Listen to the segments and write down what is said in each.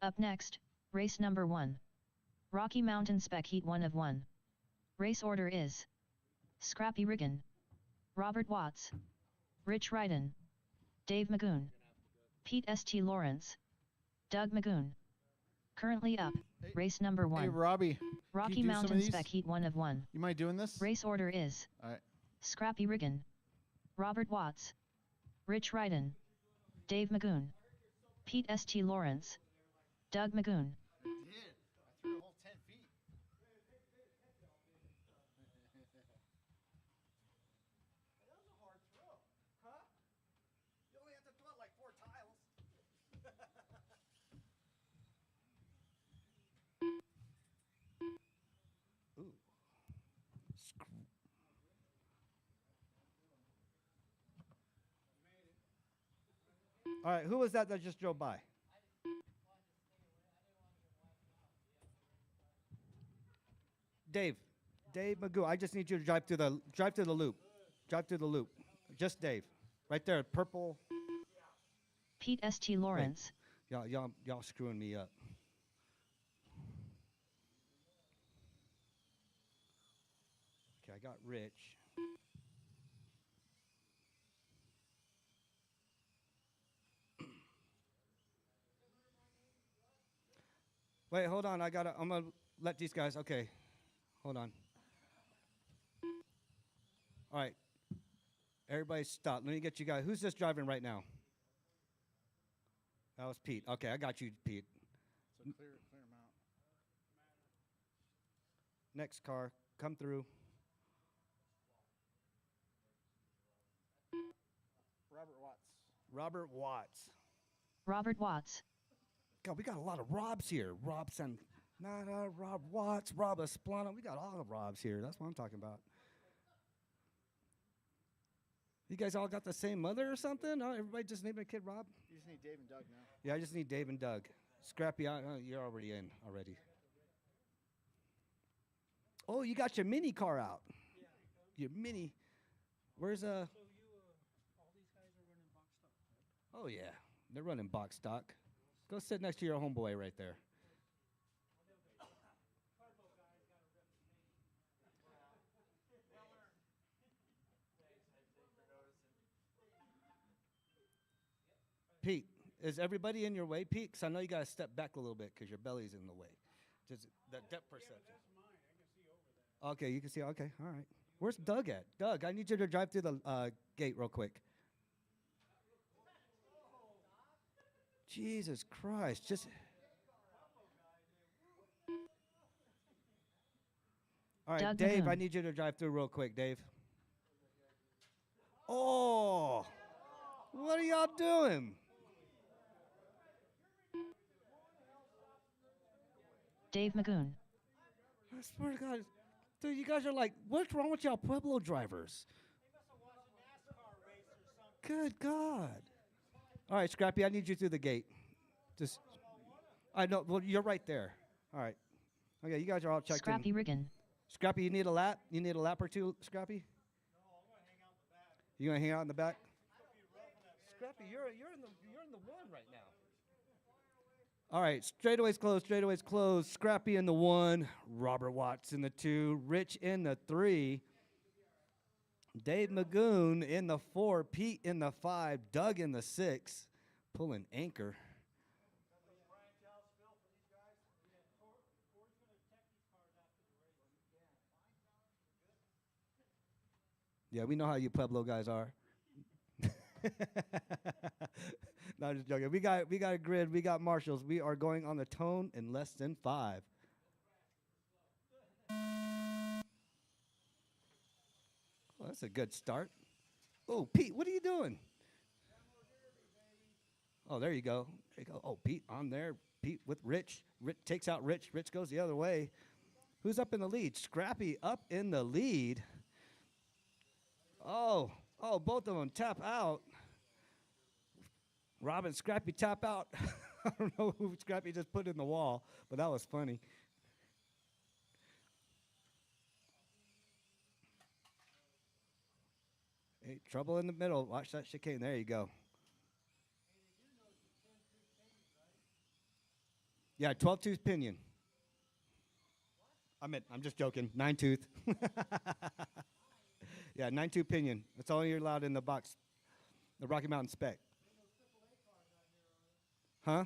Up next, race number 1. Rocky Mountain Spec Heat 1 of 1. Race order is Scrappy Riggin, Robert Watts, Rich Ryden, Dave Magoon, Pete St. Lawrence, Doug Magoon. Currently up, race number 1. Hey, Robbie. Rocky Mountain Spec Heat 1 of 1. You mind doing this? Race order is All right. Scrappy Riggin, Robert Watts, Rich Ryden, Dave Magoon, Pete St. Lawrence, Doug Magoon. I did. I threw the whole 10 feet. That was a hard throw. Huh? You only have to throw it like 4 tiles. Ooh. All right, who was that just drove by? Dave Magoo. I just need you to drive through the loop. Drive through the loop. Just Dave. Right there, purple. Pete St. Lawrence. Hey, y'all screwing me up. Okay, I got Rich. Wait, hold on. I'm gonna let these guys. Okay, hold on. All right, everybody stop. Let me get you guys. Who's just driving right now? That was Pete. Okay, I got you, Pete. So clear them out. Next car, come through. Robert Watts. Robert Watts. Robert Watts. God, we got a lot of Robs here. Rob Sanada, Rob Watts, Rob Esplana. We got all the Robs here. That's what I'm talking about. You guys all got the same mother or something? Oh, everybody just named a kid Rob? You just need Dave and Doug now. Yeah, I just need Dave and Doug. Scrappy, you're already in already. Oh, you got your mini car out. Yeah. Your mini. Where's So you, all these guys are running box stock, right? Oh yeah, they're running box stock. Go sit next to your homeboy right there. Pete, is everybody in your way, Pete? Because I know you got to step back a little bit because your belly's in the way. Just the depth perception. That's mine. I can see over there. Okay, you can see. Okay, all right. Where's Doug at? Doug, I need you to drive through the gate real quick. Jesus Christ, just. All right, Doug Dave, Magoon. I need you to drive through real quick, Dave. Oh, what are y'all doing? Dave Magoon. I swear to God, dude, you guys are like, what's wrong with y'all Pueblo drivers? They must have watched a NASCAR race or something. Good God. All right, Scrappy, I need you through the gate. Just, I know, well, you're right there. All right. Okay, you guys are all checked Scrappy in. Riggin. Scrappy, you need a lap? You need a lap or two, Scrappy? No, I'm going to hang out in the back. You gonna hang out in the back? It'll be rough in that Scrappy, you're in the one right now. All right, straightaways closed. Scrappy in the 1, Robert Watts in the 2, Rich in the 3, Dave Magoon in the 4, Pete in the 5, Doug in the 6, pulling anchor. Yeah, we know how you Pueblo guys are. No, I'm just joking. We got a grid. We got marshals. We are going on the tone in less than 5. Oh, that's a good start. Oh, Pete, what are you doing? Oh, there you go. There you go. Oh, Pete on there. Pete with Rich. Rich takes out Rich. Rich goes the other way. Who's up in the lead? Scrappy up in the lead. Oh, both of them tap out. Rob and Scrappy tap out. I don't know who Scrappy just put in the wall, but that was funny. Hey, trouble in the middle. Watch that chicane. There you go. Yeah, 12-tooth pinion. I'm just joking. 9-tooth. Yeah, 9-tooth pinion. That's all you're allowed in the box. The Rocky Mountain spec. Huh?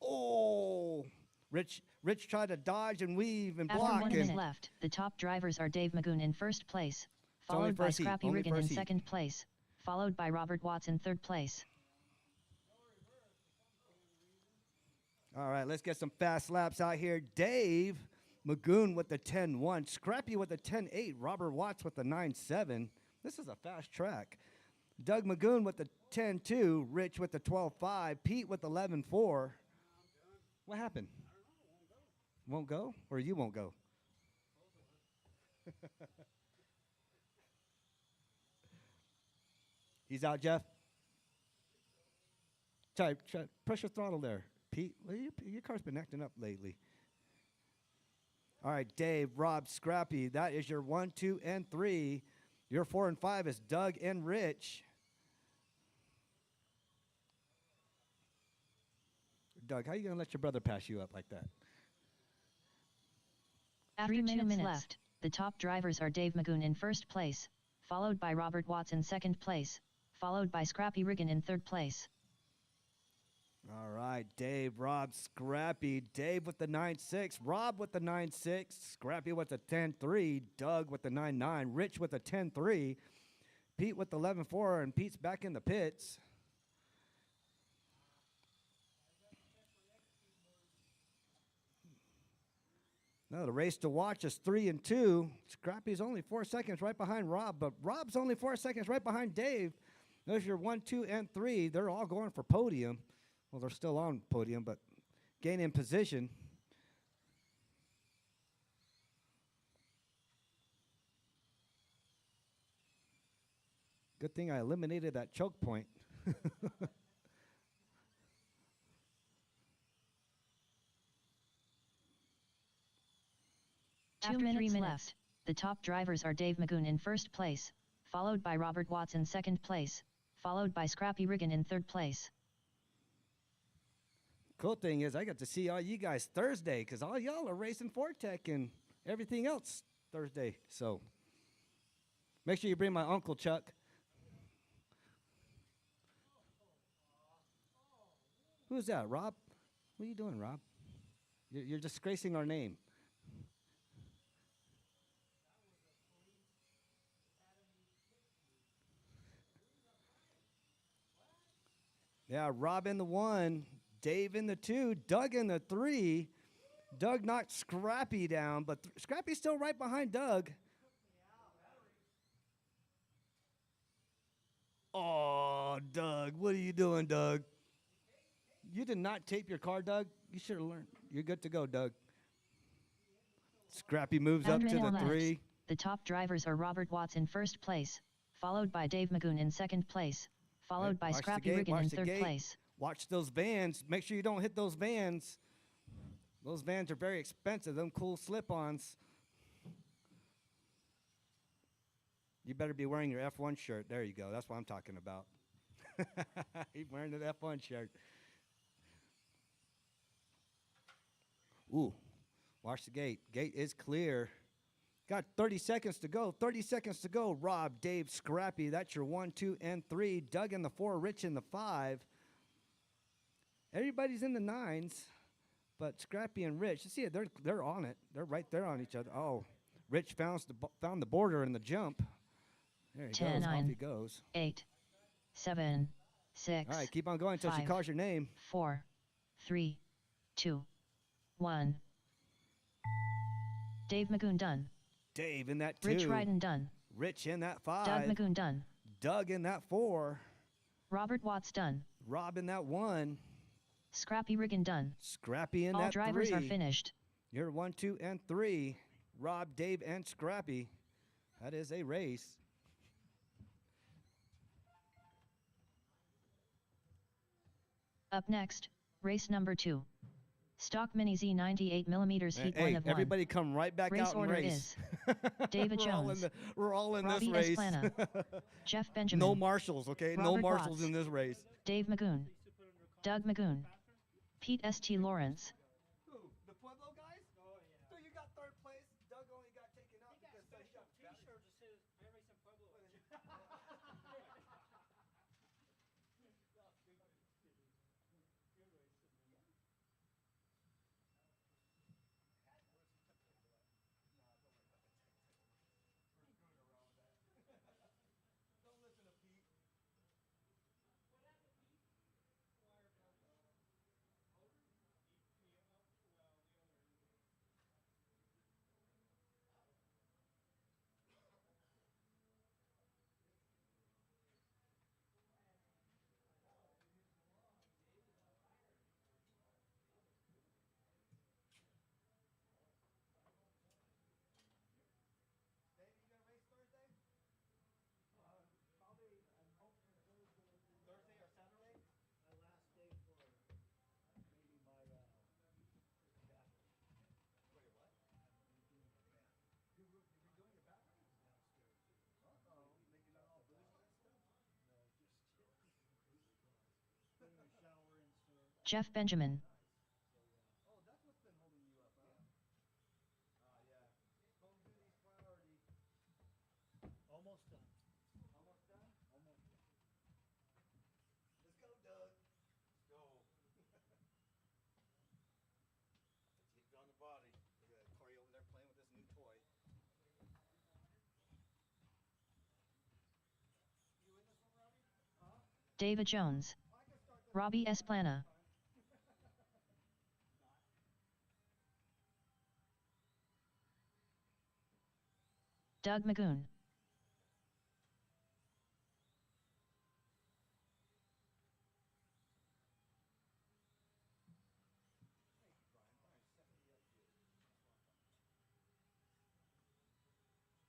Oh, Rich tried to dodge and weave and After block. 1 And minute left, the top drivers are Dave Magoon in first place, only followed by first heat, Scrappy only Riggin in first heat. second place, followed by Robert Watts in third place. all right, let's get some fast laps out here. Dave Magoon with the 10-1, Scrappy with the 10-8, Robert Watts with the 9-7. This is a fast track. Doug Magoon with the 10-2, Rich with the 12-5, Pete with the 11-4. What happened? Won't go? Or you won't go? He's out, Jeff. Try, press your throttle there. Pete, well, your car's been acting up lately. All right, Dave, Rob, Scrappy, that is your 1, 2, and 3. Your 4 and 5 is Doug and Rich. Doug, how are you going to let your brother pass you up like that? After 2 minutes left, the top drivers are Dave Magoon in first place, followed by Robert Watts in second place, followed by Scrappy Riggin in third place. All right, Dave, Rob, Scrappy. Dave with the 9-6, Rob with the 9-6, Scrappy with the 10-3, Doug with the 9-9, Rich with the 10-3, Pete with the 11-4, and Pete's back in the pits. Now the race to watch is 3 and 2. Scrappy's only 4 seconds right behind Rob, but Rob's only 4 seconds right behind Dave. There's your 1, 2, and 3. They're all going for podium. Well, they're still on podium, but gaining position. Good thing I eliminated that choke point. After 3 minutes left, the top drivers are Dave Magoon in first place, followed by Robert Watts in second place, followed by Scrappy Riggin in third place. Cool thing is I got to see all you guys Thursday because all y'all are racing Fortec and everything else Thursday. So make sure you bring my uncle Chuck. Who's that, Rob? What are you doing, Rob? You're disgracing our name. Yeah, Rob in the 1, Dave in the 2, Doug in the 3. Doug knocked Scrappy down, but Scrappy's still right behind Doug. Oh, Doug, what are you doing, Doug? You did not tape your car, Doug. You should have learned. You're good to go, Doug. Scrappy moves up to the 3. The top drivers are Robert Watts in first place, followed by Dave Magoon in second place, followed by Scrappy Riggin in third place. Watch those vans. Make sure you don't hit those vans. Those vans are very expensive, them cool slip-ons. You better be wearing your F1 shirt. There you go. That's what I'm talking about. He's wearing the F1 shirt. Ooh, watch the gate. Gate is clear. Got 30 seconds to go. 30 seconds to go. Rob, Dave, Scrappy. That's your 1, 2, and 3. Doug in the 4. Rich in the 5. Everybody's in the 9s, but Scrappy and Rich. You see it? They're on it. They're right there on each other. Oh, Rich found the border in the jump. There he 10, goes. 9, Off he goes. 8, 7, 6. All right, keep on going until she 5, calls your name. 4, 3, 2, 1. Dave Magoon done. Dave in that 2. Rich Ryden done. Rich in that 5. Doug Magoon done. Doug in that 4. Robert Watts done. Rob in that 1. Scrappy Riggin done. Scrappy in All that 3. All drivers are finished. You're 1, 2, and 3. Rob, Dave, and Scrappy. That is a race. Up next, race number 2. Stock Mini Z 98mm Heat 1 of 1. Everybody come right back race out and order race. Is David Jones. We're all in Robbie this race. Esplana, Jeff Benjamin. No marshals, okay? No Robert marshals Watts, in this race. Dave Magoon. Doug Magoon. Pete St. Lawrence. Who? The Pueblo guys? Oh, yeah. So you got third place. Doug only got taken out He got because he special got battered. T-shirts that says "I Racing Pueblo." Good racing, man. Don't listen to Pete. Dave, you gonna race Thursday? Probably, I'm hoping Thursday will be Thursday or Saturday? my last day for maybe my battery. For your what? I'm redoing my battery You're redoing your battery? downstairs here. Uh-oh. Making it all boozy and stuff? No, just putting a shower in, sir. Jeff Benjamin. So Oh, that's what's been holding you up, huh? Yeah. Home duty's priority. almost done. Almost done? Almost done. Let's go, Doug. Let's go. Let's get you on the body. Look at that Corey over there playing with this new toy. You in this one, Robbie? Huh? David Jones. I can start this Robbie one. Esplana. Doug Magoon. Thank you, Brian. Brian's setting me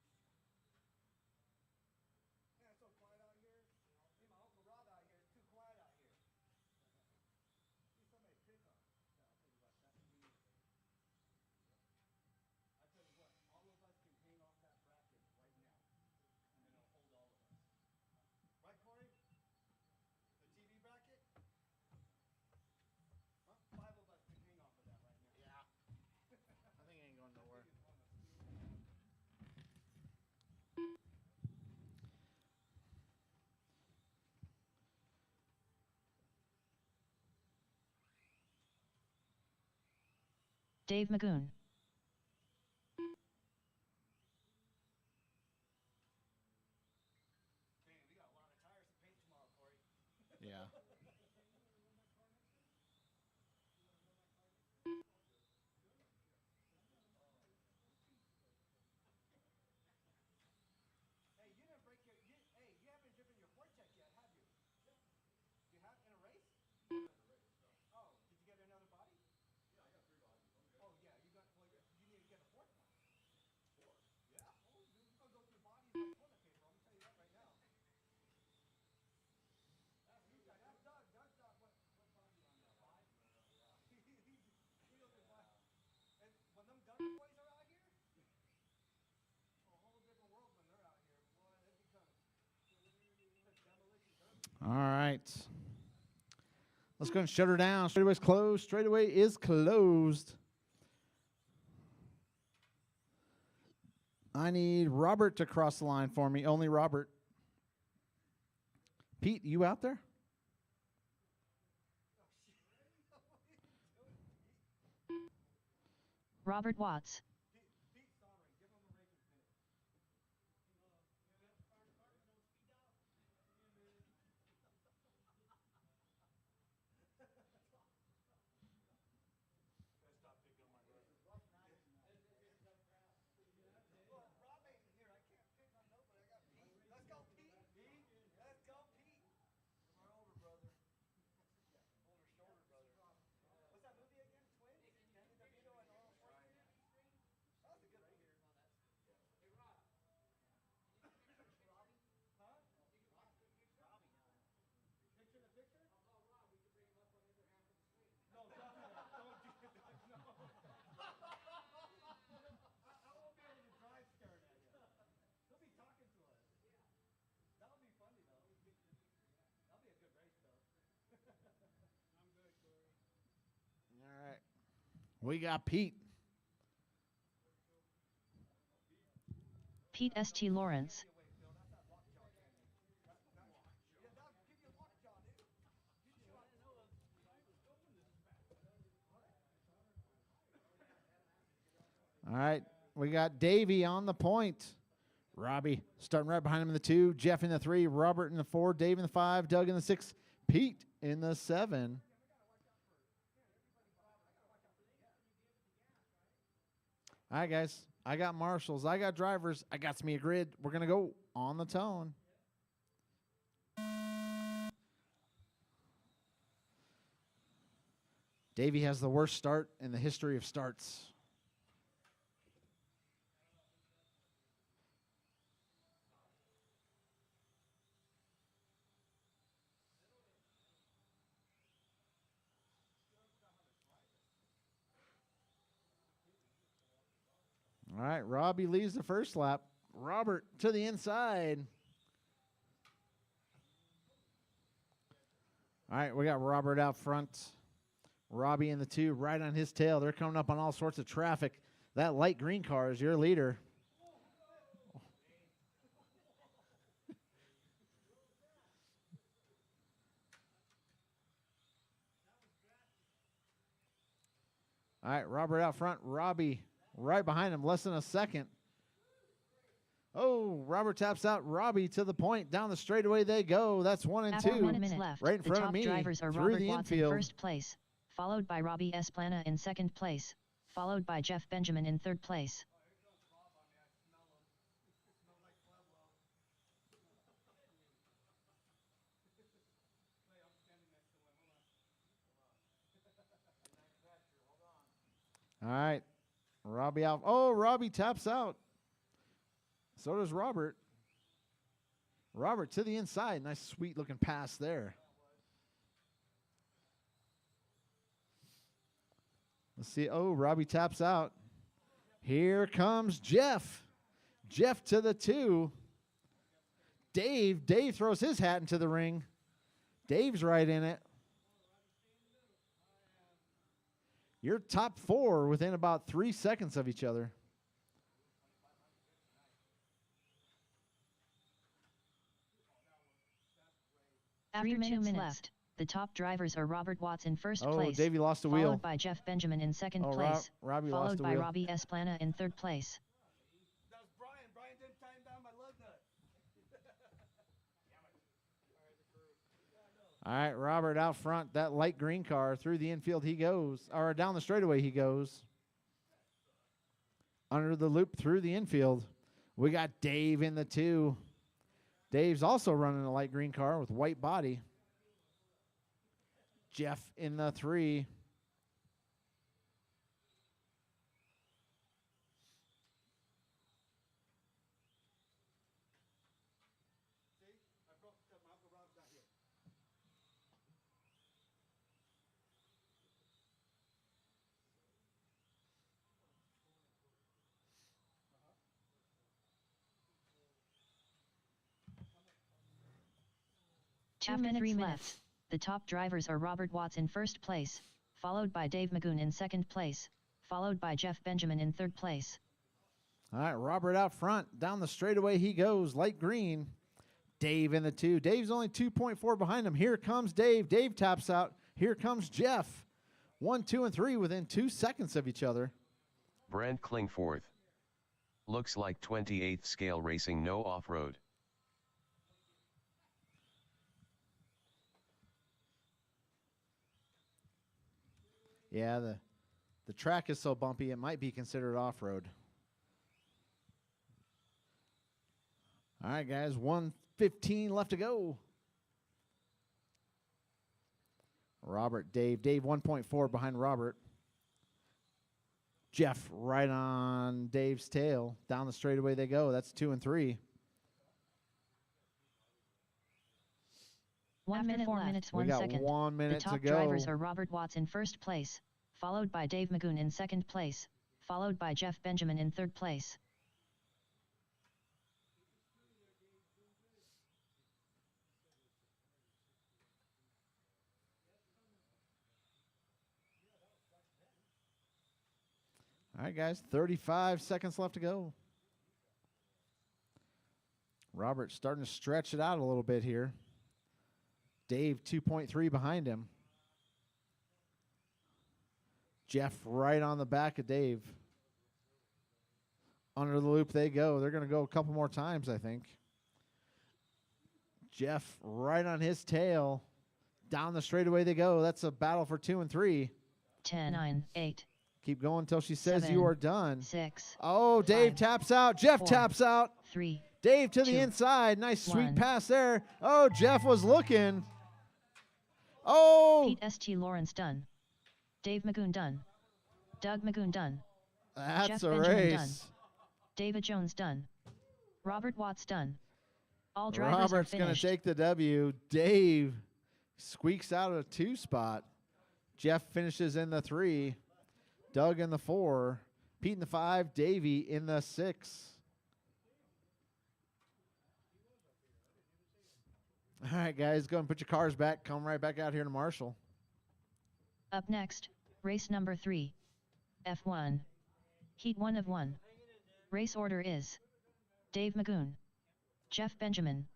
up good. That's what I'm talking about. Man, it's so quiet out here. Me and my Uncle Rob out here. It's too quiet out here. Need somebody to pick on. Yeah, I'll tell you what. That's me. I tell you what. All of us can hang off that bracket right now, and it'll hold all of us. Right, Corey? The TV bracket? Huh? 5 of us can hang off of that right now. Yeah. I think I ain't going nowhere. Dave Magoon. Man, we got a lot of tires to paint tomorrow, Corey. Yeah. Hey, you didn't break your. Hey, you haven't driven your Vortec yet, have you? You have in a race? Oh, did you get another body? Yeah, I got 3 bodies. Oh yeah, you got. Well, you need to get a 4th one. 4th? Yeah. Oh, you're gonna go through bodies like toilet paper. I'm gonna tell you that right now. Ask Doug. Doug's got what body on there? 5. He goes through bodies. And when them gunner boys are out here, a whole different world when they're out here. Boy, it becomes it's a demolition derby. All right. Let's go and shut her down. Straightaway's closed. Straightaway is closed. I need Robert to cross the line for me. Only Robert. Pete, you out there? Robert Watts. Pete Sovereign, give him a raking finish. Stop picking on my brother. Well, Rob ain't here. I can't pick on nobody. I got Pete. Let's go, Pete. Pete. Let's go, Pete. You're my older brother. Older, shorter brother. What's that movie again? Twins? Danny DeVito and Arnold Schwarzenegger? We got Pete. Pete St. Lawrence. All right, we got Davey on the point. Robbie starting right behind him in the 2, Jeff in the 3, Robert in the 4, Dave in the 5, Doug in the 6, Pete in the 7. All right, guys. I got marshals. I got drivers. I got me a grid. We're going to go on the tone. Davey has the worst start in the history of starts. All right, Robbie leaves the first lap. Robert to the inside. All right, we got Robert out front. Robbie in the 2, right on his tail. They're coming up on all sorts of traffic. That light green car is your leader. All right, Robert out front. Robbie right behind him, less than a second. Oh, Robert taps out Robbie to the point. Down the straightaway they go. That's 1 and After 2. 1 minute left, Right in the front top of me. drivers are Through Robert the Watts in infield. first place, followed by Robbie Esplana in second place, followed by Jeff Benjamin in third place. All right. Robbie out. Oh, Robbie taps out. So does Robert. Robert to the inside. Nice, sweet looking pass there. Let's see. Oh, Robbie taps out. Here comes Jeff. Jeff to the 2. Dave throws his hat into the ring. Dave's right in it. You're top 4 within about 3 seconds of each other. After 2 minutes left, the top drivers are Robert Watts in first Oh, place, Davey lost a followed wheel. by Jeff Benjamin in second Oh, place, Robbie lost followed a by wheel. Robbie Esplana in third place. That was Brian. Brian didn't time down my lug nut. All right, Robert out front. That light green car through the infield he goes. Or down the straightaway he goes. Under the loop through the infield. We got Dave in the 2. Dave's also running a light green car with white body. Jeff in the 3. After 3 minutes, the top drivers are Robert Watts in first place, followed by Dave Magoon in second place, followed by Jeff Benjamin in third place. All right, Robert out front. Down the straightaway he goes, light green. Dave in the 2. Dave's only 2.4 behind him. Here comes Dave. Dave taps out. Here comes Jeff. 1, 2, and 3 within 2 seconds of each other. Brent Klingforth. Looks like 28th scale racing, no off-road. Yeah, the track is so bumpy it might be considered off-road. All right, guys, 1:15 left to go. Robert, Dave. Dave 1.4 behind Robert. Jeff right on Dave's tail. Down the straightaway they go. That's 2 and 3. 1 minute, 4 minutes, 1 we got second. 1 minute The top to go. drivers are Robert Watts in first place, followed by Dave Magoon in second place, followed by Jeff Benjamin in third place. All right, guys, 35 seconds left to go. Robert starting to stretch it out a little bit here. Dave 2.3 behind him. Jeff right on the back of Dave. Under the loop they go. They're going to go a couple more times, I think. Jeff right on his tail. Down the straightaway they go. That's a battle for 2 and 3. 10, 9, 8. Keep going until she says 7, you are done. 6. Oh, Dave 5, taps out. Jeff 4, taps out. 3. Dave to the 2, inside. Nice sweet 1. pass there. Oh, Jeff was looking. Oh, Pete St. Lawrence done. Dave Magoon done. Doug Magoon done. that's Jeff a Benjamin race. done. David Jones done. Robert Watts done. All drivers Robert's are going to finished. take the W. Dave squeaks out a 2 spot. Jeff finishes in the 3. Doug in the 4. Pete in the 5. Davey in the 6. All right, guys, go and put your cars back. Come right back out here to Marshall. Up next, race number 3. F1. Heat 1 of 1. Race order is Dave Magoon. Jeff Benjamin.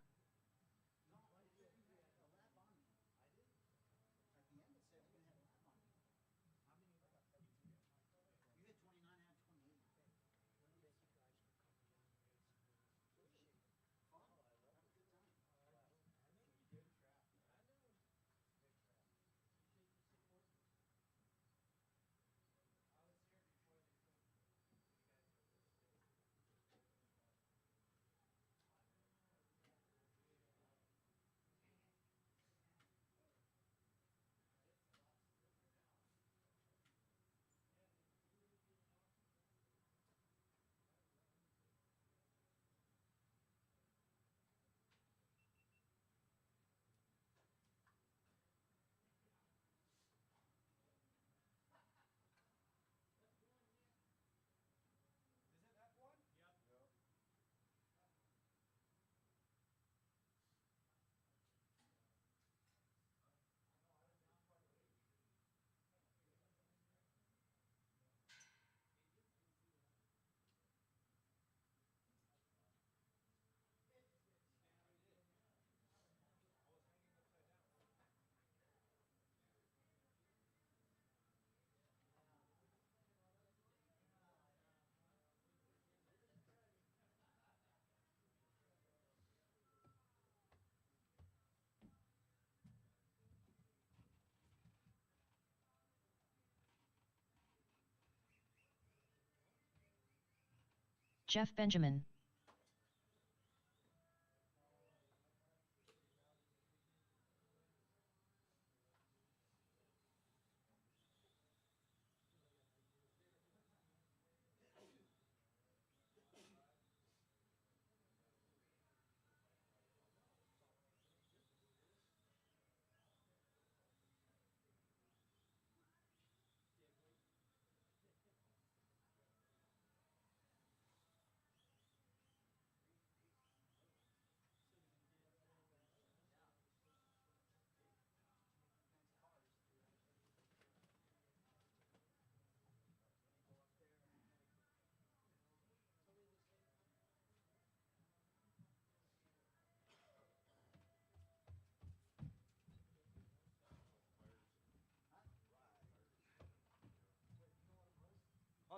Jeff Benjamin.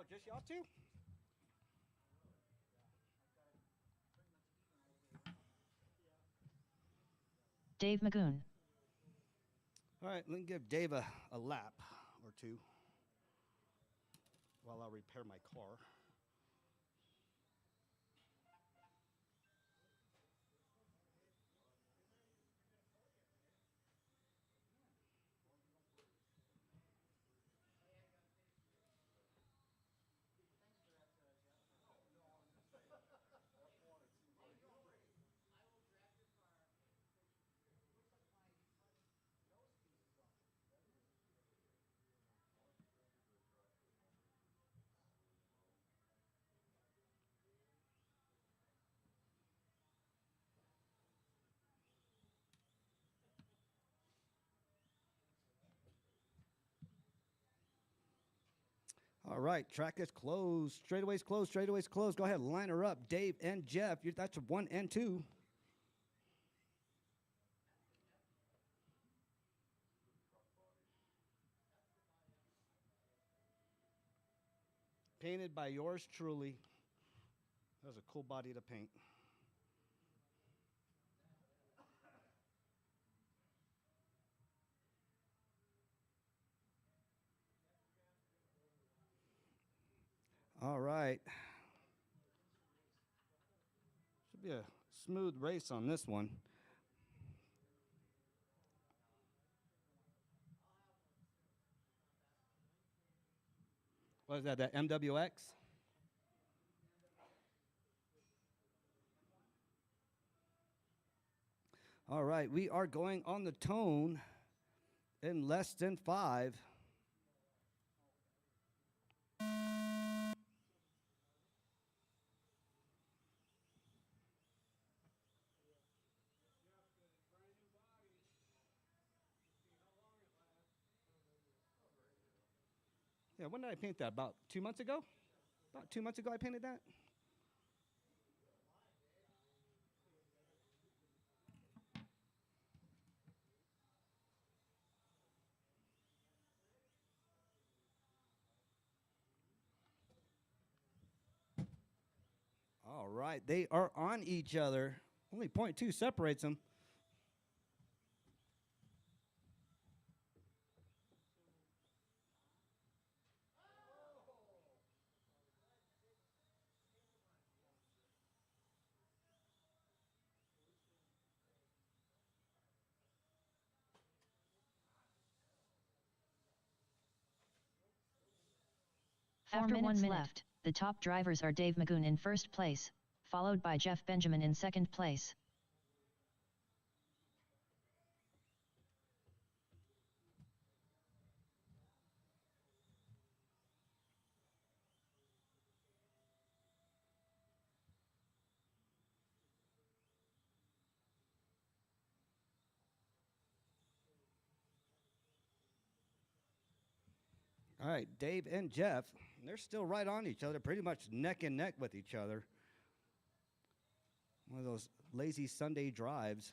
Oh, just y'all two? Dave Magoon. All right, let me give Dave a lap or two while I repair my car. All right, track is closed. Straightaway's closed. Straightaway's closed. Go ahead, line her up. Dave and Jeff. That's 1 and 2. Painted by yours truly. That was a cool body to paint. All right. Should be a smooth race on this one. What is that, that MWX? All right, we are going on the tone in less than 5. Yeah, when did I paint that? About 2 months ago? About 2 months ago I painted that? All right, they are on each other. Only 0.2 separates them. After 1 minute left, the top drivers are Dave Magoon in first place, followed by Jeff Benjamin in second place. All right, Dave and Jeff, they're still right on each other, pretty much neck and neck with each other. One of those lazy Sunday drives.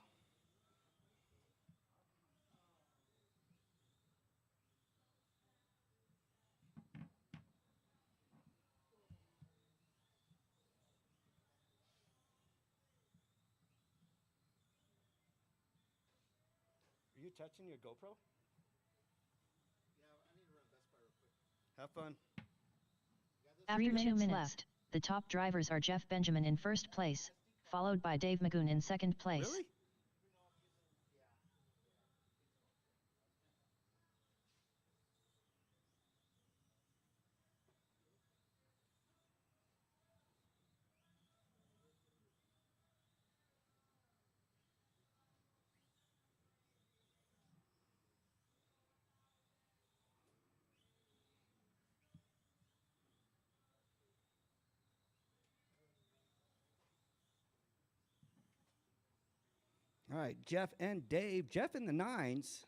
Are you touching your GoPro? Yeah, I need to run Best Buy real quick. Have fun. After 2 minutes left, the top drivers are Jeff Benjamin in first place, followed by Dave Magoon in second place. Really? All right, Jeff and Dave. Jeff in the 9s.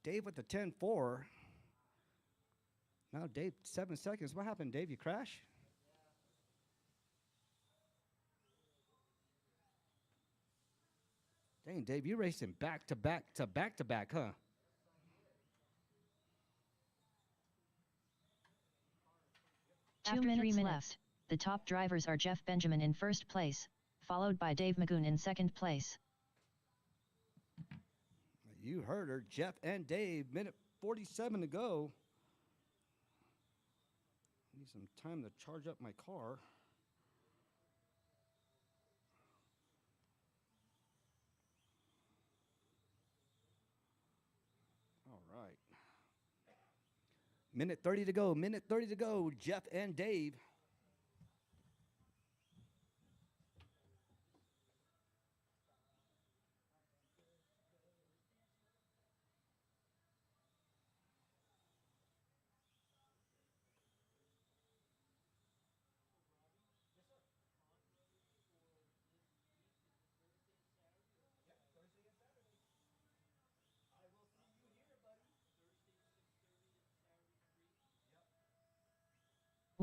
Dave with the 10-4. Now Dave, 7 seconds. What happened, Dave? You crash? Dang, Dave, you racing back to back to back to back, huh? After 3 minutes left, the top drivers are Jeff Benjamin in first place, followed by Dave Magoon in second place. You heard her. Jeff and Dave, minute 47 to go. Need some time to charge up my car. All right. Minute 30 to go. Minute 30 to go. Jeff and Dave.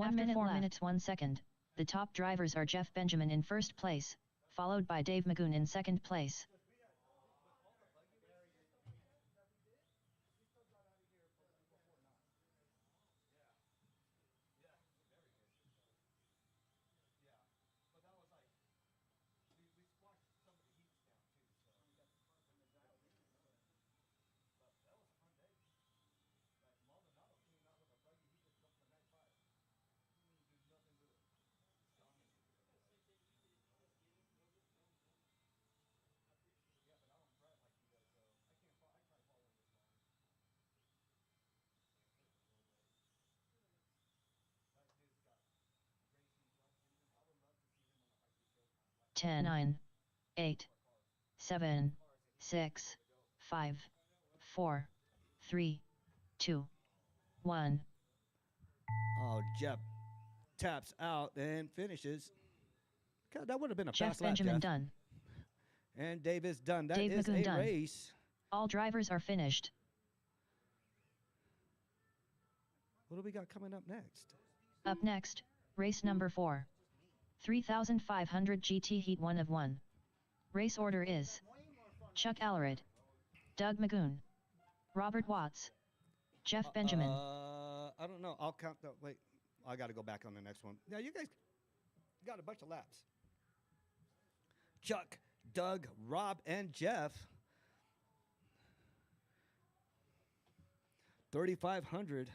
1 minute 4 left. minutes 1 second. The top drivers are Jeff Benjamin in first place, followed by Dave Magoon in second place. Ten, 9, 8, 7, 6, 5, 4, 3, 2, 1. Oh, Jeff taps out and finishes. God, that would have been a Jeff fast lap, Benjamin Jeff. done. And Dave is done. That Dave is Magoon a done. race. All drivers are finished. What do we got coming up next? Up next, race number 4. 3500 GT Heat 1 of 1. Race order is Chuck Allerard, Doug Magoon, Robert Watts, Jeff Benjamin. I don't know. I'll count the. Wait, I got to go back on the next one. Yeah, you guys got a bunch of laps. Chuck, Doug, Rob, and Jeff. 3,500.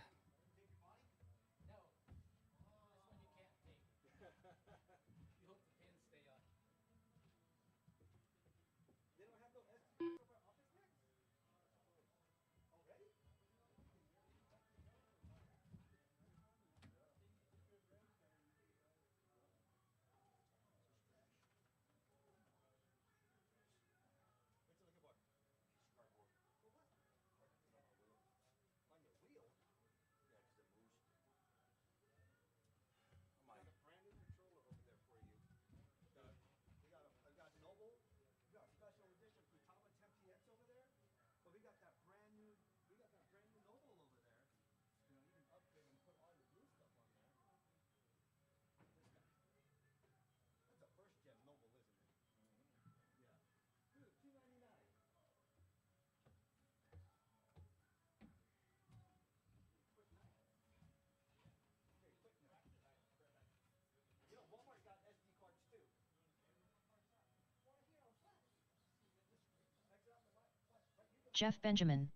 Jeff Benjamin.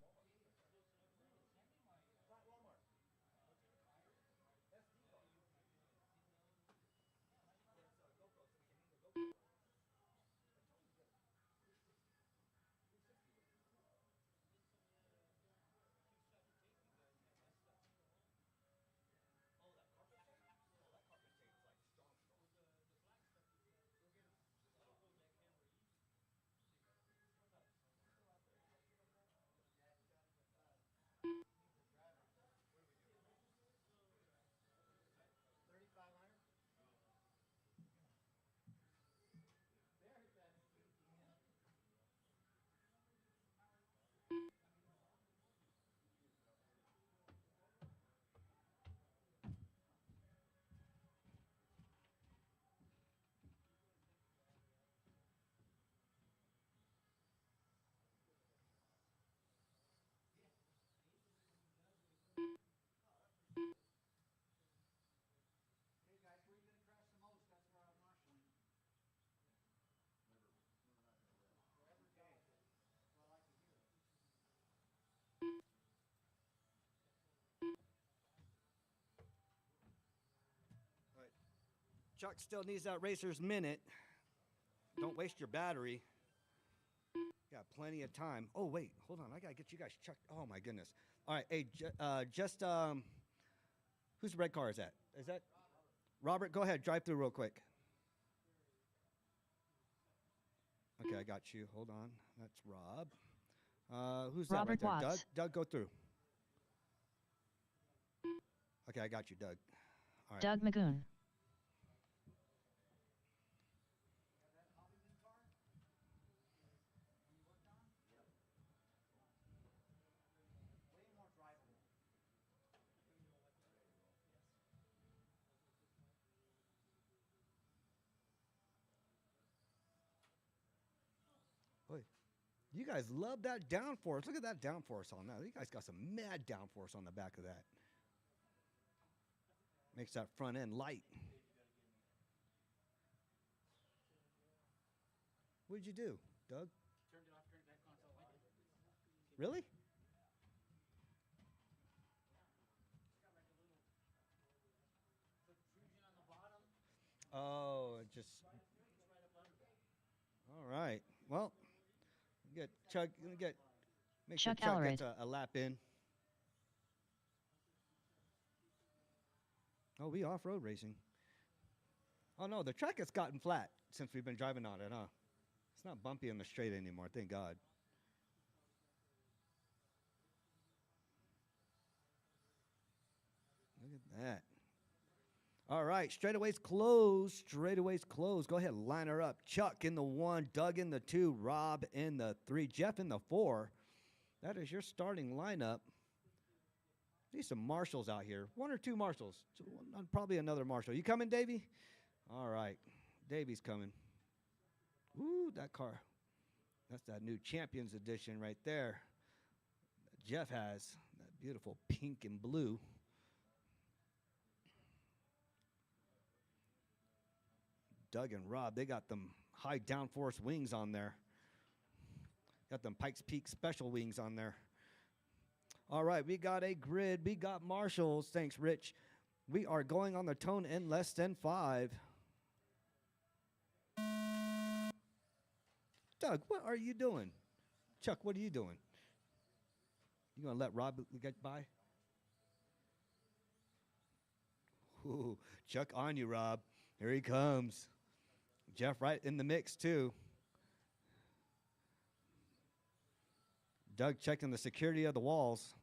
Chuck still needs that racer's minute. Don't waste your battery. Got plenty of time. Oh, wait. Hold on. I got to get you guys Chuck. Oh, my goodness. All right. Hey, whose red car is that? Is that Robert? Go ahead. Drive through real quick. Okay, I got you. Hold on. That's Rob. Who's Robert that right there? Watts. Doug, go through. Okay, I got you, Doug. All right. Doug Magoon. Boy, you guys love that downforce. Look at that downforce on that. You guys got some mad downforce on the back of that. Makes that front end light. What did you do, Doug? Turned it off, turned it back on, so I like it. Really? Protrusion on the bottom. Oh, it just. All right. Well, get Chuck. Make Chuck sure Chuck Allred. gets a lap in. Oh, we off-road racing. Oh no, the track has gotten flat since we've been driving on it, huh? It's not bumpy on the straight anymore. Thank God. Look at that. All right, straightaways closed. Straightaways closed. Go ahead, line her up. Chuck in the 1, Doug in the 2, Rob in the 3, Jeff in the 4. That is your starting lineup. Need some marshals out here. 1 or 2 marshals. Probably another marshal. You coming, Davey? All right, Davey's coming. Ooh, that car. That's that new Champions Edition right there. Jeff has that beautiful pink and blue. Doug and Rob, they got them high downforce wings on there. Got them Pikes Peak special wings on there. All right, we got a grid. We got marshals. Thanks, Rich. We are going on the tone in less than 5. Doug, what are you doing? Chuck, what are you doing? You gonna let Rob get by? Ooh, Chuck on you, Rob. Here he comes. Jeff right in the mix, too. Doug checking the security of the walls.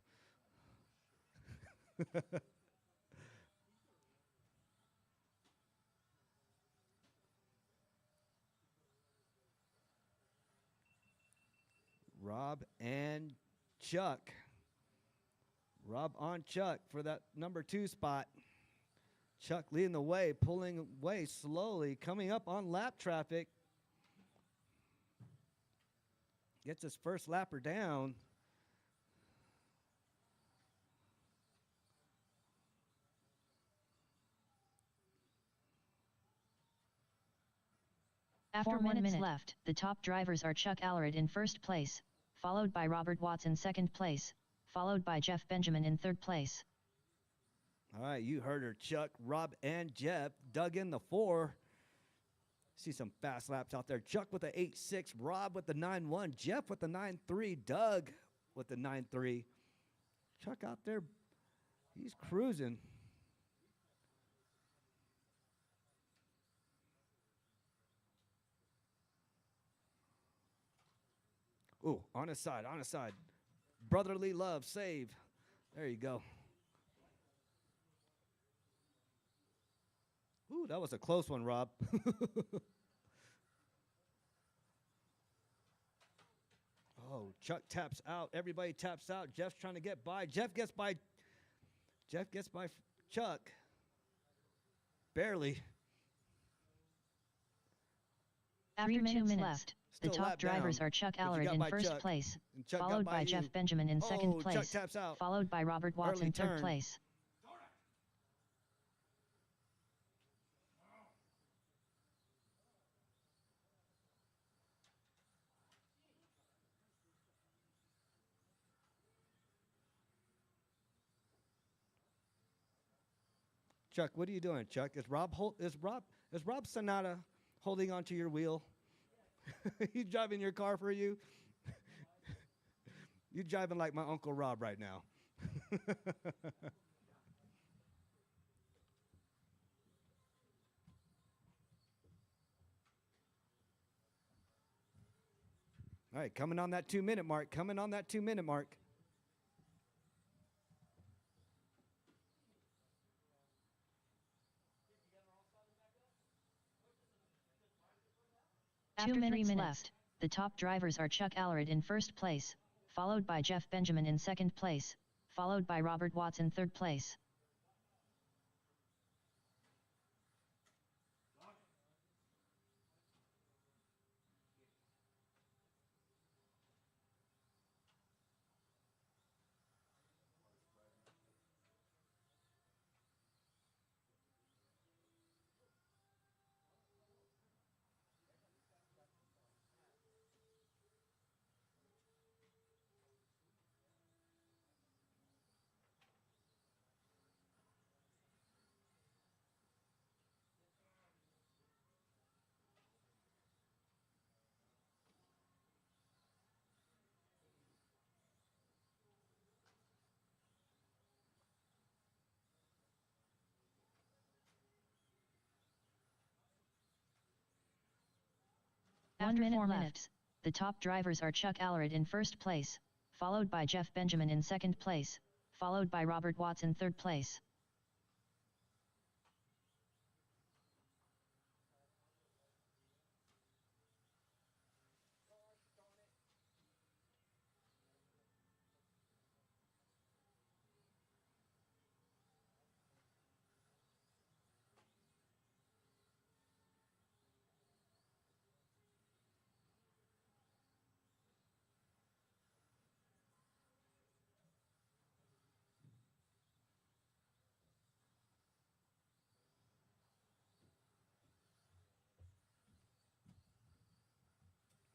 Rob and Chuck. Rob on Chuck for that number 2 spot. Chuck leading the way, pulling away slowly, coming up on lap traffic. Gets his first lapper down. After 4 minutes left, the top drivers are Chuck Allred in first place, followed by Robert Watts in second place, followed by Jeff Benjamin in third place. All right, you heard her, Chuck, Rob, and Jeff. Doug in the 4. See some fast laps out there. Chuck with the 8.6, Rob with the 9.1, Jeff with the 9.3, Doug with the 9.3. Chuck out there, he's cruising. Ooh, on his side, on his side. Brotherly love, save. There you go. Ooh, that was a close one, Rob. Oh, Chuck taps out. Everybody taps out. Jeff's trying to get by. Jeff gets by Chuck. Barely. After 2 minutes left, the Still top lap drivers down, are Chuck but you Allred got in by first Chuck, place, and Chuck got followed by by you. Jeff Benjamin in second Oh, Chuck place, taps out. followed by Robert Watts Early in third turn. place. Chuck, what are you doing, Chuck? Is Rob Sonata holding onto your wheel? He's driving your car for you? You're driving like my Uncle Rob right now. All right, coming on that 2-minute mark. Coming on that 2-minute mark. After 3 minutes left, the top drivers are Chuck Allred in first place, followed by Jeff Benjamin in second place, followed by Robert Watts in third place. After 1 minute 4 minutes, the top drivers are Chuck Allred in first place, followed by Jeff Benjamin in second place, followed by Robert Watts in third place.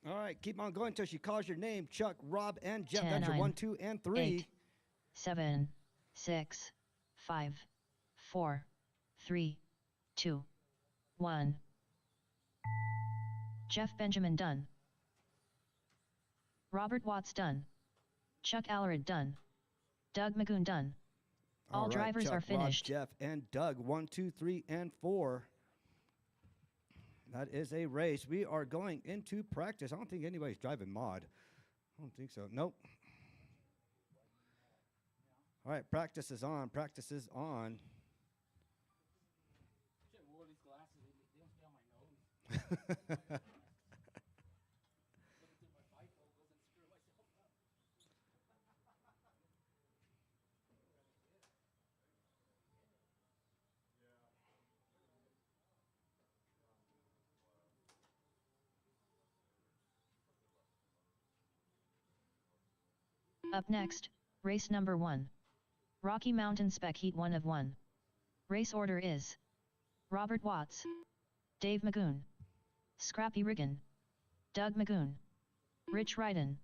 All right, keep on going until she calls your name. Chuck, Rob, and Jeff. 10, That's your 9, 1, 2, and 3. 8, 7, 6, 5, 4, 3, 2, 1. Jeff Benjamin done. Robert Watts done. Chuck Allred done. Doug Magoon done. All right, drivers Chuck, are finished. Rob, Jeff, and Doug. 1, 2, 3, and 4. That is a race. We are going into practice. I don't think anybody's driving mod. I don't think so. Nope. All right, practice is on. Practice is on. Shit, wore these glasses. They don't stay on my nose. Looking through my bifocals and screw myself up. Up next, race number 1. Rocky Mountain Spec Heat 1 of 1. Race order is Robert Watts, Dave Magoon, Scrappy Riggin, Doug Magoon, Rich Ryden,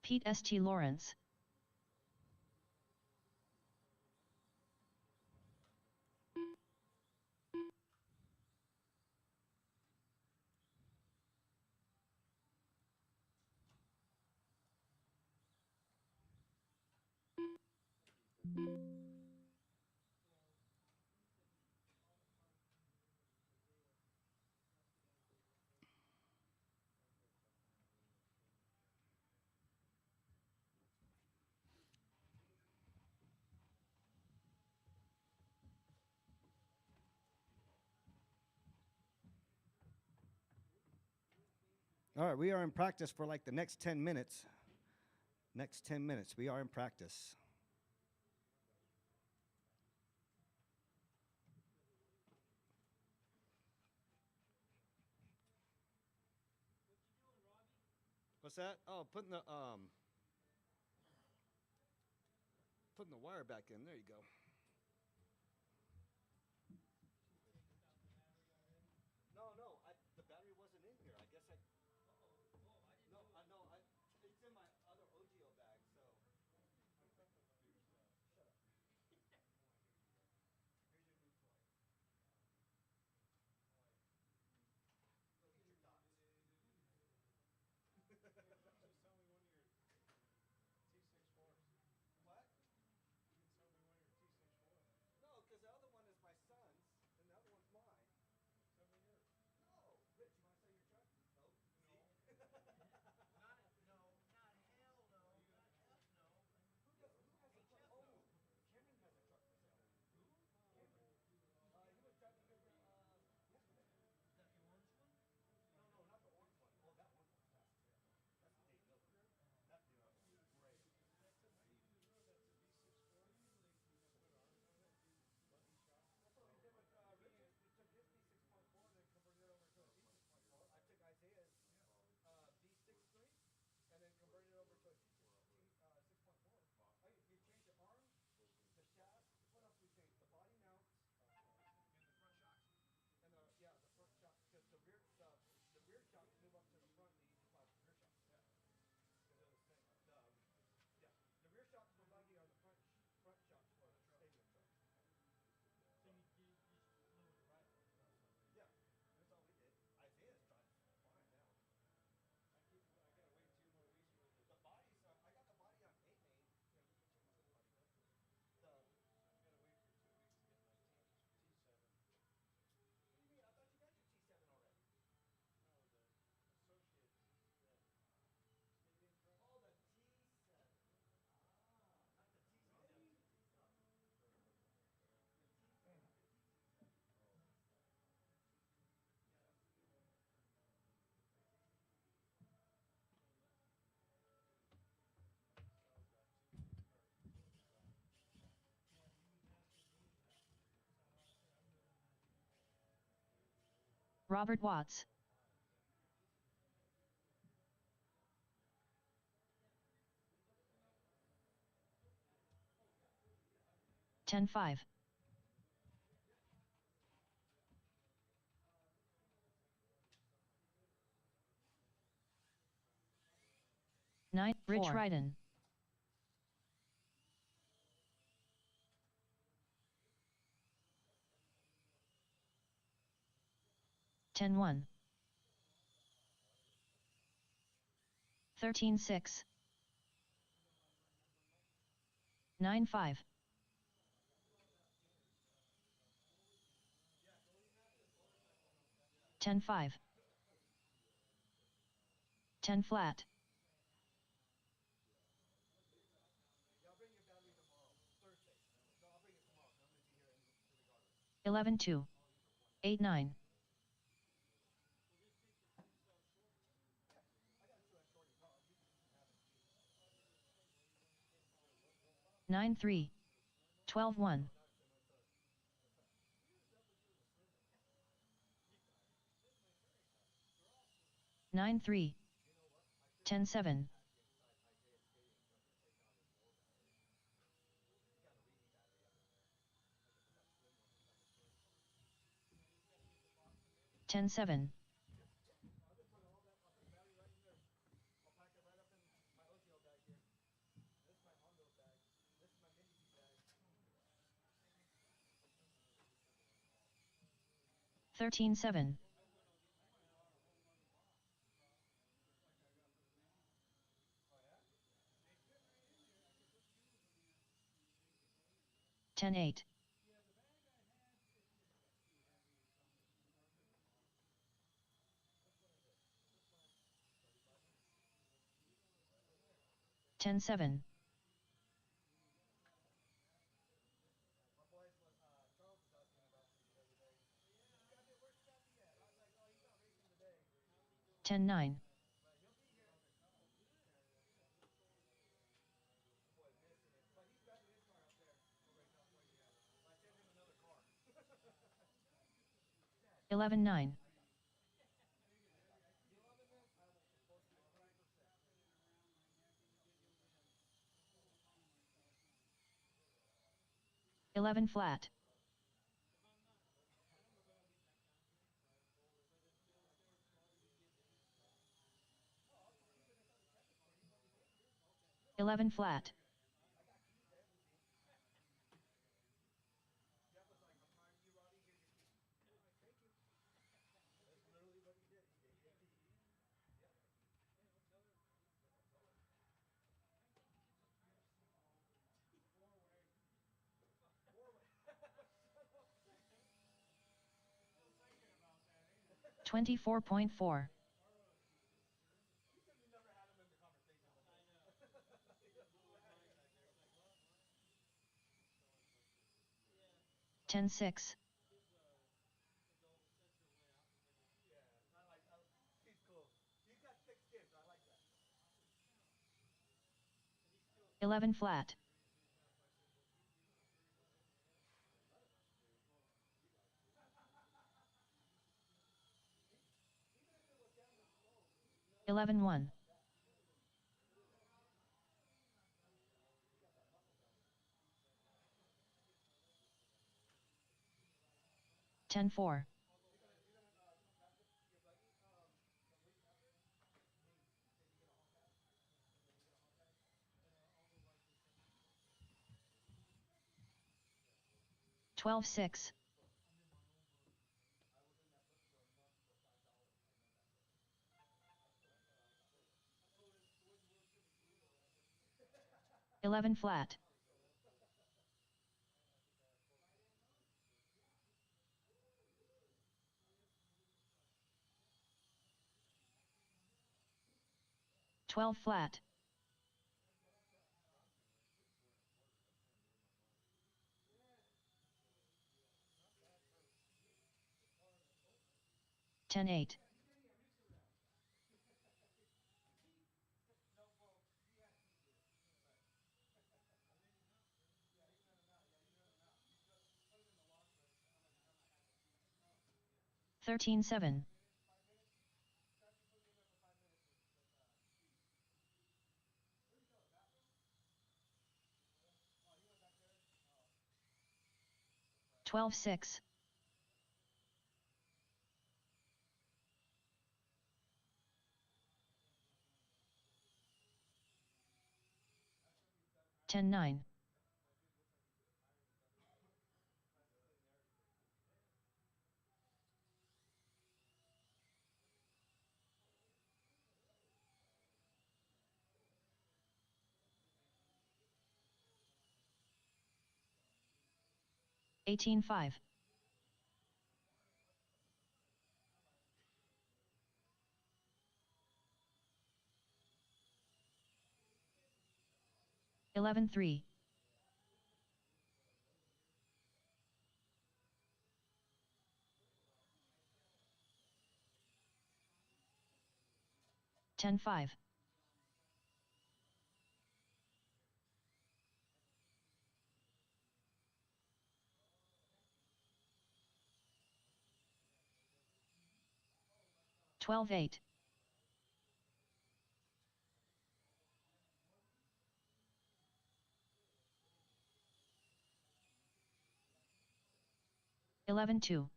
Pete St. Lawrence. All right, we are in practice for like the next 10 minutes. Next 10 minutes, we are in practice. What's that? Oh, putting the wire back in. There you go. No, the battery wasn't in here. I guess I. It's in my other OGO bag. So. Just tell me one of your T6 4s. What? You can tell me one of your T6 Robert Watts. 10-5. 9. Rich Ryden. 10-1. 13-6. 9-5. 10-5. 10 flat. 11-2. 8-9. 9-3. 12-1. 9-3. 10-7. 10-7. 13-7. 10-8. 10-7. 10-9. 11-9. 11 flat. 11 flat. 24.4. 10-6. 11 flat. 11-1. 10-4. 12-6. 11 flat. 12 flat. 10-8. 13-6. 13-7. 12-6. 10-9. 18-5. 11-3. 10-5. 12-8. 11-2.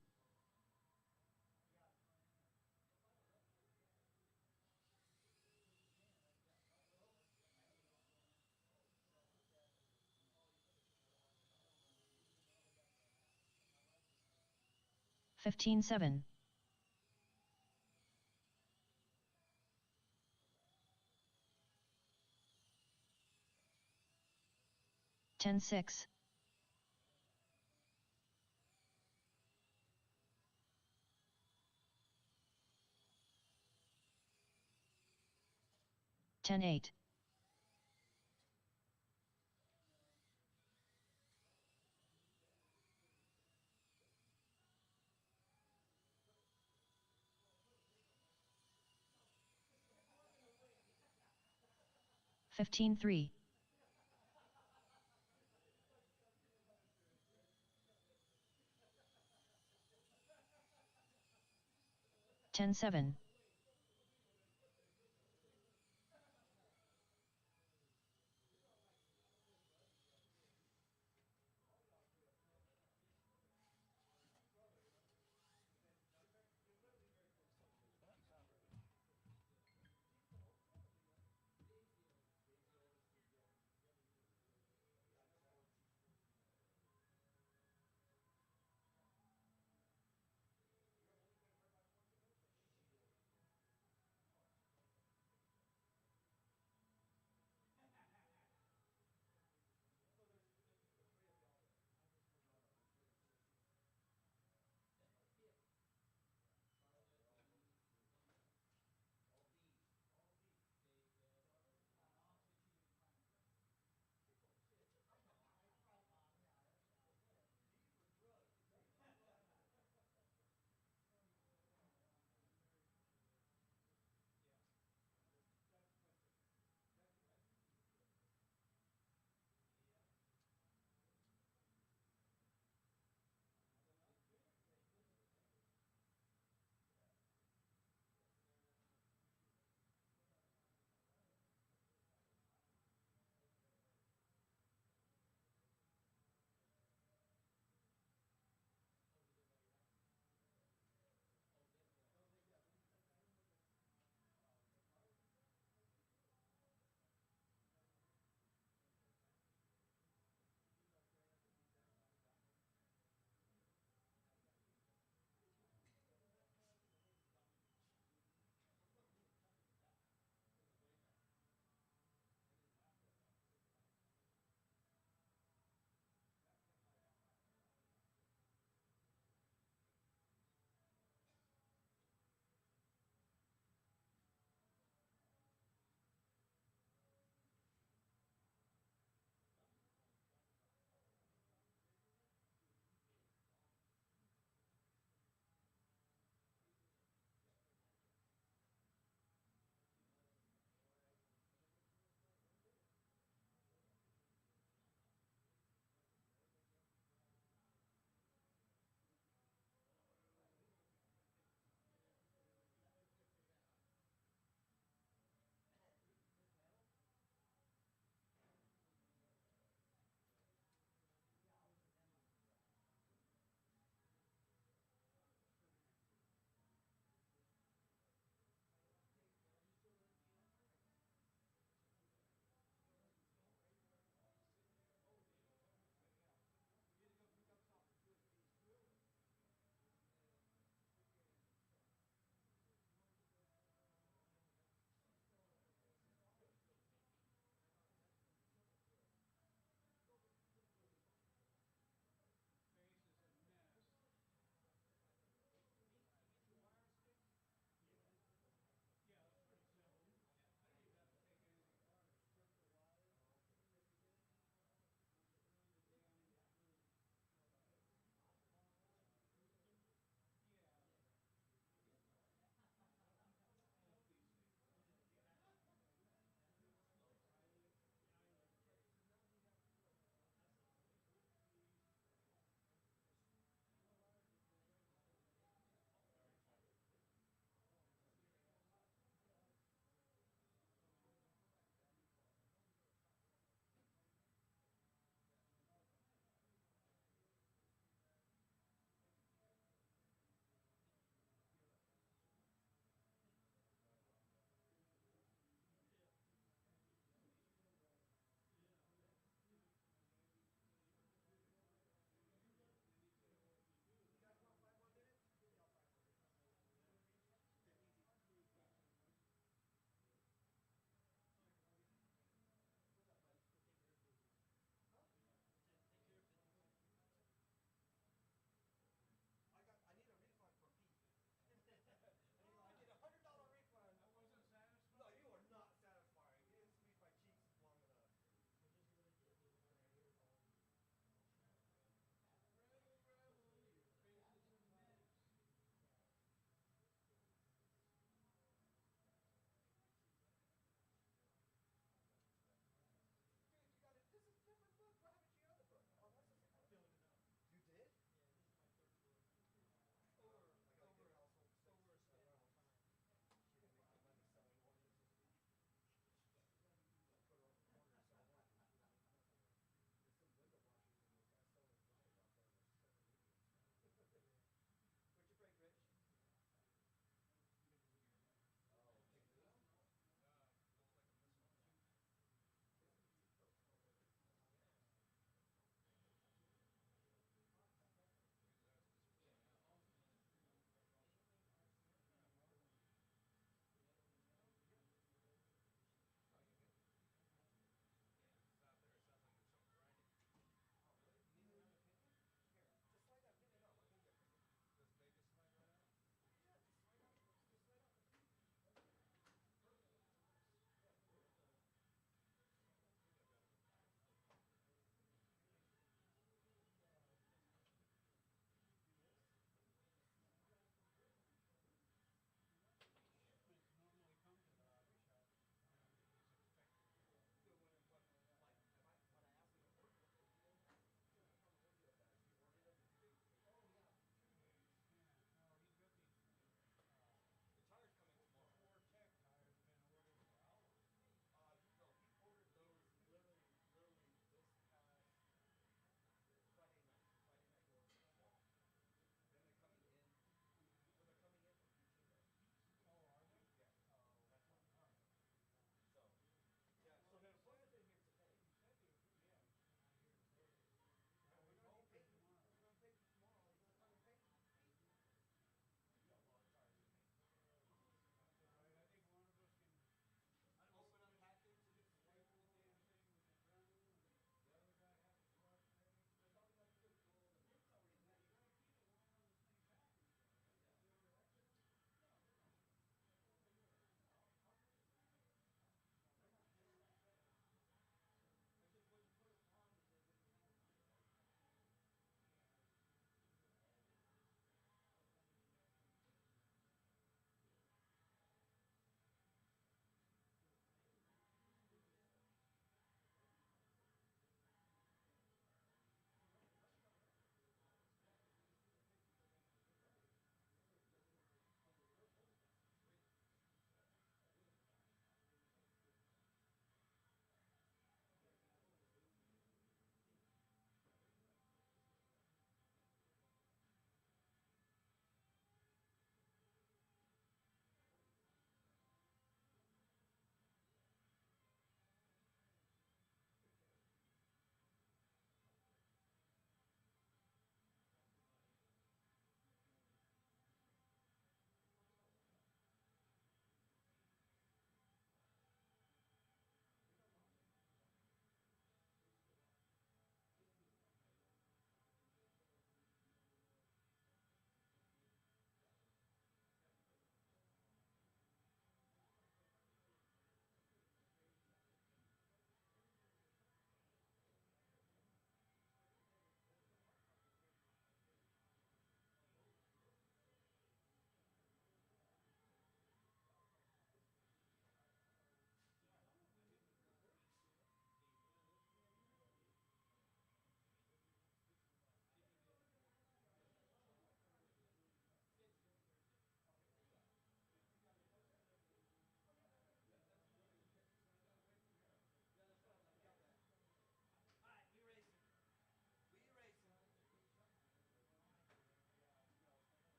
15-7. 10-6. 10-8. 15-3. 10-7.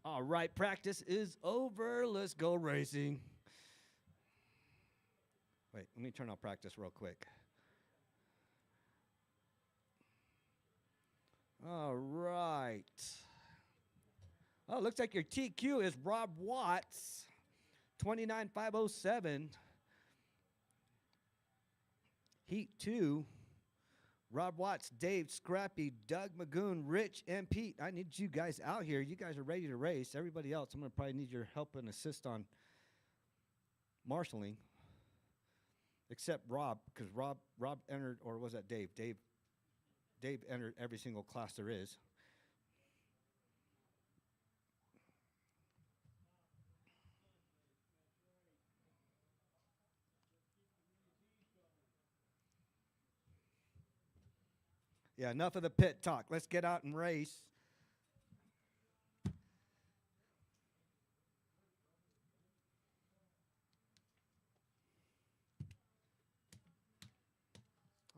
All right, practice is over. Let's go racing. Wait, let me turn off practice real quick. All right. Oh, looks like your TQ is Rob Watts, 29507. Heat 2. Rob Watts, Dave, Scrappy, Doug Magoon, Rich, and Pete. I need you guys out here. You guys are ready to race. Everybody else, I'm going to probably need your help and assist on marshaling. Except Rob, because Rob entered, or was that Dave? Dave entered every single class there is. Yeah, enough of the pit talk. Let's get out and race. Oh,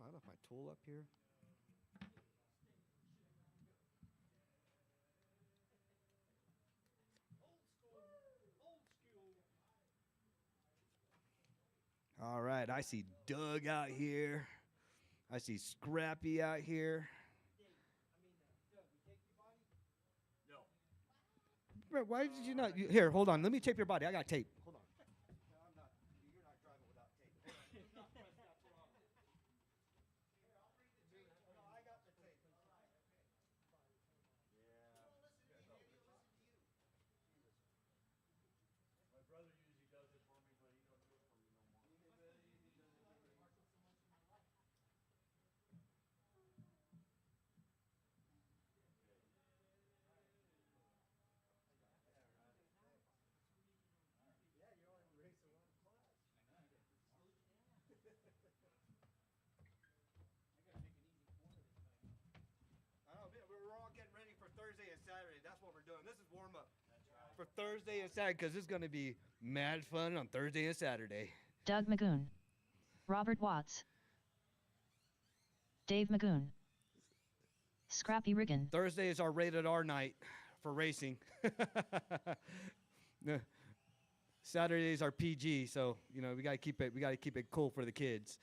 I left my tool up here. All right, I see Doug out here. I see Scrappy out here. Bro, why did you not? Here, hold on. Let me tape your body. I got tape. Hold on. No, I'm not. You're not driving without tape. No, I got the tape. My brother usually does it for me, but he don't do it for me no more. I know, man, we're all getting ready for Thursday and Saturday. That's what we're doing. This is warm up for Thursday and Saturday because it's going to be mad fun on Thursday and Saturday. Doug Magoon. Robert Watts. Dave Magoon. Scrappy Riggin. Thursday is our rated R night for racing. Saturday is our PG, so you know we gotta keep it cool for the kids.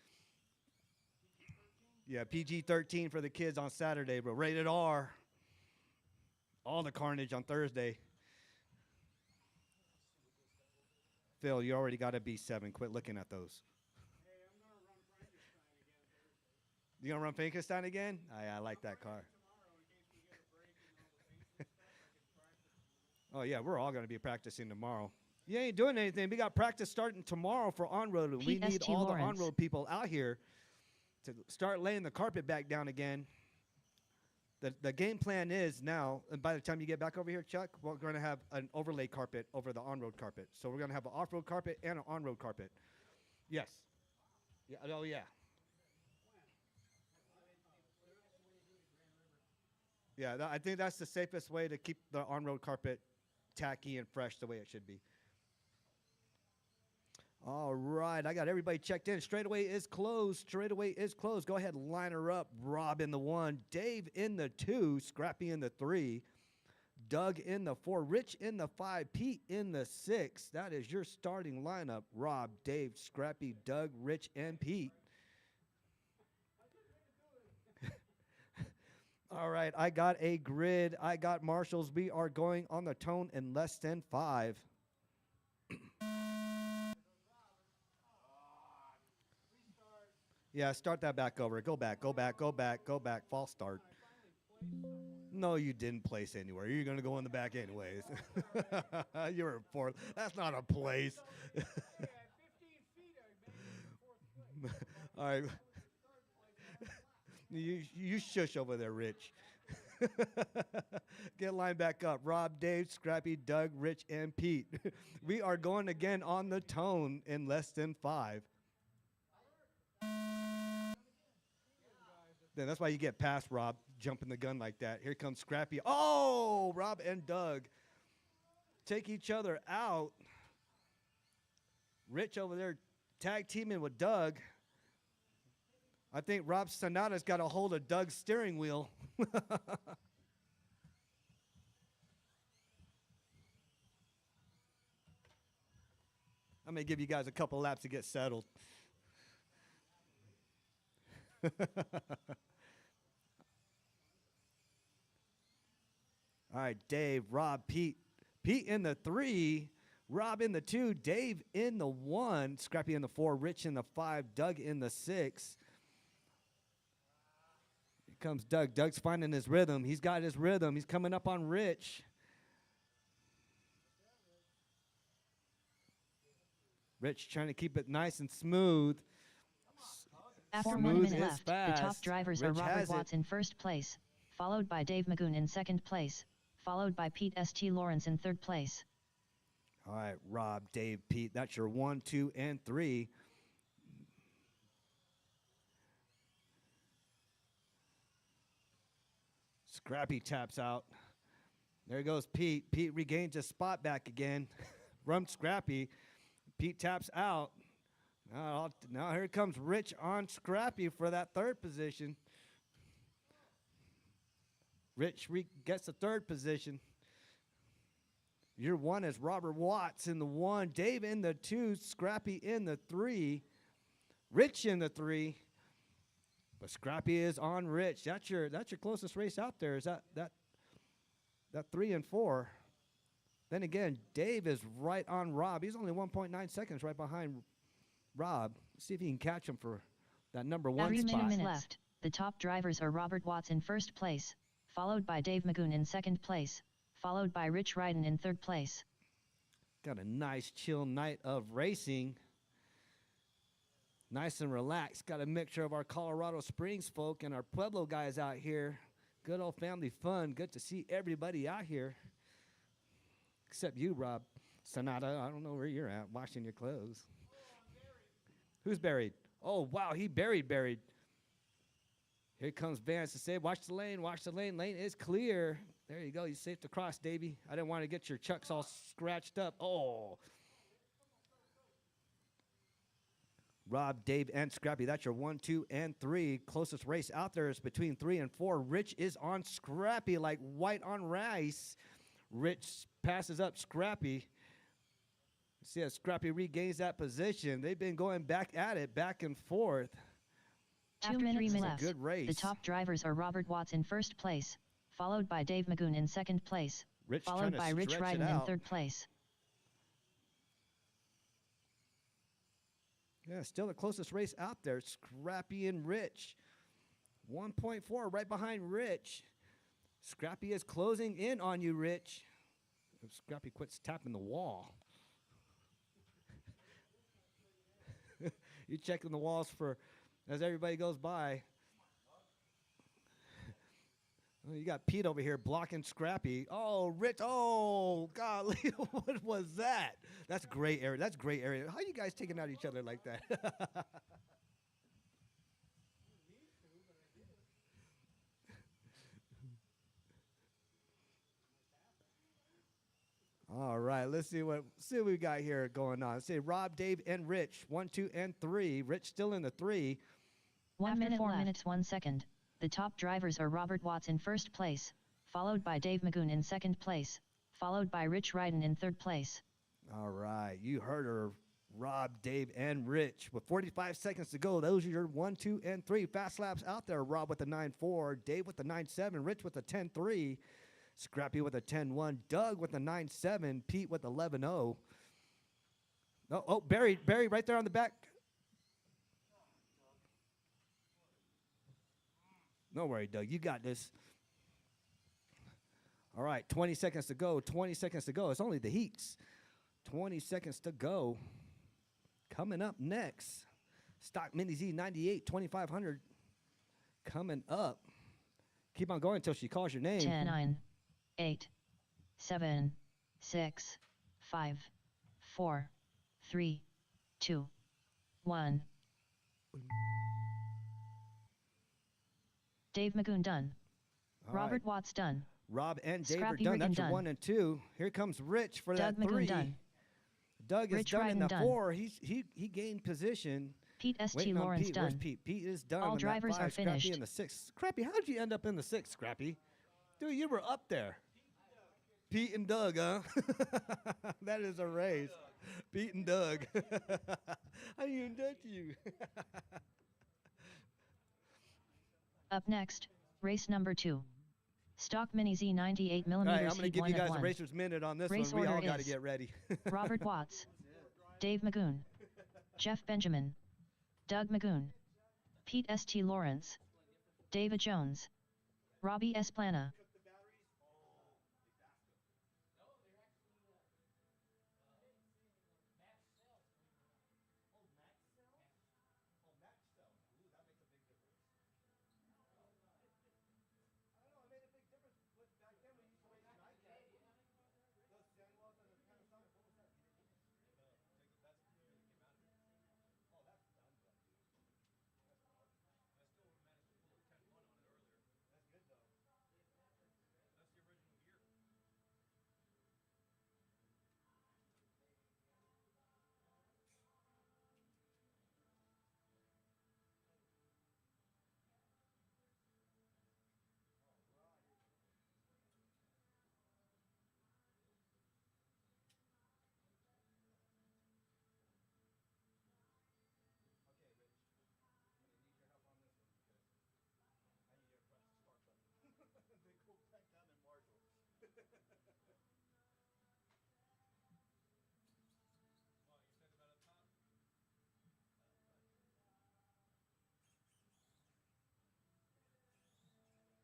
Yeah, PG-13 for the kids on Saturday, but rated R. All the carnage on Thursday. Phil, you already got a B7. Quit looking at those. Hey, I'm gonna run Frankenstein again Thursday. You gonna run Frankenstein again? I like that car. Tomorrow, in case we get a break and all the basic stuff, I can practice. Oh yeah, we're all gonna be practicing tomorrow. You ain't doing anything. We got practice starting tomorrow for on-road, and we Pete need S.T. all Lawrence. the on-road people out here to start laying the carpet back down again. The game plan is now, and by the time you get back over here, Chuck, we're going to have an overlay carpet over the on-road carpet. So we're going to have an off-road carpet and an on-road carpet. Yes. Yeah. Oh, yeah. Yeah, I think that's the safest way to keep the on-road carpet tacky and fresh the way it should be. All right, I got everybody checked in. Straightaway is closed. Straightaway is closed. Go ahead and line her up. Rob in the 1, Dave in the 2, Scrappy in the 3, Doug in the 4, Rich in the 5, Pete in the 6. That is your starting lineup. Rob, Dave, Scrappy, Doug, Rich, and Pete. All right, I got a grid. I got marshals. We are going on the tone in less than 5. Yeah, start that back over. Go back, go back, go back, go back. False start. No, you didn't place anywhere. You're going to go in the back anyways. You're in 4th. That's not a place. Yeah, at 15 feet, I made it to 4th place. All right. You shush over there, Rich. Get lined back up. Rob, Dave, Scrappy, Doug, Rich, and Pete. We are going again on the tone in less than 5. Then that's why you get past Rob, jumping the gun like that. Here comes Scrappy. Oh, Rob and Doug take each other out. Rich over there tag teaming with Doug. I think Rob Sonata's got a hold of Doug's steering wheel. I'm going to give you guys a couple laps to get settled. All right, Dave, Rob, Pete. Pete in the 3, Rob in the 2, Dave in the 1, Scrappy in the 4, Rich in the 5, Doug in the 6. Here comes Doug. Doug's finding his rhythm. He's got his rhythm. He's coming up on Rich. Rich trying to keep it nice and smooth. After Smooth 1 minute is left, the top fast. drivers are Rich Robert has it. Watts in first place, followed by Dave Magoon in second place, followed by Pete St. Lawrence in third place. All right, Rob, Dave, Pete. That's your 1, 2, and 3. Scrappy taps out. There goes Pete. Pete regains his spot back again. From Scrappy. Pete taps out. Now here comes Rich on Scrappy for that third position. Rich gets the third position. Your 1 is Robert Watts in the 1. Dave in the 2. Scrappy in the 3. Rich in the 3. But Scrappy is on Rich. That's your closest race out there. Is that 3 and 4? Then again, Dave is right on Rob. He's only 1.9 seconds right behind Rob. Let's see if he can catch him for that number 1 3 spot. minutes left. The top drivers are Robert Watts in first place, followed by Dave Magoon in second place, followed by Rich Ryden in third place. Got a nice chill night of racing. Nice and relaxed. Got a mixture of our Colorado Springs folk and our Pueblo guys out here. Good old family fun. Good to see everybody out here. Except you, Rob Sonata. I don't know where you're at, washing your clothes. Who's buried? Oh, wow, he buried. Here comes Vance to say, watch the lane. Lane is clear. There you go. You're safe to cross, Davey. I didn't want to get your chucks all scratched up. Oh. Rob, Dave, and Scrappy. That's your 1, 2, and 3. Closest race out there is between 3 and 4. Rich is on Scrappy like white on rice. Rich passes up Scrappy. See as Scrappy regains that position. They've been going back at it, back and forth. After 3 minutes left, Good race. the top drivers are Robert Watts in first place, followed by Dave Magoon in second place, Rich trying followed to by Rich stretch it Ryden in out. third place. Yeah, still the closest race out there. Scrappy and Rich. 1.4 right behind Rich. Scrappy is closing in on you, Rich. If Scrappy quits tapping the wall. You checking the walls for as everybody goes by. Oh, you got Pete over here blocking Scrappy. Oh, Rich. Oh, golly. What was that? That's gray area. That's gray area. How are you guys taking out each other like that? All right, let's see what we got here going on. Let's say Rob, Dave, and Rich. 1, 2, and 3. Rich still in the 3. 1 minute 4 minutes 1 second. The top drivers are Robert Watts in first place, followed by Dave Magoon in second place, followed by Rich Ryden in third place. All right, you heard her. Rob, Dave, and Rich. With 45 seconds to go, those are your 1, 2, and 3 fast laps out there. Rob with the 9.4, Dave with the 9.7, Rich with the 10.3. Scrappy with a 10-1, Doug with a 9-7, Pete with 11-0. Oh, Barry right there on the back. Don't worry, Doug, you got this. All right, 20 seconds to go, 20 seconds to go. It's only the heats. 20 seconds to go. Coming up next, Stock Mini Z 98, 2500. Coming up. Keep on going until she calls your name. 10, 9, 8, 7, 6, 5, 4, 3, 2, 1. Dave Magoon done. All Robert right. Watts done. Rob and Dave Scrappy are done. Riggin That's your done. 1 and 2. Here comes Rich for Doug that 3. Magoon done. Doug is Rich done in Ryden the done. 4. He gained position. Pete St. Waiting on Lawrence Pete. Where's done. Pete? Pete is done. All in that drivers 5. are Scrappy finished. in the 6. Scrappy, how did you end up in the 6, Scrappy? Dude, you were up there. Pete and Doug, huh? That is a race. Pete and Doug. I didn't even touch you. Up next, race number 2. Stock Mini Z 98 All mm right, I'm going to Heat give 1 you of guys a 1. racer's minute on this Race one. We all order got to is get ready. Robert Watts, Dave Magoon, Jeff Benjamin, Doug Magoon, Pete St. Lawrence, David Jones, Robbie Esplana.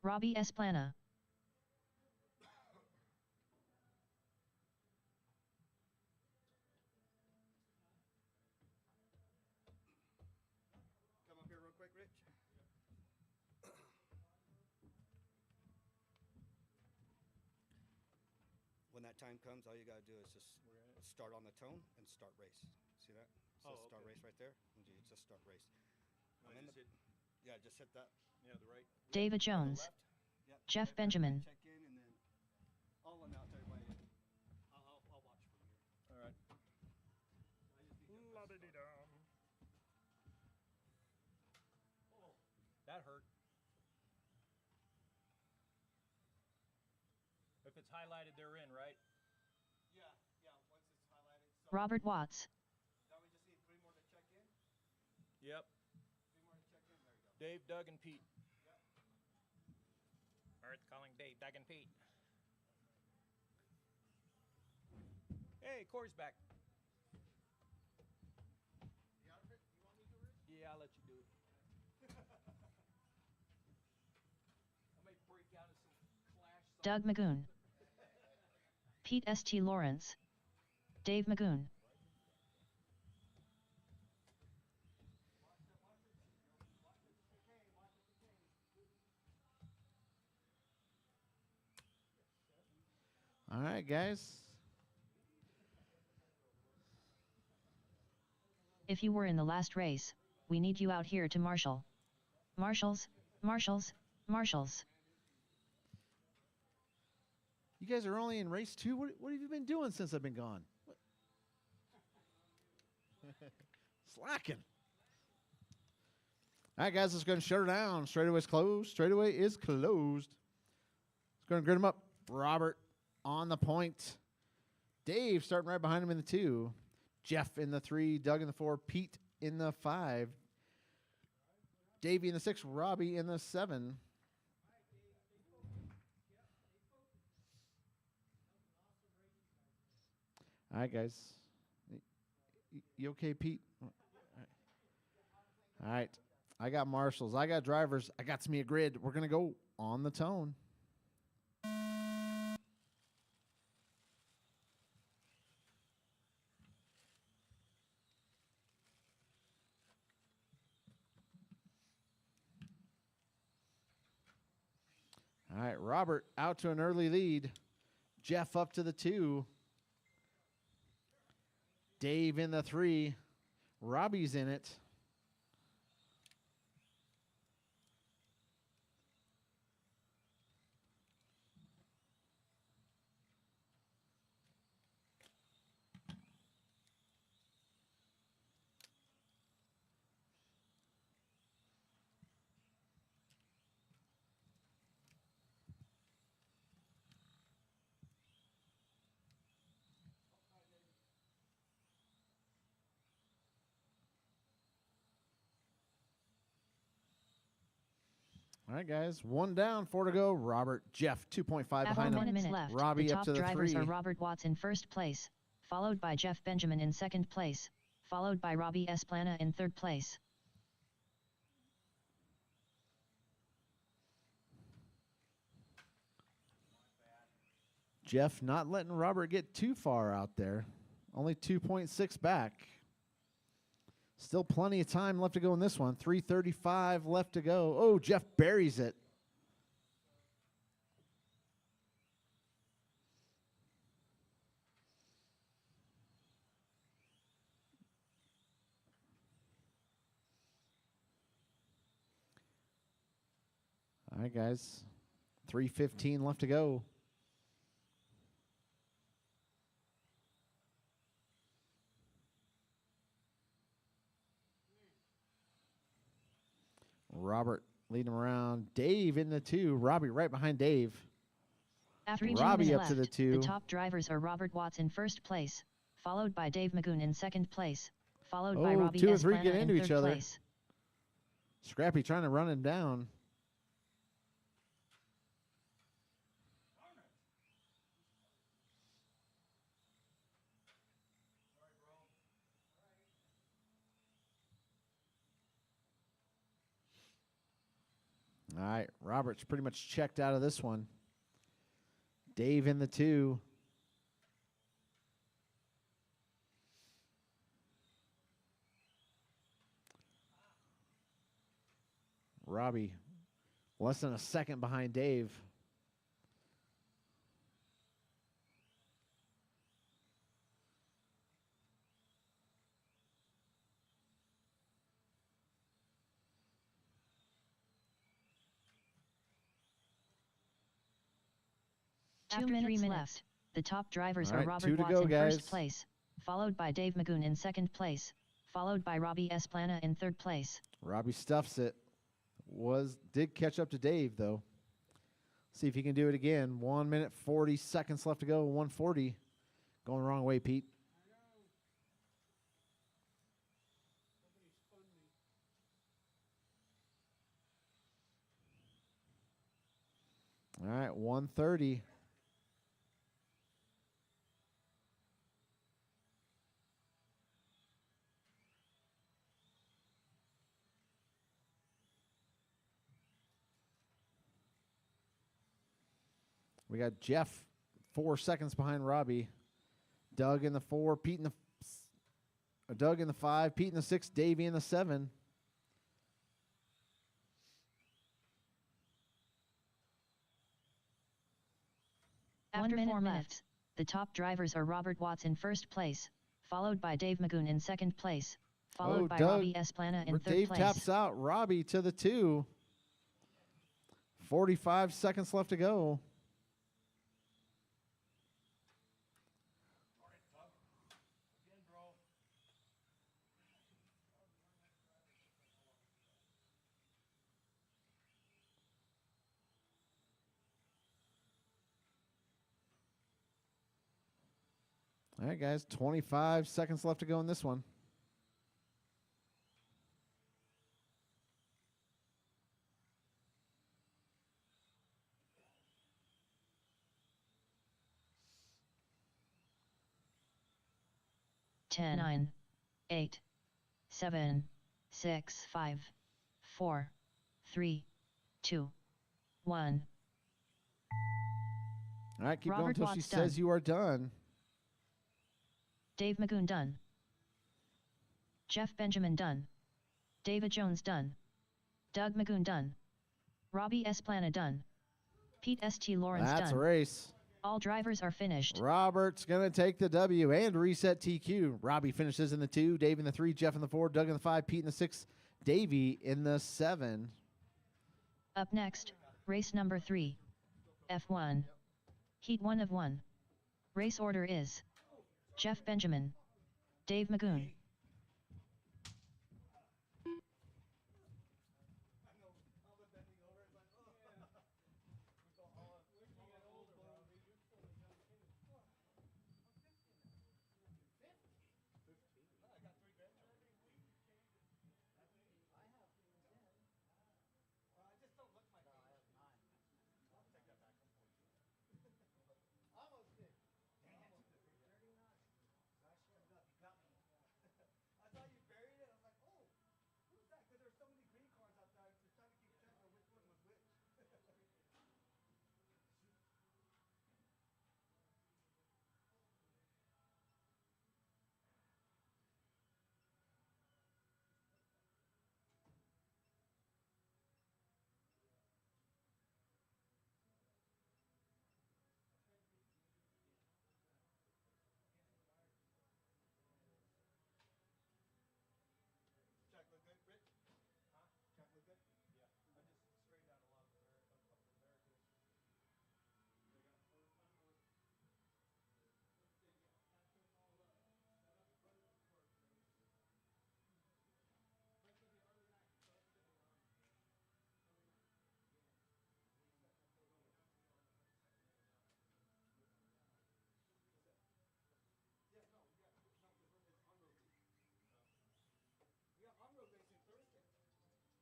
Robbie Esplana. Come up here real quick, Rich. When that time comes, all you got to do is just start on the tone and start race. See that? So start race right there. And you just start race. Yeah, just hit that. Yeah, the right. David Jones, Yep. Jeff Benjamin, Check in and then I'll announce everybody. I'll watch from here. All right. La-di-di-dum. Oh, that hurt. If it's highlighted, they're in, right? Yeah, once it's highlighted. So Robert Watts, now we just need 3 more to check in. Yep. 3 more to check in. There you go. Dave, Doug, and Pete. All right, calling Dave, Doug, and Pete. Hey, Corey's back. Yeah, I'll let you do it. I may break out of some clash. Doug Magoon, Pete St. Lawrence, Dave Magoon. All right, guys. If you were in the last race, we need you out here to marshal. Marshals, marshals, marshals. You guys are only in race 2. What have you been doing since I've been gone? Slacking. All right, guys, let's go and shut her down. Straightaway's closed. Straightaway is closed. Let's go and grid them up. Robert on the point. Dave starting right behind him in the 2. Jeff in the 3. Doug in the 4. Pete in the 5. Davey in the 6. Robbie in the 7. All right, guys. You okay, Pete? All right. I got marshals. I got drivers. I got me a grid. We're going to go on the tone. All right, Robert out to an early lead. Jeff up to the 2. Dave in the 3. Robbie's in it. All right, guys. 1 down, 4 to go. Robert, Jeff, 2.5 After behind 1 him. minute left, Robbie the up top to the drivers 3. are Robert Watts in first place, followed by Jeff Benjamin in second place, followed by Robbie Esplana in third place. Jeff not letting Robert get too far out there. Only 2.6 back. Still plenty of time left to go in this one. 3:35 left to go. Oh, Jeff buries it. All right, guys. 3:15 left to go. Robert leading him around. Dave in the 2. Robbie right behind Dave. After Robbie 2 up minutes to the left, 2. the top drivers are Robert Watts in first place, followed by Dave Magoon in second place, followed by Robbie 2 and 3 Esplana get in into third each other. place. Scrappy trying to run him down. All right, Robert's pretty much checked out of this one. Dave in the 2. Robbie less than a second behind Dave. After 3 minutes, the top drivers All are right, Robert 2 to Watts go, in guys. first place, followed by Dave Magoon in second place, followed by Robbie Esplana in third place. Robbie stuffs it. Did catch up to Dave, though. See if he can do it again. 1 minute, 40 seconds left to go. 140. Going the wrong way, Pete. All right, 130. We got Jeff 4 seconds behind Robbie. Doug in the 4, Pete in the Doug in the 5, Pete in the 6, Davey in the 7. After 4 minutes, the top drivers are Robert Watts in first place, followed by Dave Magoon in second place, followed by Robbie Esplana in third Dave place. taps out Robbie to the 2. 45 seconds left to go. All right, guys, 25 seconds left to go in this one. Ten, 9, 8, 7, 6, 5, 4, 3, 2, 1. All right, keep Robert going until she Watts says done. you are done. Dave Magoon done. Jeff Benjamin done. David Jones done. Doug Magoon done. Robbie Esplana done. Pete St. Lawrence That's done. a race. All drivers are finished. Robert's going to take the W and reset TQ. Robbie finishes in the 2, Dave in the 3, Jeff in the 4, Doug in the 5, Pete in the 6, Davey in the 7. Up next, race number 3. F1. Heat 1 of 1. Race order is Jeff Benjamin, Dave Magoon.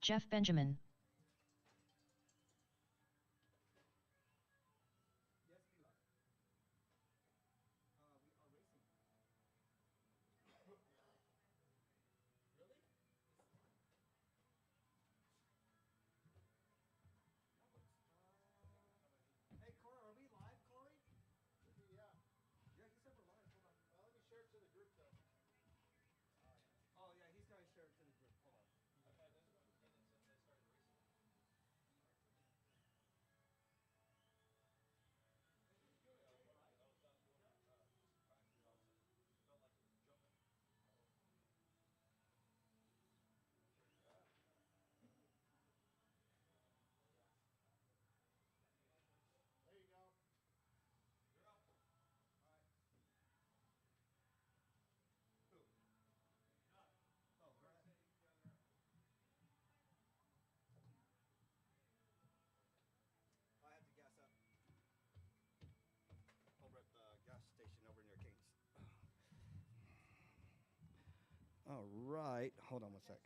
Jeff Benjamin. Hey, Corey, are we live, Corey? Yeah. Yeah, he said we're live. Hold on. Let me share it to the group, though. Oh, yeah, he's got to share it to the group. Hold on. There you go. Oh, Brett. I have to gas up over at the gas station over near King's. All right. Hold on one sec.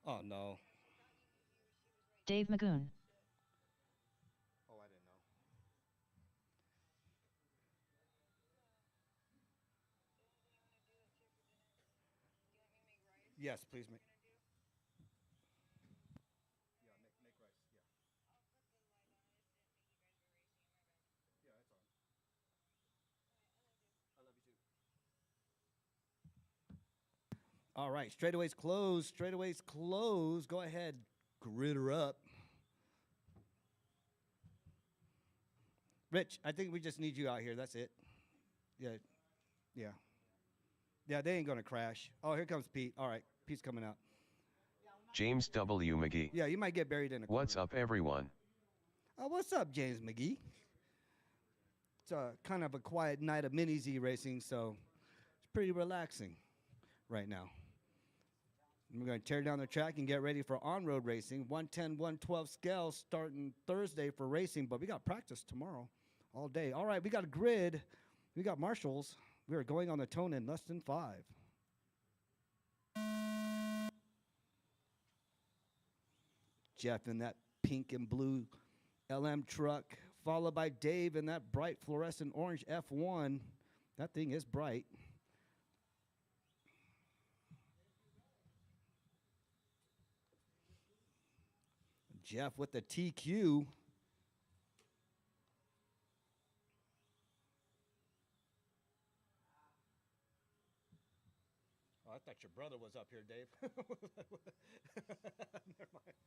Oh, no. Dave Magoon. Oh, I didn't know. Yes, please make. Yeah, make rice. Yeah. Yeah, that's on. I love you too. All right, straightaways closed. Straightaways closed. Go ahead, grid her up. Rich, I think we just need you out here. That's it. Yeah, yeah, yeah. They ain't gonna crash. Oh, here comes Pete. All right, Pete's coming out. James W. McGee. Yeah, you might get buried in a corner. What's up, everyone? Oh, what's up, James McGee? It's a kind of a quiet night of mini Z racing, so it's pretty relaxing right now. We're going to tear down the track and get ready for on-road racing. 110, 112 scale starting Thursday for racing, but we got practice tomorrow all day. All right, we got a grid. We got marshals. We are going on the tone in less than 5. Jeff in that pink and blue LM truck, followed by Dave in that bright fluorescent orange F1. That thing is bright. Jeff with the TQ. Oh, I thought your brother was up here, Dave. Never mind.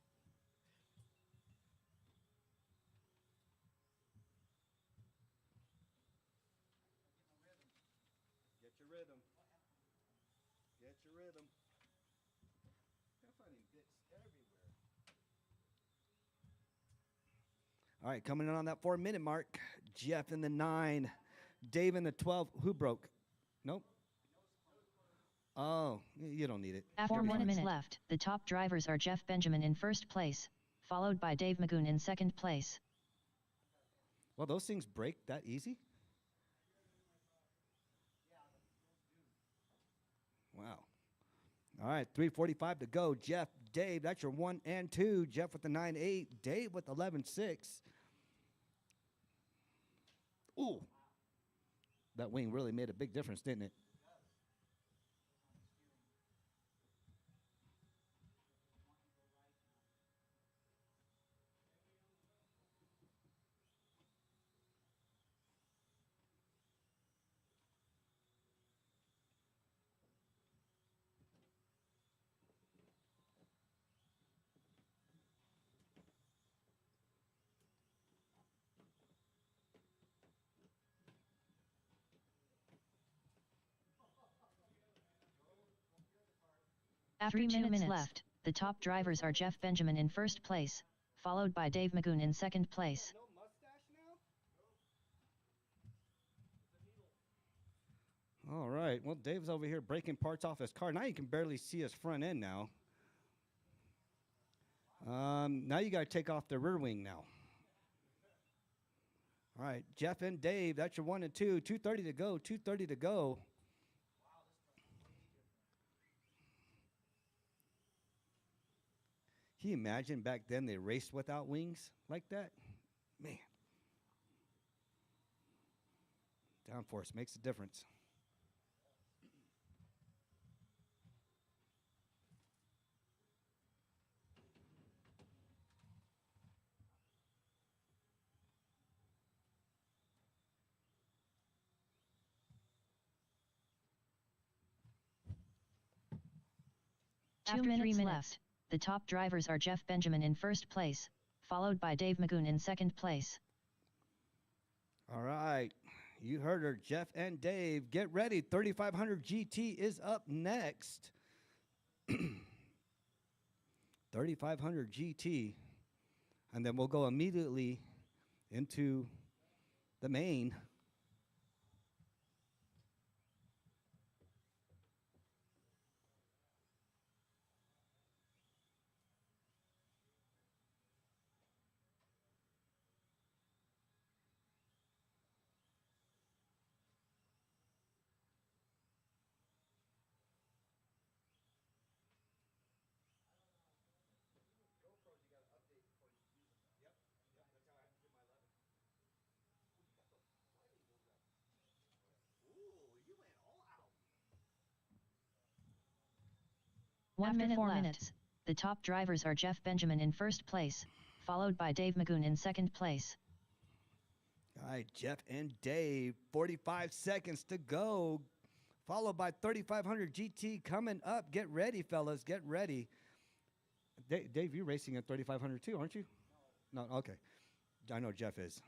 Get your rhythm. Get your rhythm. I'm finding bits everywhere. All right, coming in on that 4-minute mark. Jeff in the 9. Dave in the 12. Who broke? Nope. Oh, you don't need it. After You'll be 1 fine. minute left, the top drivers are Jeff Benjamin in first place, followed by Dave Magoon in second place. Well, those things break that easy? Wow. All right, 3:45 to go. Jeff, Dave, that's your 1 and 2. Jeff with the 9.8. Dave with 11.6. Ooh. That wing really made a big difference, didn't it? After 3 minutes left, the top drivers are Jeff Benjamin in first place, followed by Dave Magoon in second place. No mustache now? All right. Well, Dave's over here breaking parts off his car. Now you can barely see his front end now. Now you got to take off the rear wing now. All right, Jeff and Dave, that's your 1 and 2. 2:30 to go. 2:30 to go. Can you imagine back then they raced without wings like that? Man. Downforce makes a difference. After 2 minutes left, the top drivers are Jeff Benjamin in first place, followed by Dave Magoon in second place. All right. You heard her, Jeff and Dave. Get ready. 3500 GT is up next. 3500 GT. And then we'll go immediately into the main. After 4 minutes, the top drivers are Jeff Benjamin in first place, followed by Dave Magoon in second place. All right, Jeff and Dave, 45 seconds to go, followed by 3500 GT coming up. Get ready, fellas, get ready. Dave, you're racing at 3500 too, aren't you? No, okay. I know Jeff is.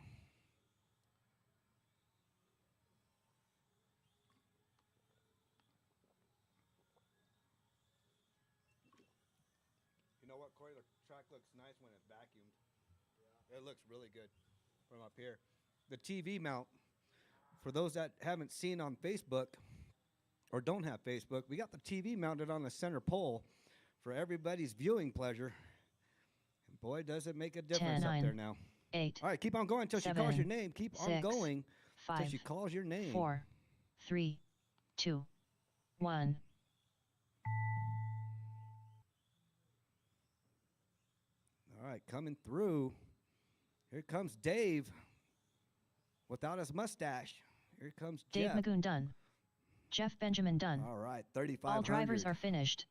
You know what, Corey? The track looks nice when it's vacuumed. Yeah. It looks really good from up here. The TV mount, for those that haven't seen on Facebook or don't have Facebook, we got the TV mounted on the center pole for everybody's viewing pleasure. And boy, does it make a difference 10, up 9, there now. 8. All right, keep on going until she 7, calls your name. Keep 6, on going 5, until she calls your name. 4, 3, 2, 1. All right, coming through. Here comes Dave without his mustache. Here comes Dave Jeff. Magoon done. Jeff Benjamin done. All right, 3500. All drivers are finished.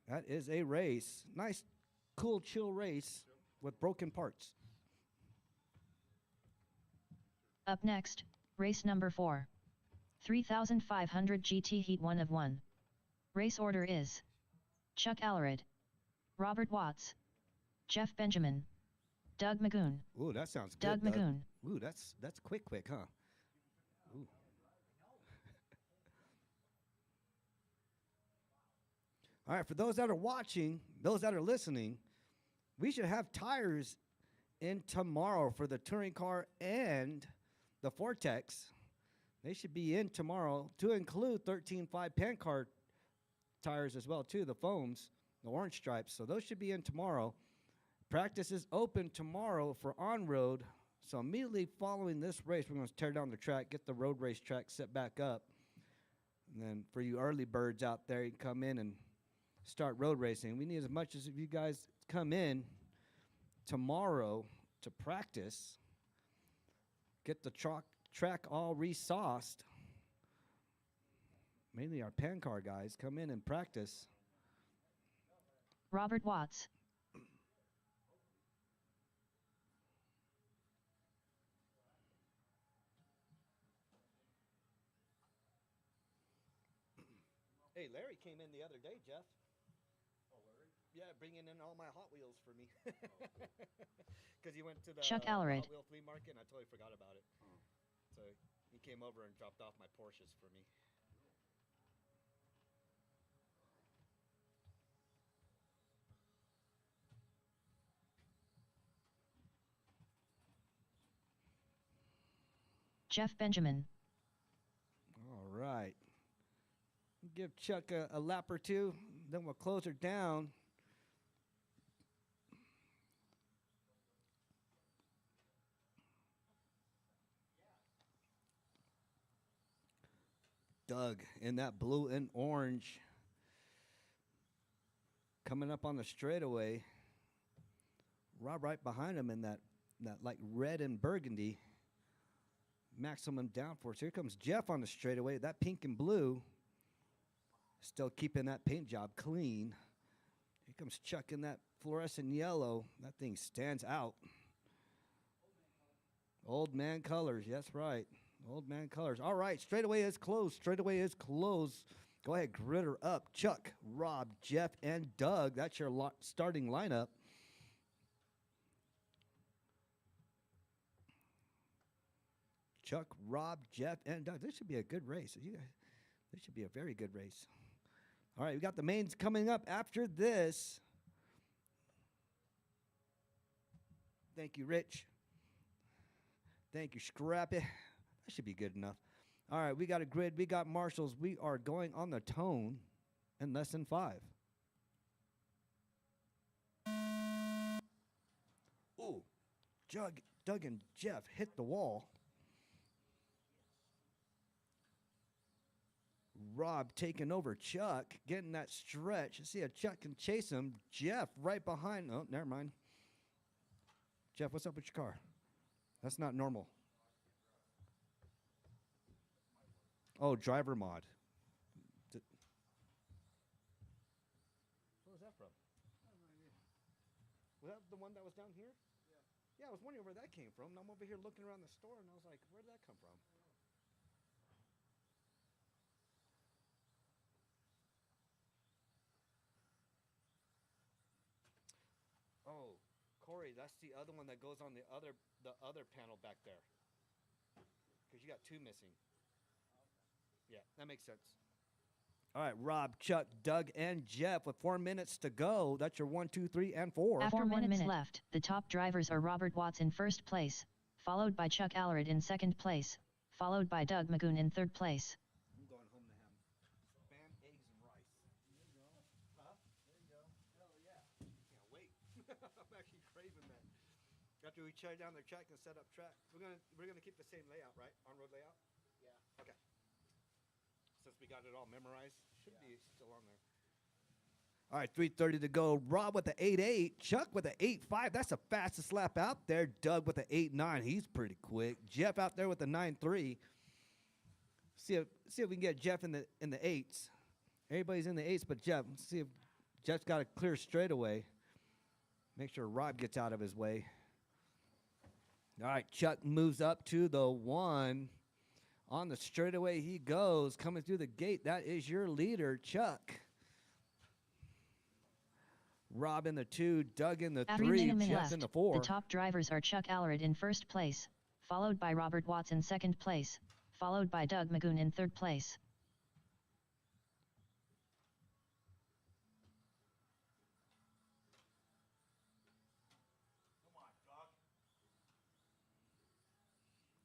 That is a race. Nice, cool, chill race with broken parts. Up next, race number 4. 3500 GT Heat 1 of 1. Race order is Chuck Allerud, Robert Watts, Jeff Benjamin, Doug Magoon. Ooh, that sounds good. Doug Magoon. Ooh, that's quick, huh? Ooh. All right, for those that are watching, those that are listening, we should have tires in tomorrow for the touring car and the Vortex. They should be in tomorrow to include 13.5 pan car tires as well, too, the foams, the orange stripes. So those should be in tomorrow. Practice is open tomorrow for on-road. So immediately following this race, we're going to tear down the track, get the road race track set back up. And then for you early birds out there, you can come in and start road racing. We need as much as if you guys come in tomorrow to practice, get the track all resauced. Mainly our pan car guys come in and practice. Robert Watts. Hey, Larry came in the other day, Jeff. Oh, Larry? Yeah, bringing in all my Hot Wheels for me. Because he went to the Chuck Allerud. Hot Wheel flea market, and I totally forgot about it. So he came over and dropped off my Porsches for me. Jeff Benjamin. All right. Give Chuck a lap or two, then we'll close her down. Doug in that blue and orange. Coming up on the straightaway. Rob right behind him in that like red and burgundy. Maximum downforce. Here comes Jeff on the straightaway. That pink and blue. Still keeping that paint job clean. Here comes Chuck in that fluorescent yellow. That thing stands out. Old man colors. That's right. Old man colors. All right. Straightaway is closed. Straightaway is closed. Go ahead. Gritter up. Chuck, Rob, Jeff, and Doug. That's your starting lineup. Chuck, Rob, Jeff, and Doug. This should be a good race. This should be a very good race. All right, we got the mains coming up after this. Thank you, Rich. Thank you, Scrappy. That should be good enough. All right, we got a grid. We got marshals. We are going on the tone in less than 5. Ooh, Doug and Jeff hit the wall. Rob taking over Chuck, getting that stretch. See if Chuck can chase him. Jeff right behind. Oh, never mind. Jeff, what's up with your car? That's not normal. Oh, driver mod. Where was that from? Was that the one that was down here? Yeah. Yeah, I was wondering where that came from. And I'm over here looking around the store, and I was like, where did that come from? Oh, Corey, that's the other one that goes on the other panel back there. Because you got 2 missing. Yeah, that makes sense. All right, Rob, Chuck, Doug, and Jeff with 4 minutes to go. That's your 1, 2, 3, and 4. After 1 minute left, the top drivers are Robert Watts in first place, followed by Chuck Allred in second place, followed by Doug Magoon in third place. I'm going home to ham. Spam, eggs, and rice. There you go. Huh? There you go. Hell yeah. Can't wait. I'm actually craving that. After we tear down their track and set up track, we're gonna keep the same layout, right? On-road layout? Yeah. Okay. Since we got it all memorized, should be still on there. All right, 3:30 to go. Rob with the 8.8. Chuck with the 8.5. That's the fastest lap out there. Doug with the 8.9. He's pretty quick. Jeff out there with the 9.3. See if we can get Jeff in the 8s. Everybody's in the 8s but Jeff. Let's see if Jeff's got a clear straightaway. Make sure Rob gets out of his way. All right, Chuck moves up to the 1. On the straightaway he goes, coming through the gate. That is your leader, Chuck. Rob in the 2, Doug in the 3, Jeff in the 4. The top drivers are Chuck Allred in first place, followed by Robert Watts in second place, followed by Doug Magoon in third place.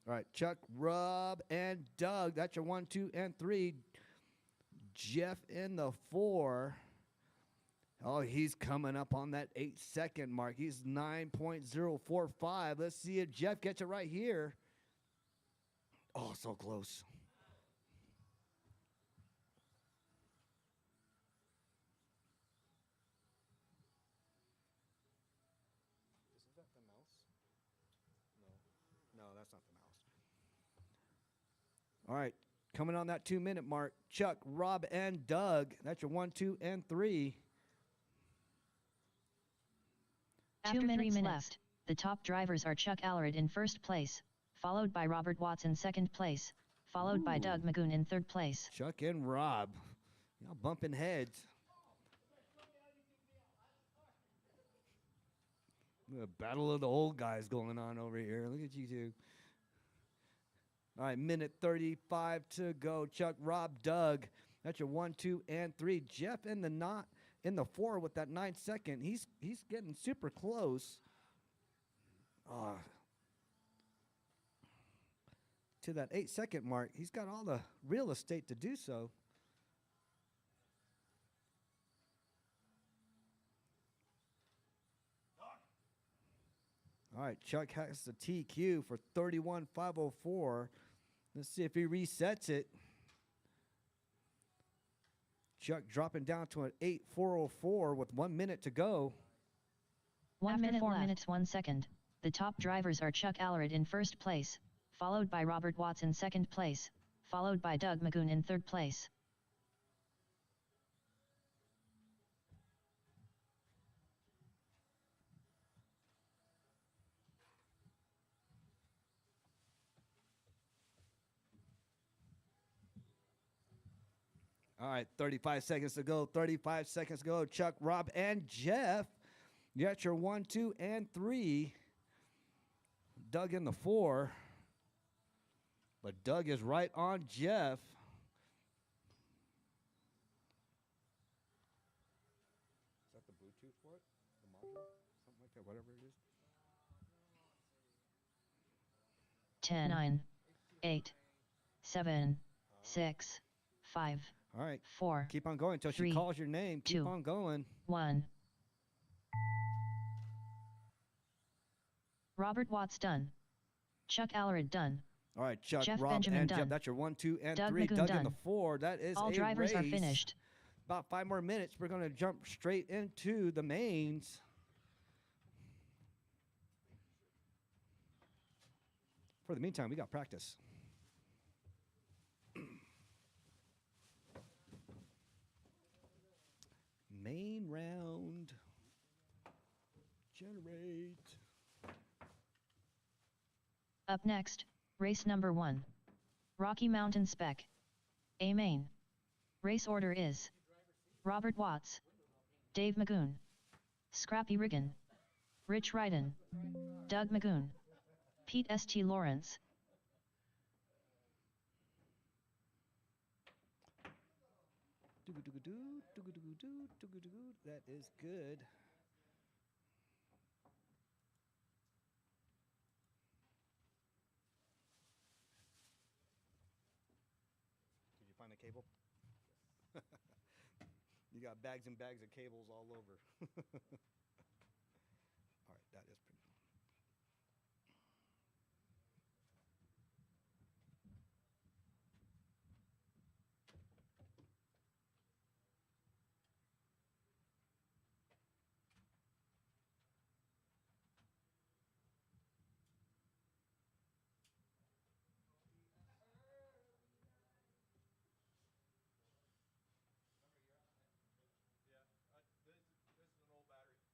All right, Chuck, Rob, and Doug. That's your 1, 2, and 3. Jeff in the 4. Oh, he's coming up on that 8-second mark. He's 9.045. Let's see if Jeff gets it right here. Oh, so close. Is that the mouse? No, that's not the mouse. All right, coming on that 2-minute mark, Chuck, Rob, and Doug. That's your 1, 2, and 3. After 3 minutes left, the top drivers are Chuck Allred in first place, followed by Robert Watts in second place, followed by Doug Magoon in third place. Chuck and Rob, y'all bumping heads. The battle of the old guys going on over here. Look at you two. All right, minute 35 to go. Chuck, Rob, Doug. That's your 1, 2, and 3. Jeff in the 4 with that 9-second. He's getting super close. To that 8-second mark. He's got all the real estate to do so. All right, Chuck has the TQ for 31.504. Let's see if he resets it. Chuck dropping down to an 8:404 with 1 minute to go. 1 After minute 4 left. minutes 1 second. The top drivers are Chuck Allred in first place, followed by Robert Watts in second place, followed by Doug Magoon in third place. All right, 35 seconds to go. 35 seconds to go. Chuck, Rob, and Jeff. You got your 1, 2, and 3. Doug in the 4. But Doug is right on Jeff. Is that the Bluetooth for it? The module? Something like that, whatever it is. 10, 9, 8, 7, 6, 5, All right. 4, Keep on going until she 3, calls your name. Keep 2, on going. 1. Robert Watts done. Chuck Allred done. All right, Chuck, Jeff Rob, Benjamin and Jeff. done. That's your 1, 2, and Doug 3. Magoon Doug in the done. 4. That is All a drivers are race. finished. About 5 more minutes. We're going to jump straight into the mains. For the meantime, we got practice. Main round. Generate. Up next, race number 1. Rocky Mountain Spec. A main. Race order is Robert Watts, Dave Magoon, Scrappy Riggin, Rich Ryden, Doug Magoon, Pete St. Lawrence. Doo-goo-doo-goo-doo, doo-goo-doo-goo-doo, doo-goo-doo-goo. That is good. Did you find a cable? You got bags and bags of cables all over. All right, that is pretty. This is an old battery.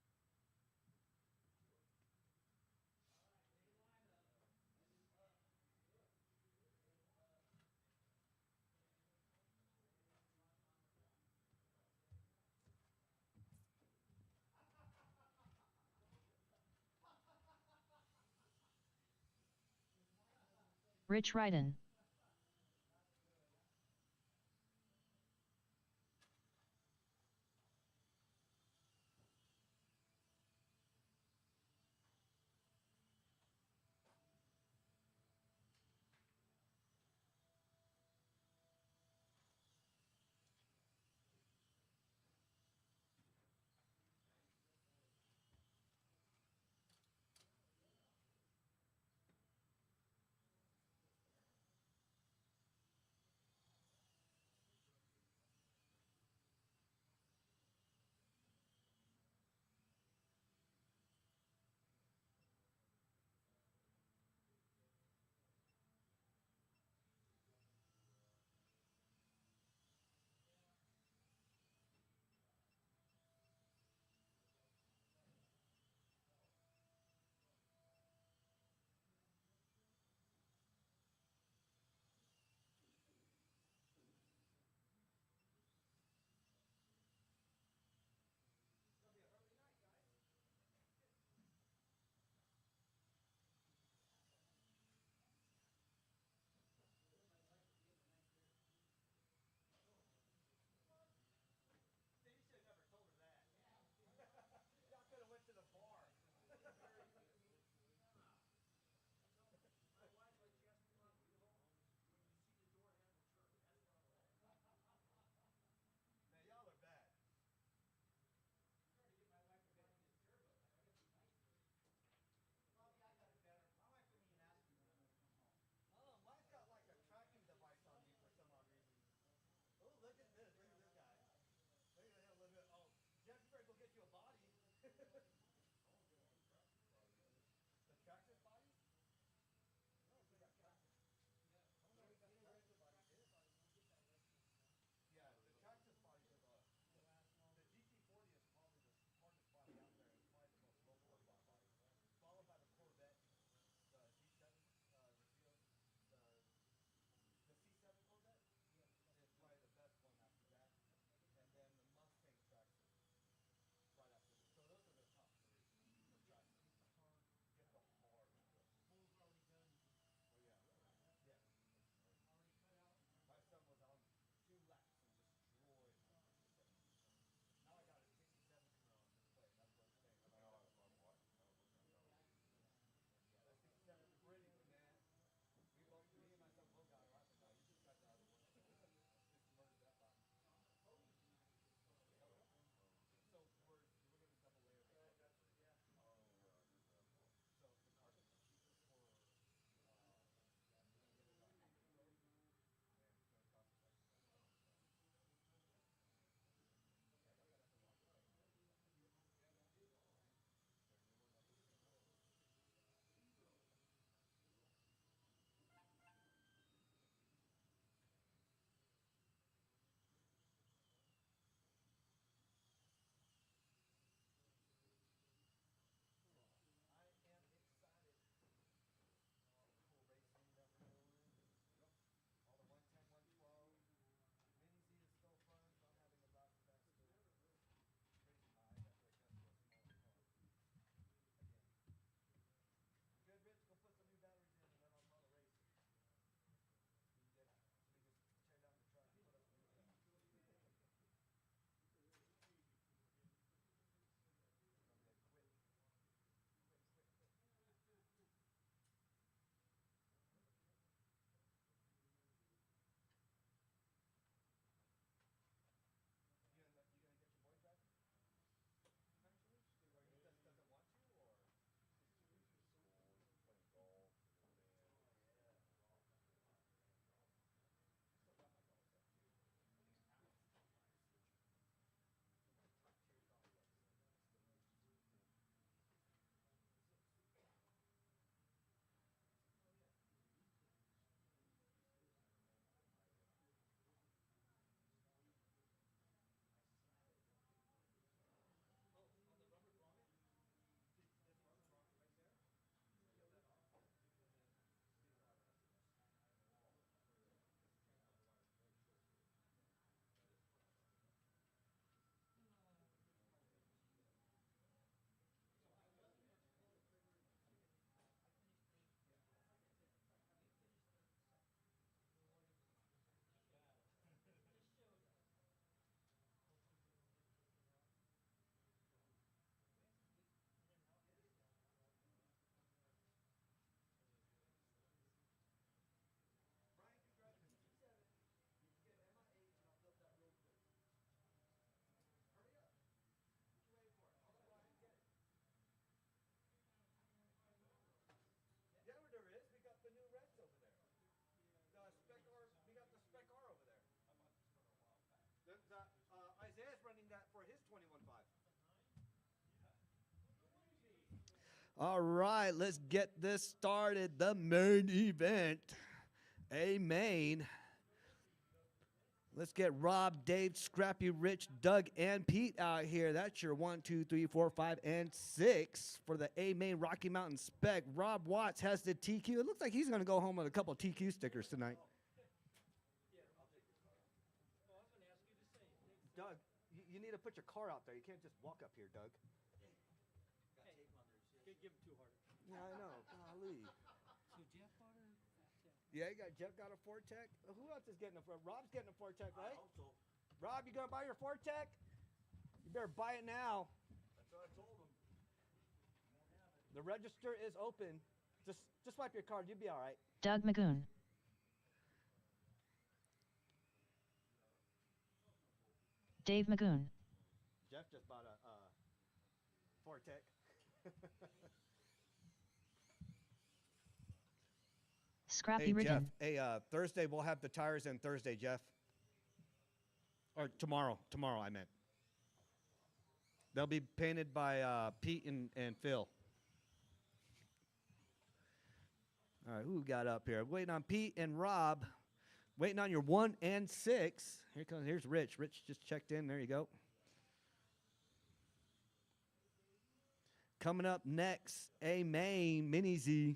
Rich Ryden. Isaiah's running that for his 21.5. All right, let's get this started. The main event. A main. Let's get Rob, Dave, Scrappy, Rich, Doug, and Pete out here. That's your 1, 2, 3, 4, 5, and 6 for the A main Rocky Mountain Spec. Rob Watts has the TQ. It looks like he's going to go home with a couple TQ stickers tonight. Doug, you need to put your car out there. You can't just walk up here, Doug. Give him 2 hard. Yeah, I know. Golly. So Jeff bought her? Yeah, Jeff got a Fortec. Who else is getting a Fortec? Rob's getting a Fortec, right? I hope so. Rob, you gonna buy your Fortec? You better buy it now. That's what I told him. The register is open. Just swipe your card. You'll be all right. Doug Magoon. Dave Magoon. Jeff just bought a Fortec. Scrappy Hey, Riggin. Jeff. Hey, Thursday we'll have the tires in Thursday, Jeff. Or tomorrow. Tomorrow, I meant. They'll be painted by Pete and Phil. All right, who we got up here? Waiting on Pete and Rob. Waiting on your 1 and 6. Here's Rich. Rich just checked in. There you go. Coming up next, a main mini Z.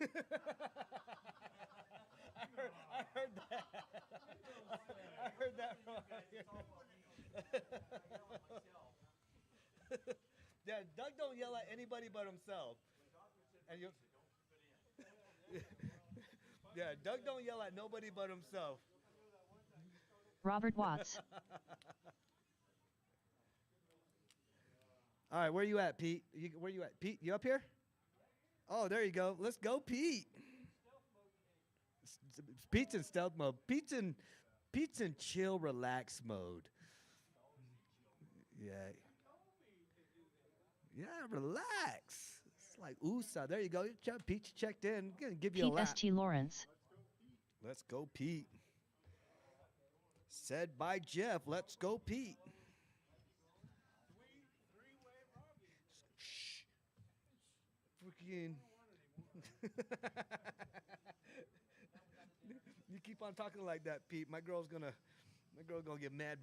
I heard that. I heard that from Yeah, Doug don't yell at anybody but himself. And you, yeah, Doug don't yell at nobody but himself. Robert Watts. All right, where you at, Pete? Where you at, Pete? You up here? Oh, there you go. Let's go, Pete. Pete's in stealth mode. Pete's in chill, relax mode. Yeah. Yeah, relax. It's like USA. There you go. Pete checked in. Gonna give you a Pete lap. St. Lawrence. Let's go, Pete. Said by Jeff. Let's go, Pete. Shh. Freaking. You keep on talking like that, Pete. My girl's gonna get mad.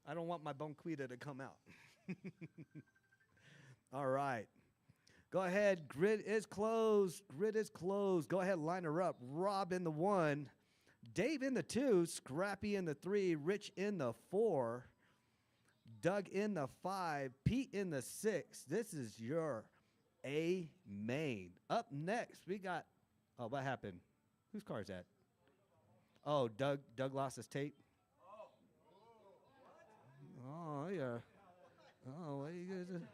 I don't want my bonquita to come out. All right. Go ahead. Grid is closed. Go ahead, line her up. Rob in the 1. Dave in the 2. Scrappy in the 3. Rich in the 4. Doug in the 5. Pete in the 6. This is your A main. Up next, we got. Oh, what happened? Whose car is that? Oh, Doug lost his tape. Oh, yeah. Oh, what are you guys doing?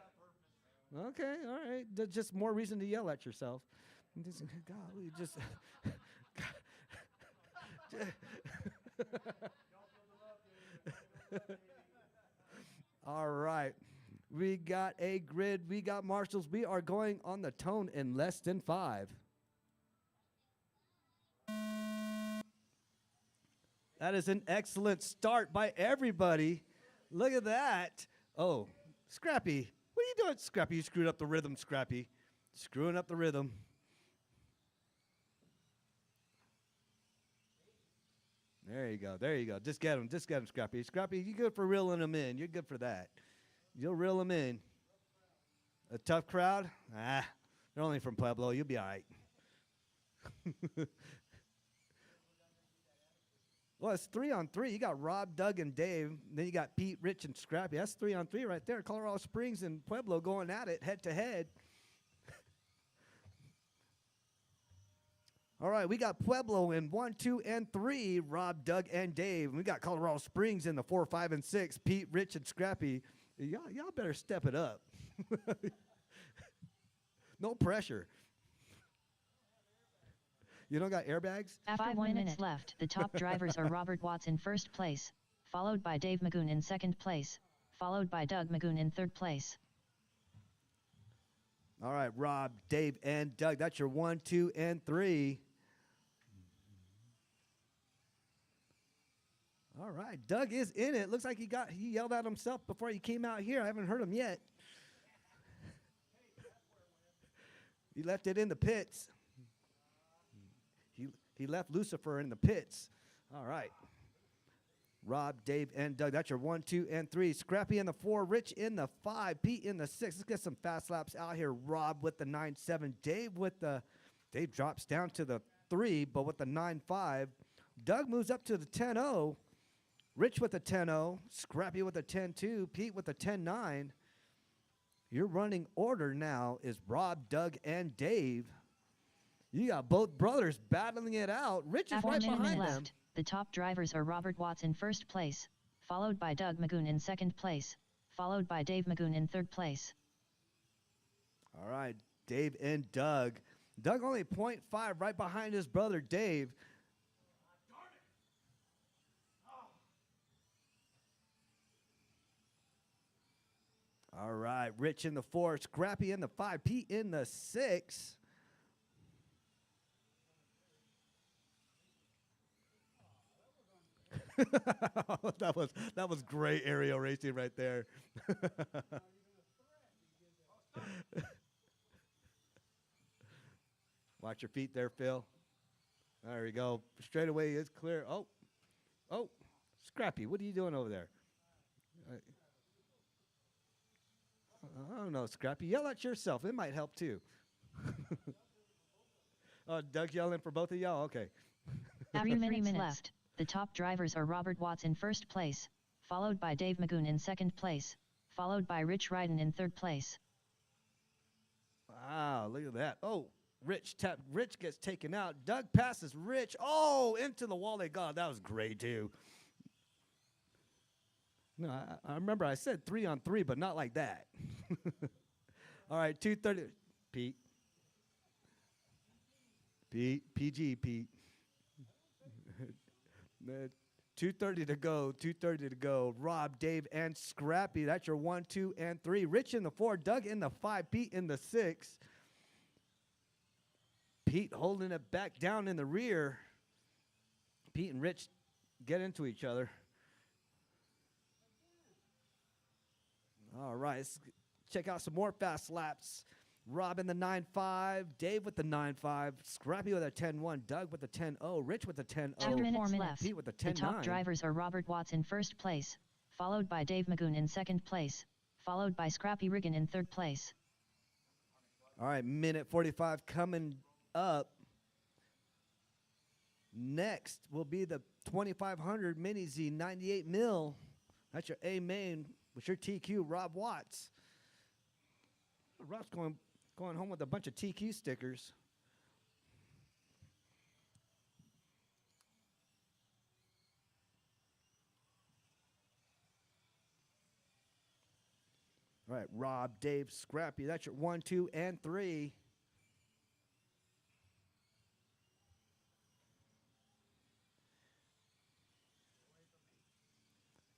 Okay, all right. That's just more reason to yell at yourself. Golly, just. All right. We got a grid. We got marshals. We are going on the tone in less than 5. That is an excellent start by everybody. Look at that. Oh, Scrappy. What are you doing, Scrappy? You screwed up the rhythm, Scrappy. Screwing up the rhythm. There you go. Just get him, Scrappy. Scrappy, you're good for reeling him in. You're good for that. You'll reel him in. A tough crowd? They're only from Pueblo. You'll be all right. Well, it's 3-on-3. You got Rob, Doug, and Dave. Then you got Pete, Rich, and Scrappy. That's 3-on-3 right there. Colorado Springs and Pueblo going at it head to head. All right, we got Pueblo in 1, 2, and 3. Rob, Doug, and Dave. We got Colorado Springs in the 4, 5, and 6. Pete, Rich, and Scrappy. Y'all better step it up. No pressure. You don't got airbags? After 1 minute left, the top drivers are Robert Watts in first place, followed by Dave Magoon in second place, followed by Doug Magoon in third place. All right, Rob, Dave, and Doug. That's your 1, 2, and 3. All right, Doug is in it. Looks like he yelled at himself before he came out here. I haven't heard him yet. He left it in the pits. He left Lucifer in the pits. All right. Rob, Dave, and Doug. That's your 1, 2, and 3. Scrappy in the 4. Rich in the 5. Pete in the 6. Let's get some fast laps out here. Rob with the 9-7. Dave drops down to the 3, but with the 9-5. Doug moves up to the 10-0. Rich with the 10-0. Scrappy with the 10-2. Pete with the 10-9. Your running order now is Rob, Doug, and Dave. You got both brothers battling it out. Rich is right behind them. The top drivers are Robert Watts in first place, followed by Doug Magoon in second place, followed by Dave Magoon in third place. All right, Dave and Doug. Doug only 0.5 right behind his brother Dave. All right, Rich in the 4, Scrappy in the 5, Pete in the 6. that was great aerial racing right there. Watch your feet there, Phil. There we go. Straightaway is clear. Oh, Scrappy, what are you doing over there? I don't know, Scrappy. Yell at yourself. It might help too. Oh, Doug's yelling for both of y'all? Okay. After 3 minutes left, the top drivers are Robert Watts in first place, followed by Dave Magoon in second place, followed by Rich Ryden in third place. Wow, look at that. Oh, Rich gets taken out. Doug passes Rich. Oh, into the wall they got. That was great too. No, I remember I said 3-on-3, but not like that. All right, 2:30. PG, Pete. 2:30 to go. 2:30 to go. Rob, Dave, and Scrappy. That's your 1, 2, and 3. Rich in the 4. Doug in the 5. Pete in the 6. Pete holding it back down in the rear. Pete and Rich get into each other. All right, let's check out some more fast laps. Rob in the 9.5, Dave with the 9.5, Scrappy with a 10.1, Doug with the 10.0, Rich with the 10.0, 4 minutes left. Pete with the 10.9. The top drivers are Robert Watts in first place, followed by Dave Magoon in second place, followed by Scrappy Riggin in third place. All right, minute 45 coming up. Next will be the 2500 Mini Z 98 mil. That's your A main with your TQ, Rob Watts. Rob's going home with a bunch of TQ stickers. All right, Rob, Dave, Scrappy. That's your 1, 2, and 3.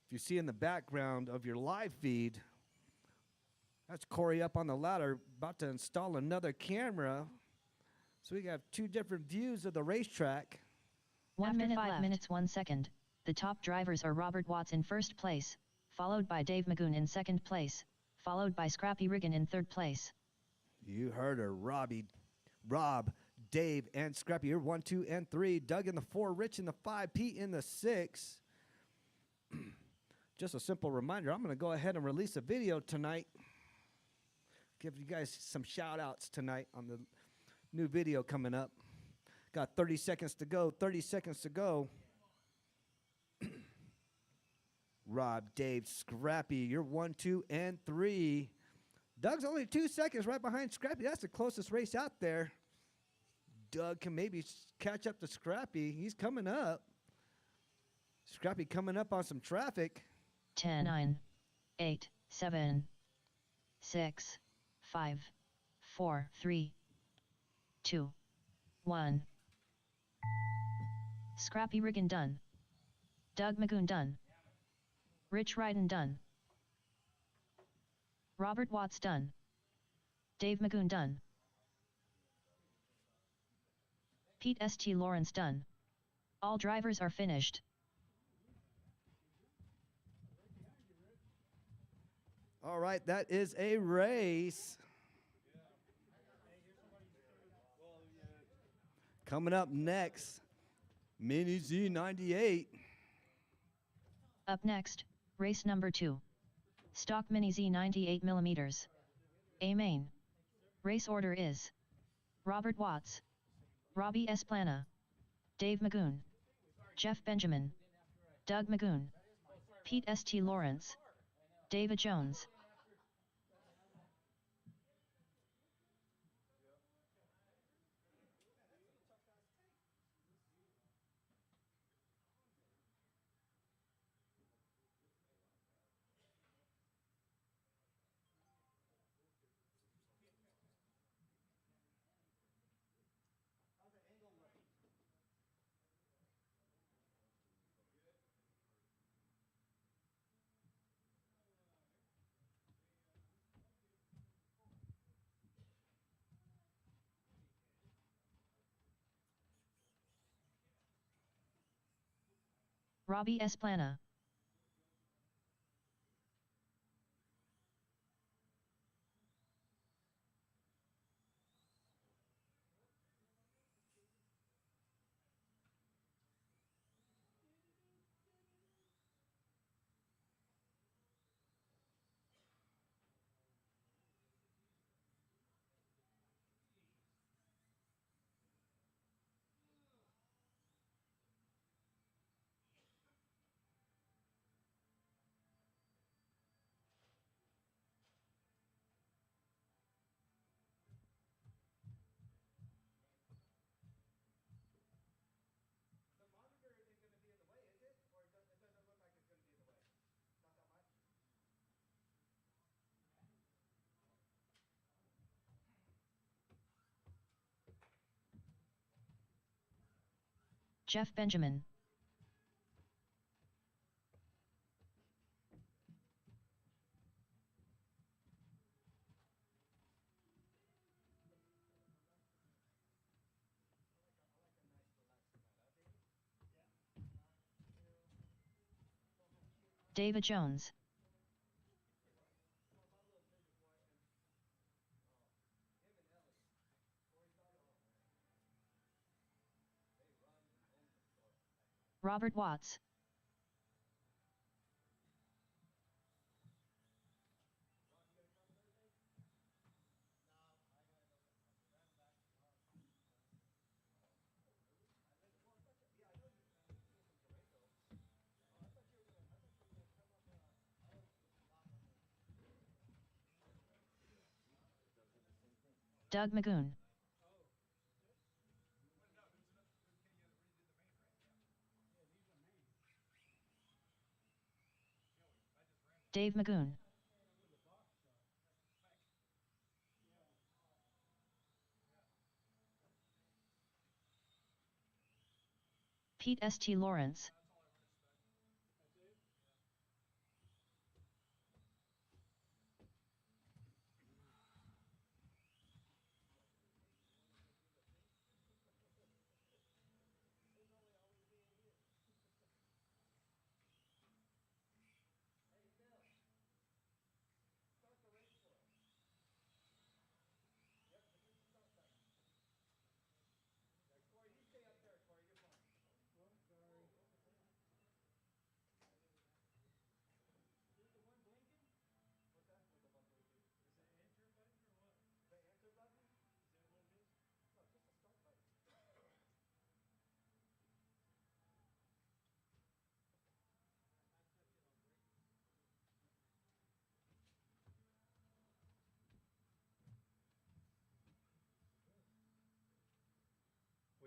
If you see in the background of your live feed, that's Corey up on the ladder about to install another camera. So we have 2 different views of the racetrack. 1 minute 5 minutes 1 second. The top drivers are Robert Watts in first place, followed by Dave Magoon in second place, followed by Scrappy Riggin in third place. You heard her, Rob, Dave, and Scrappy. You're 1, 2, and 3. Doug in the 4, Rich in the 5, Pete in the 6. Just a simple reminder, I'm going to go ahead and release a video tonight. Give you guys some shout outs tonight on the new video coming up. Got 30 seconds to go. 30 seconds to go. Rob, Dave, Scrappy, you're 1, 2, and 3. Doug's only 2 seconds right behind Scrappy. That's the closest race out there. Doug can maybe catch up to Scrappy. He's coming up. Scrappy coming up on some traffic. 10, 9, 8, 7, 6, 5, 4, 3, 2, 1. Scrappy Riggin done. Doug Magoon done. Rich Ryden done. Robert Watts done. Dave Magoon done. Pete St. Lawrence done. All drivers are finished. All right, that is a race. Coming up next, Mini Z98. Up next, race number 2. Stock Mini Z 98mm. A main. Race order is Robert Watts, Robbie Esplana, Dave Magoon, Jeff Benjamin, Doug Magoon, Pete St. Lawrence, David Jones. Robbie Esplana. The monitor isn't going to be in the way, is it? Or it doesn't look like it's going to be in the way? Not that much? Jeff Benjamin. David Jones. Robert Watts. Doug Magoon. Dave Magoon. Pete St. Lawrence.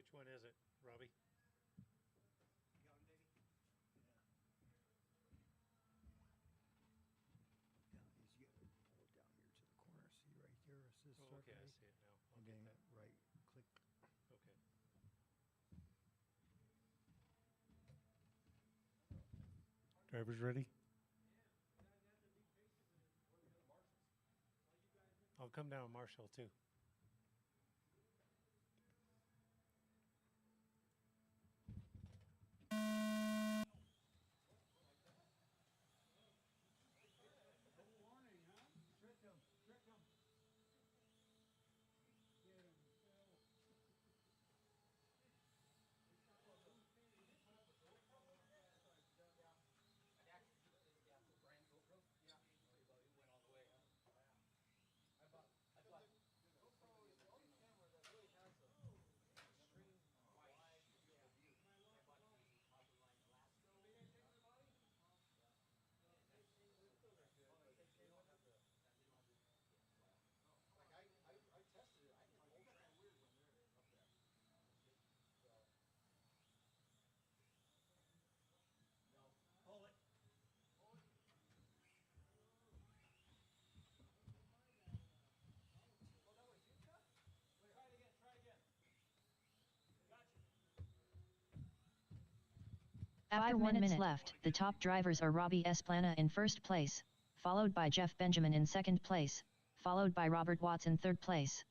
Which one is it, Robbie? Oh, okay, I see it now. I'll get that. Right click. Okay. Drivers ready? I'll come down Marshall too. After 1 minute left, the top drivers are Robbie Esplana in first place, followed by Jeff Benjamin in second place, followed by Robert Watts in third place.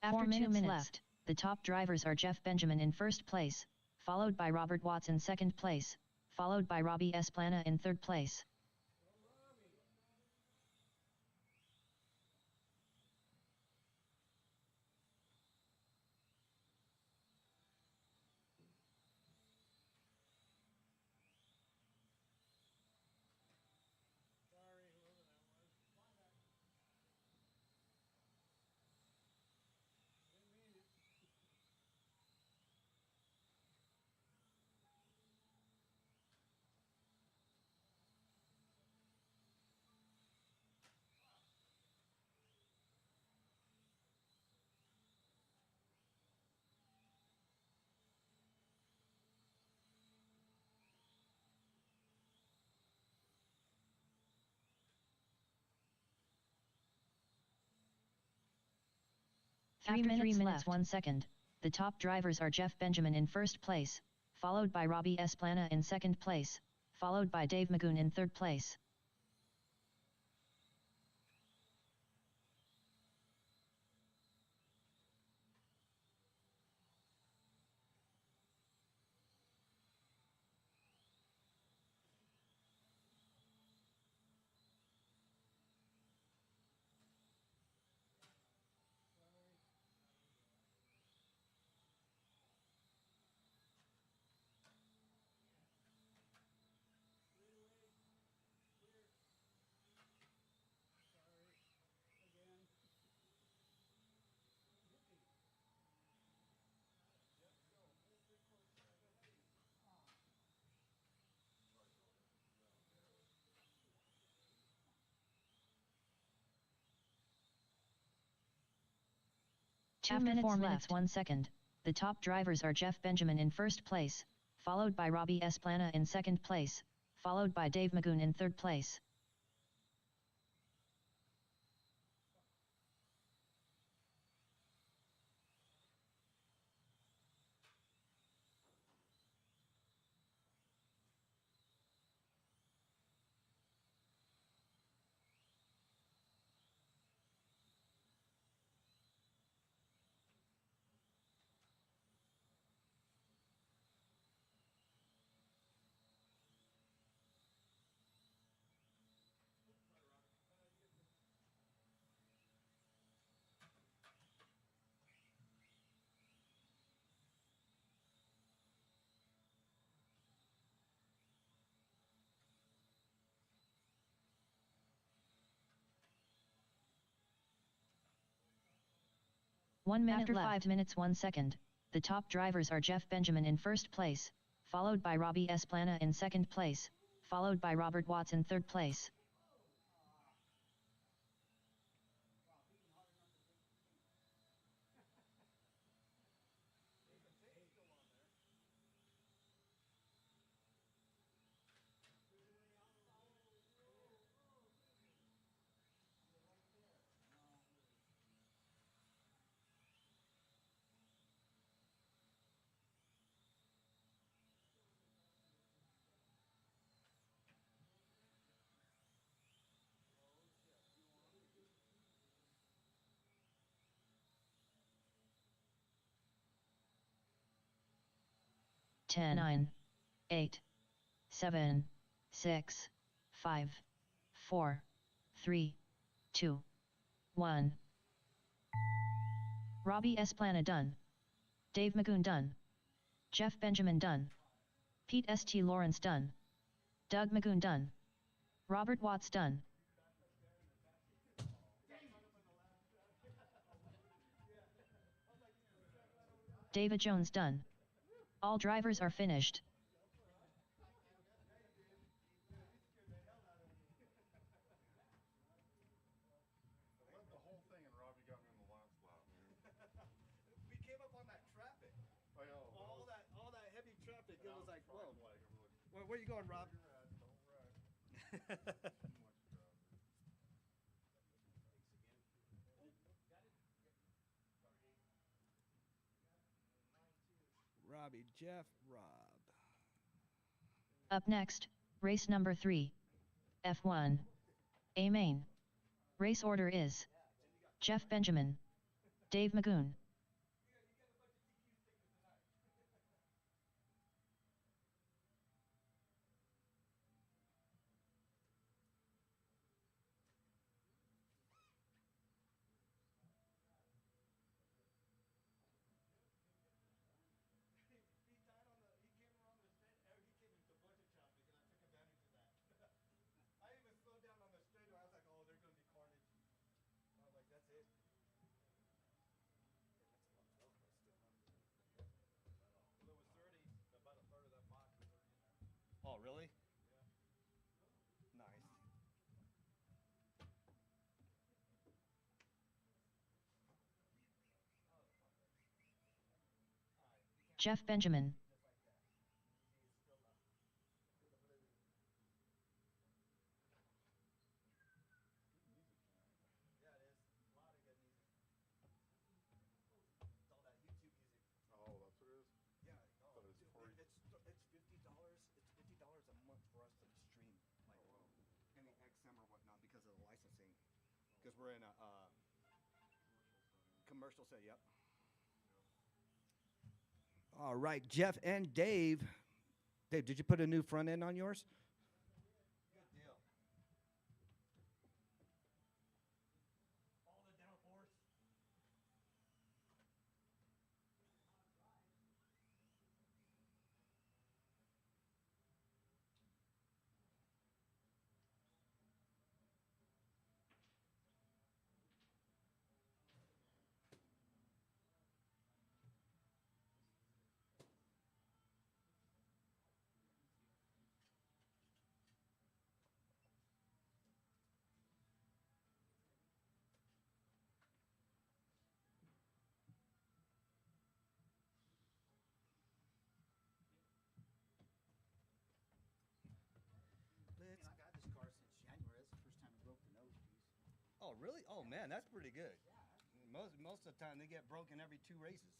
After 2 minutes left, the top drivers are Jeff Benjamin in first place, followed by Robert Watts in second place, followed by Robbie Esplana in third place. Sorry, whoever that was. Didn't mean it. 3 minutes 1 second, the top drivers are Jeff Benjamin in first place, followed by Robbie Esplana in second place, followed by Dave Magoon in third place.2 minutes 4 minutes 1 second, the top drivers are Jeff Benjamin in first place, followed by Robbie Esplana in second place, followed by Dave Magoon in third place. After 5 minutes 1 second, the top drivers are Jeff Benjamin in first place, followed by Robbie Esplana in second place, followed by Robert Watts in third place. Ten, 9, 8, 7, 6, 5, 4, 3, 2, 1. Robbie Esplana done. Dave Magoon done. Jeff Benjamin done. Pete St. Lawrence done. Doug Magoon done. Robert Watts done. David Jones done. All drivers are finished. I led the whole thing and Robbie got me on the last lap, man. We came up on that traffic. I know. All that heavy traffic. It was like, Flag, whoa. I'm like, Where you going, Rob? Your ass, don't wreck. Too much traffic. Robbie, Jeff, Rob. Up next, race number 3. F1. A main. Race order is Jeff Benjamin, Dave Magoon. He died on the. He came around the straight. He came into budget traffic, and I took advantage of that. I even slowed down on the straightaway. I was like, "Oh, they're gonna be carnage." I was like, "That's it." Yeah, that's a lot of Velcro still, huh? Well, it was 30. About a third of that box was already in there. Oh, really? Yeah. Nice. Jeff Benjamin. Just like that. You see, it's still the blue. Yeah, it is. A lot of good music. It's all that YouTube music. Oh, that's what it is? Yeah. Oh, Thought it was dude, free. it's $50. It's $50 a month for us to stream like any XM or whatnot because of the licensing. Because we're in a commercial set. Yep. All right, Jeff and Dave. Dave, did you put a new front end on yours? Good deal. All the downforce. I got this car since January. That's the first time I broke the nose piece. Oh, really? Oh, man, that's pretty good. Most of the time, they get broken every 2 races.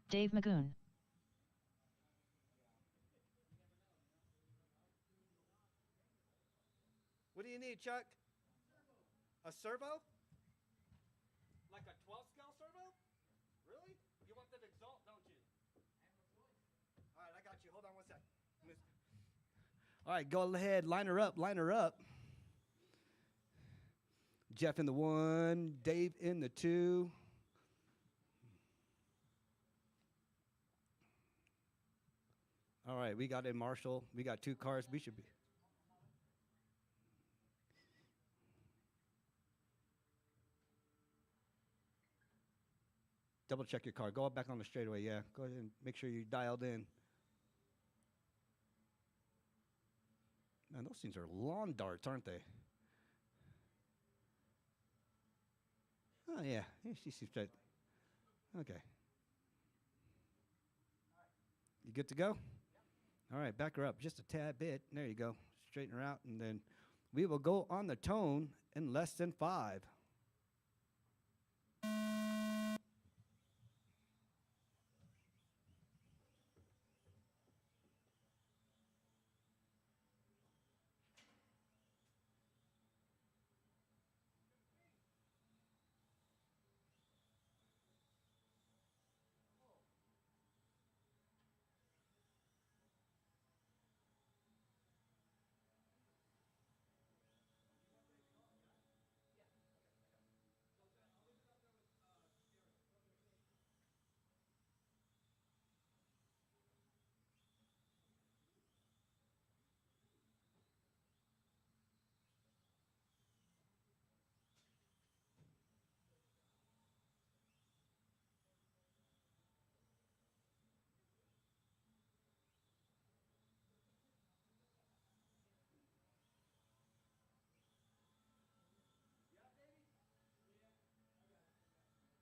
Dave Magoon. What do you need, Chuck? A servo? Like a 12 scale servo? Really? You want that exalt, don't you? All right, I got you. Hold on one sec. All right, go ahead. Line her up. Line her up. Jeff in the 1, Dave in the 2. All right, we got a Marshall. We got 2 cars. We should be. Double check your car. Go back on the straightaway. Yeah, go ahead and make sure you dialed in. Man, those things are lawn darts, aren't they? Oh, yeah. She seems to. Okay. You good to go? All right, back her up just a tad bit. There you go. Straighten her out, and then we will go on the tone in less than 5.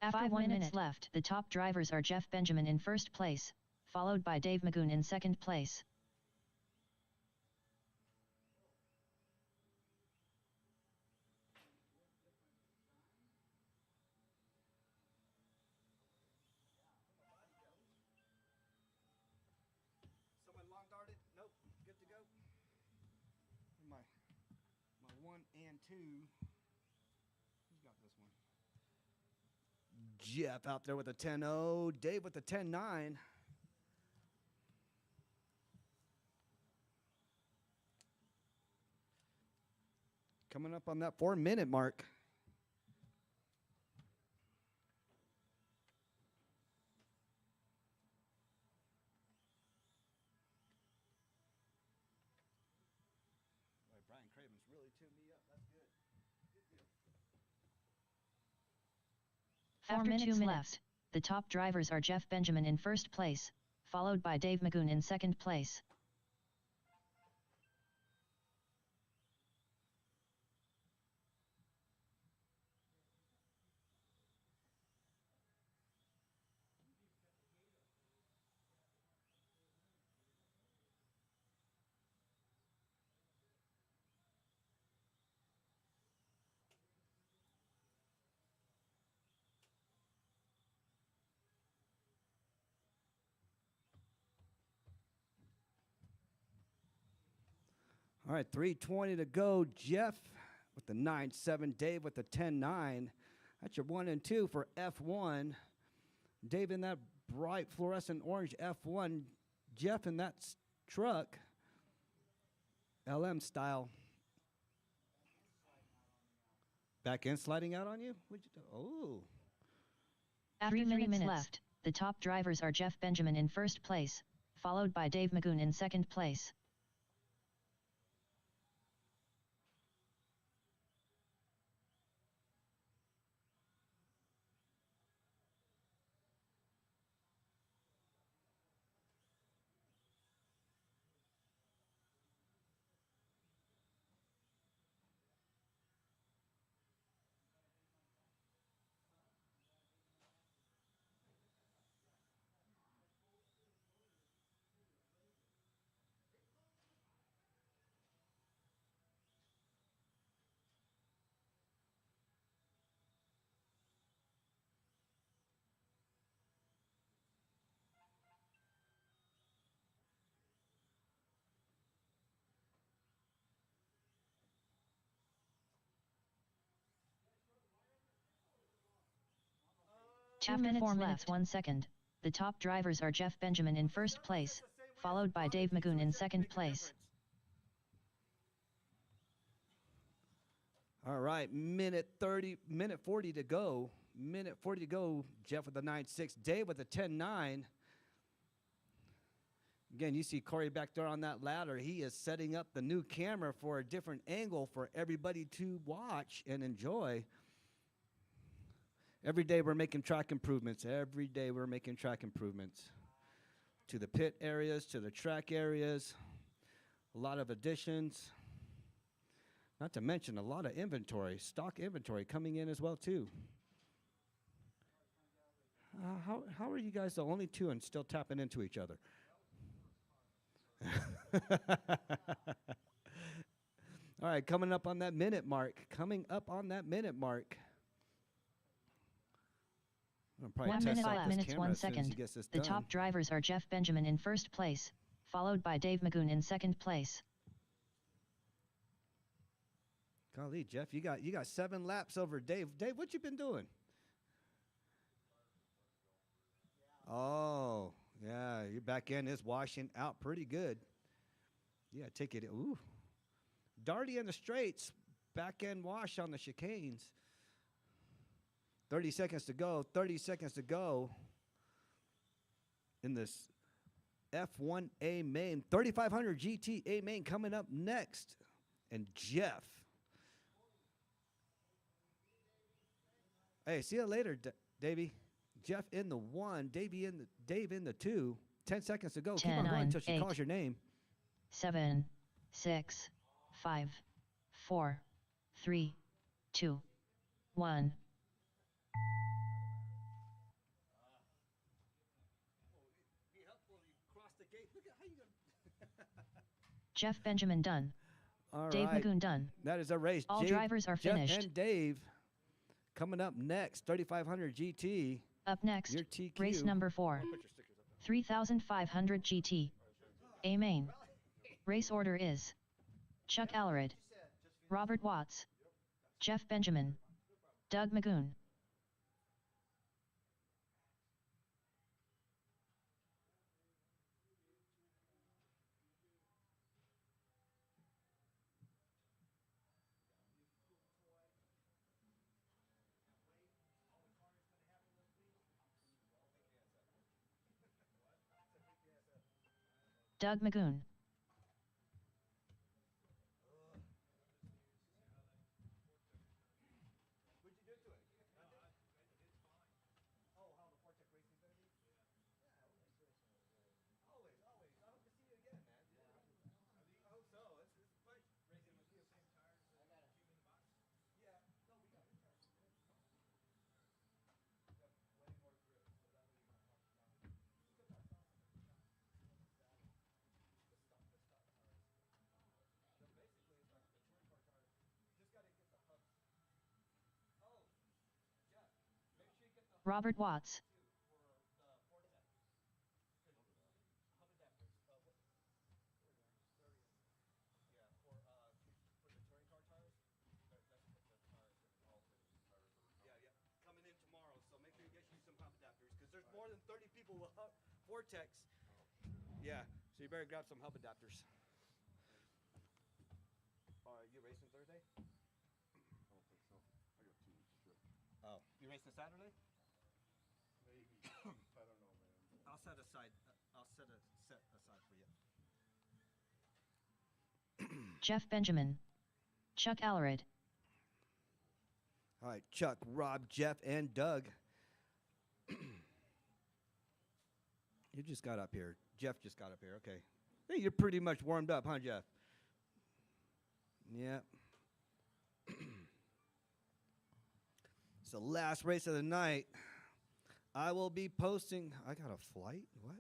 After 1 minute left, the top drivers are Jeff Benjamin in first place, followed by Dave Magoon in second place. Someone long darted? Nope. Good to go. My 1 and 2. Jeff out there with a 10-0. Dave with a 10-9. Coming up on that 4-minute mark. Boy, Brian Craven's really tuned me up. That's good. After 2 minutes left, the top drivers are Jeff Benjamin in first place, followed by Dave Magoon in second place. All right, 3:20 to go. Jeff with the 9-7. Dave with the 10-9. That's your 1 and 2 for F1. Dave in that bright fluorescent orange F1. Jeff in that truck, LM style. Back end sliding out on you? What'd you do? Oh. After 3 minutes left, the top drivers are Jeff Benjamin in first place, followed by Dave Magoon in second place. After 4 minutes 1 second, the top drivers are Jeff Benjamin in first place, followed by Dave Magoon in second place. All right, minute 40 to go. Minute 40 to go. Jeff with the 9-6. Dave with the 10-9. Again, you see Corey back there on that ladder. He is setting up the new camera for a different angle for everybody to watch and enjoy. Every day we're making track improvements. Every day we're making track improvements. To the pit areas, to the track areas. A lot of additions. Not to mention a lot of inventory, stock inventory coming in as well too. How are you guys the only two and still tapping into each other? All right, coming up on that minute mark. Coming up on that minute mark. 1 minute 5 minutes 1 second. The top drivers are Jeff Benjamin in first place, followed by Dave Magoon in second place. Golly, Jeff, you got 7 laps over Dave. Dave, what you been doing? Oh, yeah, your back end is washing out pretty good. Yeah, take it. Ooh. Darty in the straights, back end wash on the chicanes. 30 seconds to go, 30 seconds to go in this F1A main. 3500 GT main coming up next. And Jeff. Hey, see you later, Davey. Jeff in the 1, Dave in the 2. 10 seconds to go. 10, Keep on going 9, until she 8, calls your name. 7, 6, 5, 4, 3, 2, 1. Jeff Benjamin done. All Dave right. Magoon done. That is a race. All drivers are Jeff finished. and Dave coming up next. 3500 GT. Up next, Your TQ. race number 4. 3500 GT. A main. Race order is Chuck Allerud, Robert Watts, Jeff Benjamin, Doug Magoon. Doug Magoon. What'd you do to it? Oh, how the Vortex racing's gonna be? Yeah, always. I hope to see you again, man. I hope so. It's fun racing with you. Yeah. No, we got it. Way more grip, so that way you're not talking down. Because that's awesome. The stock tires. So basically, it's like the touring car tires. You just gotta get the hubs. Oh, Jeff, make sure you get the Robert Watts. too for the Vortex. Hub adapters. Yeah, for the touring car tires. That's what the tires and all the tires are coming. Yeah. Coming in tomorrow, so make sure you get you some hub adapters because there's more than 30 people with Vortex. Yeah, so you better grab some hub adapters. You racing Thursday? I don't think so. I got 2 weeks trip. Oh, you racing Saturday? Maybe. I don't know, man. I'll set aside. I'll set aside for you. Jeff Benjamin. Chuck Allered. All right, Chuck, Rob, Jeff, and Doug. You just got up here. Jeff just got up here. Okay. Hey, you're pretty much warmed up, huh, Jeff? Yeah. It's the last race of the night. I will be posting. I got a flight. What?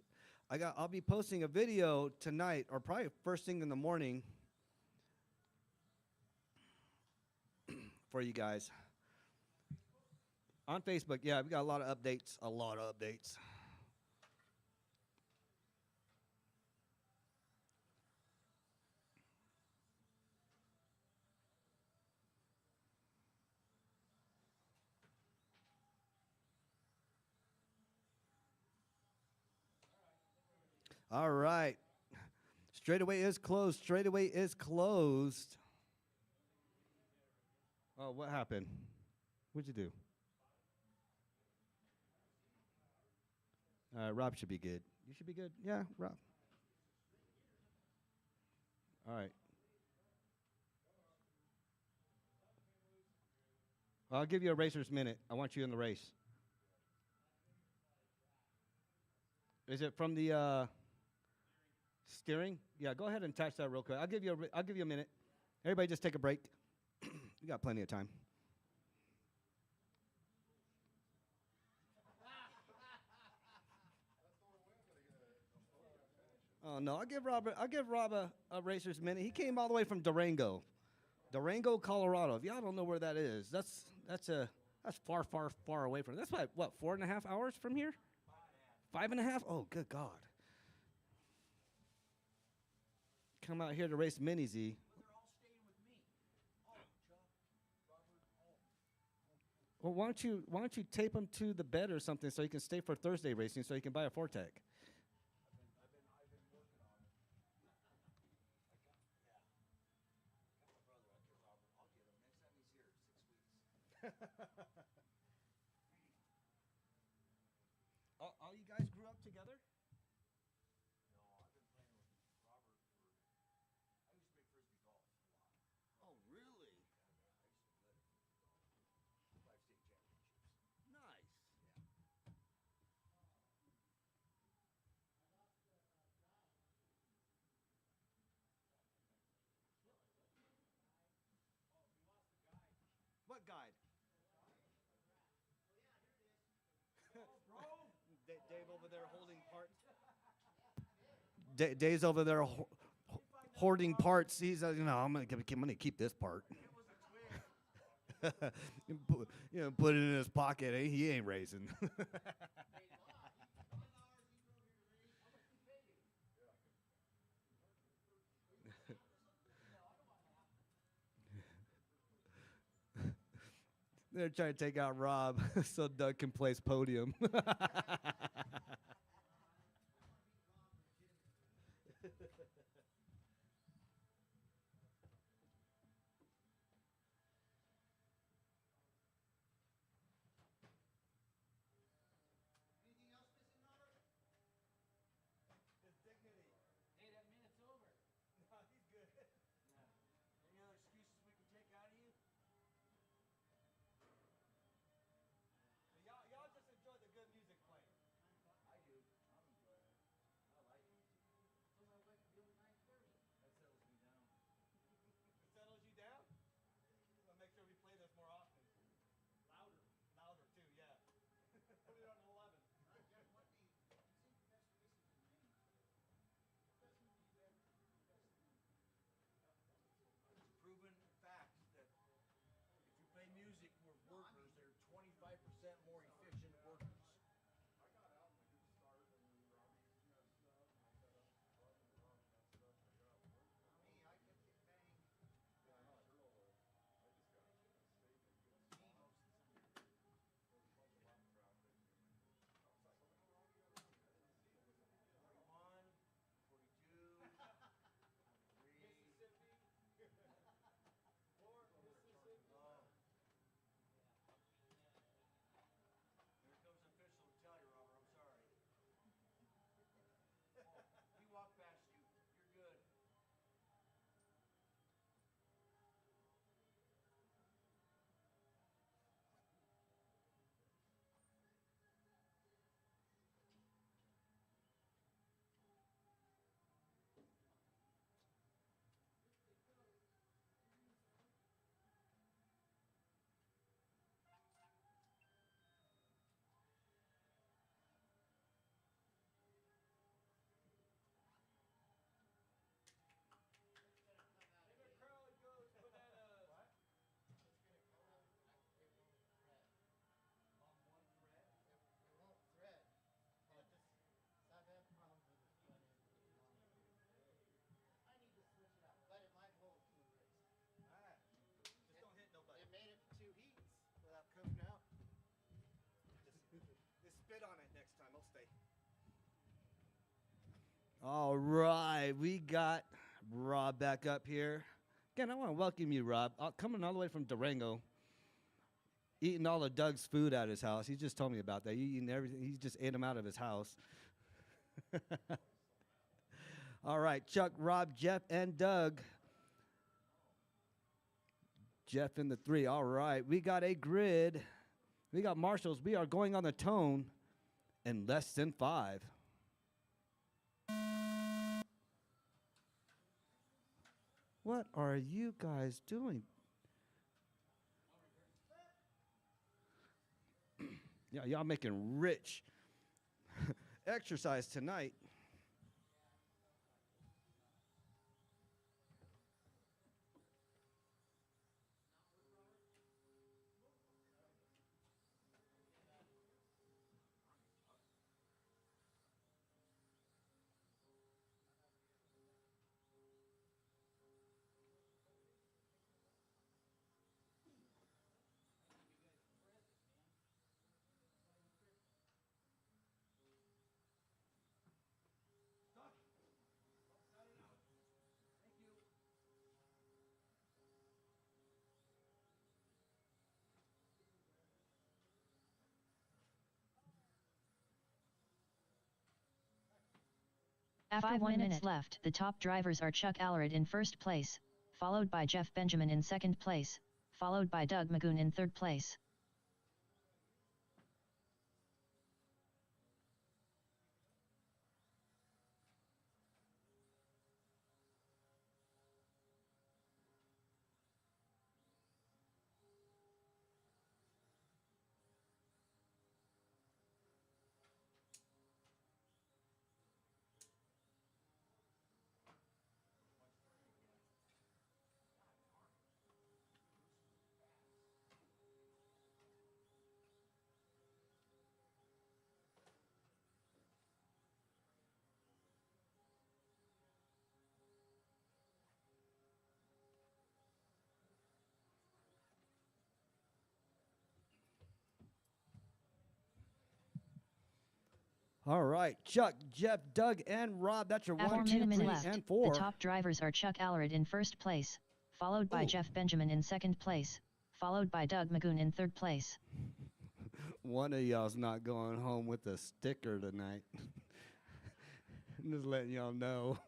I'll be posting a video tonight, or probably first thing in the morning, for you guys on Facebook. Yeah, we got a lot of updates. All right. Straightaway is closed. Oh, what happened? What'd you do? Rob should be good. You should be good? Yeah, Rob. All right. I'll give you a racer's minute. I want you in the race. Is it from the steering? Yeah, go ahead and touch that real quick. I'll give you a minute. Everybody just take a break. We got plenty of time. Oh no, I'll give Rob a racer's minute. He came all the way from Durango, Colorado. If y'all don't know where that is, that's far away from. That's what 4.5 hours from here? 5.5? Oh, good God. Come out here to race Mini Z. Well, why don't you tape him to the bed or something so he can stay for Thursday racing so he can buy a Fortec? All you guys grew up together? Oh, really? Nice. What guide? Dave over there holding parts. Dave's over there hoarding parts. He's I'm gonna keep this part. Put it in his pocket. He ain't racing. They're trying to take out Rob so Doug can place podium. Anything else missing, Robert? His dignity. All right, we got Rob back up here. Again, I want to welcome you, Rob. Coming all the way from Durango, eating all of Doug's food at his house. He just told me about that. You eating everything. He just ate them out of his house. All right, Chuck, Rob, Jeff, and Doug. Jeff in the 3. All right, we got a grid. We got marshals. We are going on the tone in less than 5. What are you guys doing? Yeah, y'all making rich exercise tonight. After 1 minute left, the top drivers are Chuck Allred in first place, followed by Jeff Benjamin in second place, followed by Doug Magoon in third place. All right, Chuck, Jeff, Doug, and Rob. That's your At 1, 2, 4 minutes 3, left, and 4. the top drivers are Chuck Allred in first place, followed by Jeff Benjamin in second place, followed by Doug Magoon in third place. One of y'all's not going home with a sticker tonight. I'm just letting y'all know.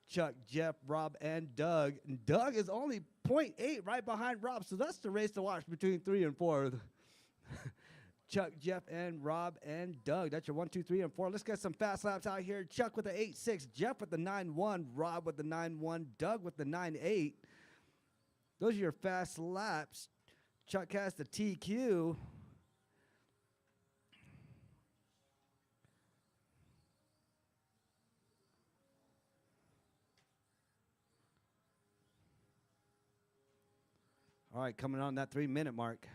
Chuck, Jeff, Rob, and Doug. And Doug is only 0.8 right behind Rob, so that's the race to watch between 3 and 4. Chuck, Jeff, and Rob, and Doug. That's your 1, 2, 3, and 4. Let's get some fast laps out here. Chuck with the 8.6, Jeff with the 9.1, Rob with the 9.1, Doug with the 9.8. Those are your fast laps. Chuck has the TQ. All right, coming on that 3-minute mark.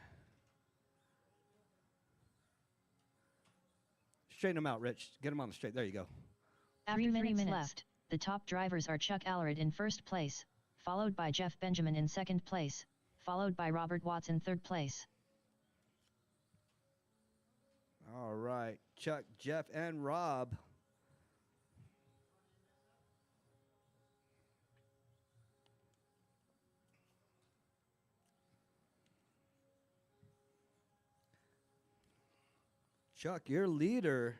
Straighten them out, Rich. Get them on the straight. There you go. After 3 minutes left, the top drivers are Chuck Allred in first place, followed by Jeff Benjamin in second place, followed by Robert Watts in third place. All right, Chuck, Jeff, and Rob. Chuck, your leader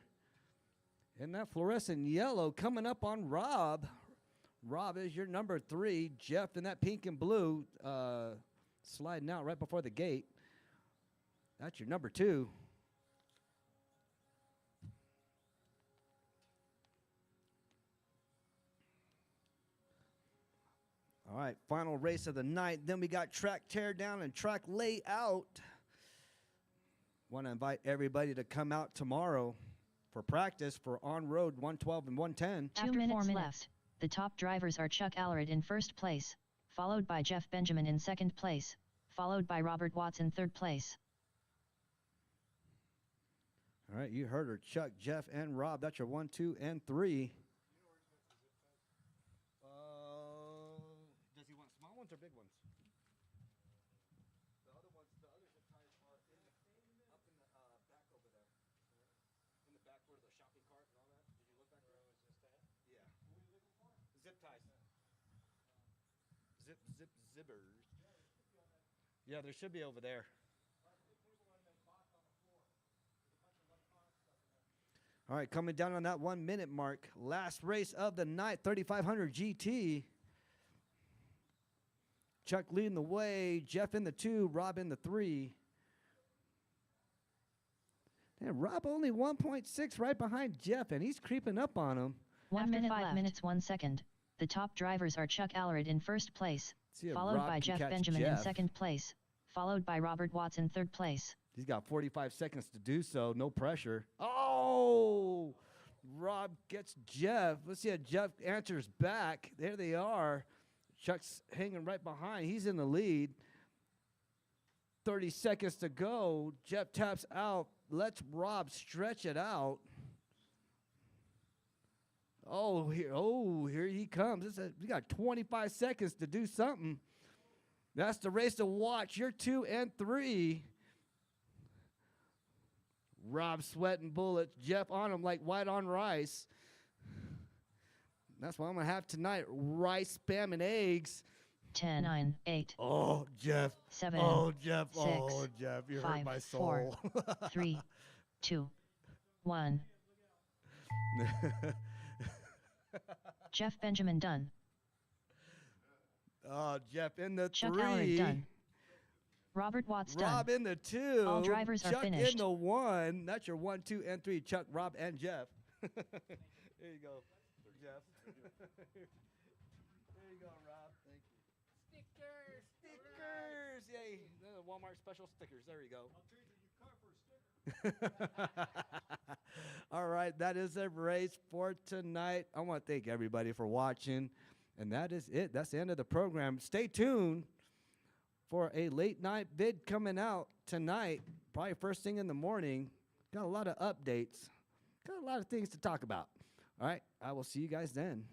in that fluorescent yellow coming up on Rob. Rob is your number 3. Jeff in that pink and blue sliding out right before the gate. That's your number 2. All right, final race of the night. Then we got track tear down and track layout. Want to invite everybody to come out tomorrow for practice for on-road 112 and 110. After 4 minutes left, the top drivers are Chuck Allred in first place, followed by Jeff Benjamin in second place, followed by Robert Watts in third place. All right, you heard her. Chuck, Jeff, and Rob. That's your 1, 2, and 3. Does he want small ones or big ones? The others are tires are up in the back over there. In the back where the shopping cart and all that. Did you look back there? zippers. Yeah, there should be over there. All right, coming down on that 1 minute mark. Last race of the night, 3500 GT. Chuck leading the way. Jeff in the 2, Rob in the 3. And Rob only 1.6 right behind Jeff, and he's creeping up on him. 1 After minute 5 left. minutes 1 second. The top drivers are Chuck Allred in first place, See if followed Rob by can Jeff catch Benjamin in Jeff. second place, followed by Robert Watts in third place. He's got 45 seconds to do so. No pressure. Oh! Rob gets Jeff. Let's see if Jeff answers back. There they are. Chuck's hanging right behind. He's in the lead. 30 seconds to go. Jeff taps out. Let's Rob stretch it out. Oh, here he comes. We got 25 seconds to do something. That's the race to watch. You're 2 and 3. Rob sweating bullets. Jeff on him like white on rice. That's what I'm going to have tonight. Rice, spam, and eggs. 10, 9, 8. Oh, Jeff. 7. Oh, Jeff. 6, Oh, Jeff. You 5, hurt my soul. 4, 3, 2, 1. Jeff Benjamin done. Oh, Jeff in the Chuck 3. Allred done. Robert Watts Rob done. in the 2. All drivers are Chuck finished. in the 1. That's your 1, 2, and 3. Chuck, Rob, and Jeff. There you go, Jeff. There you go, Rob. Thank you. Stickers. Yay. Walmart special stickers. There you go. I'll trade you your car for a sticker. All right, that is a race for tonight. I want to thank everybody for watching. And that is it. That's the end of the program. Stay tuned for a late night vid coming out tonight, probably first thing in the morning. Got a lot of updates. Got a lot of things to talk about. All right, I will see you guys then.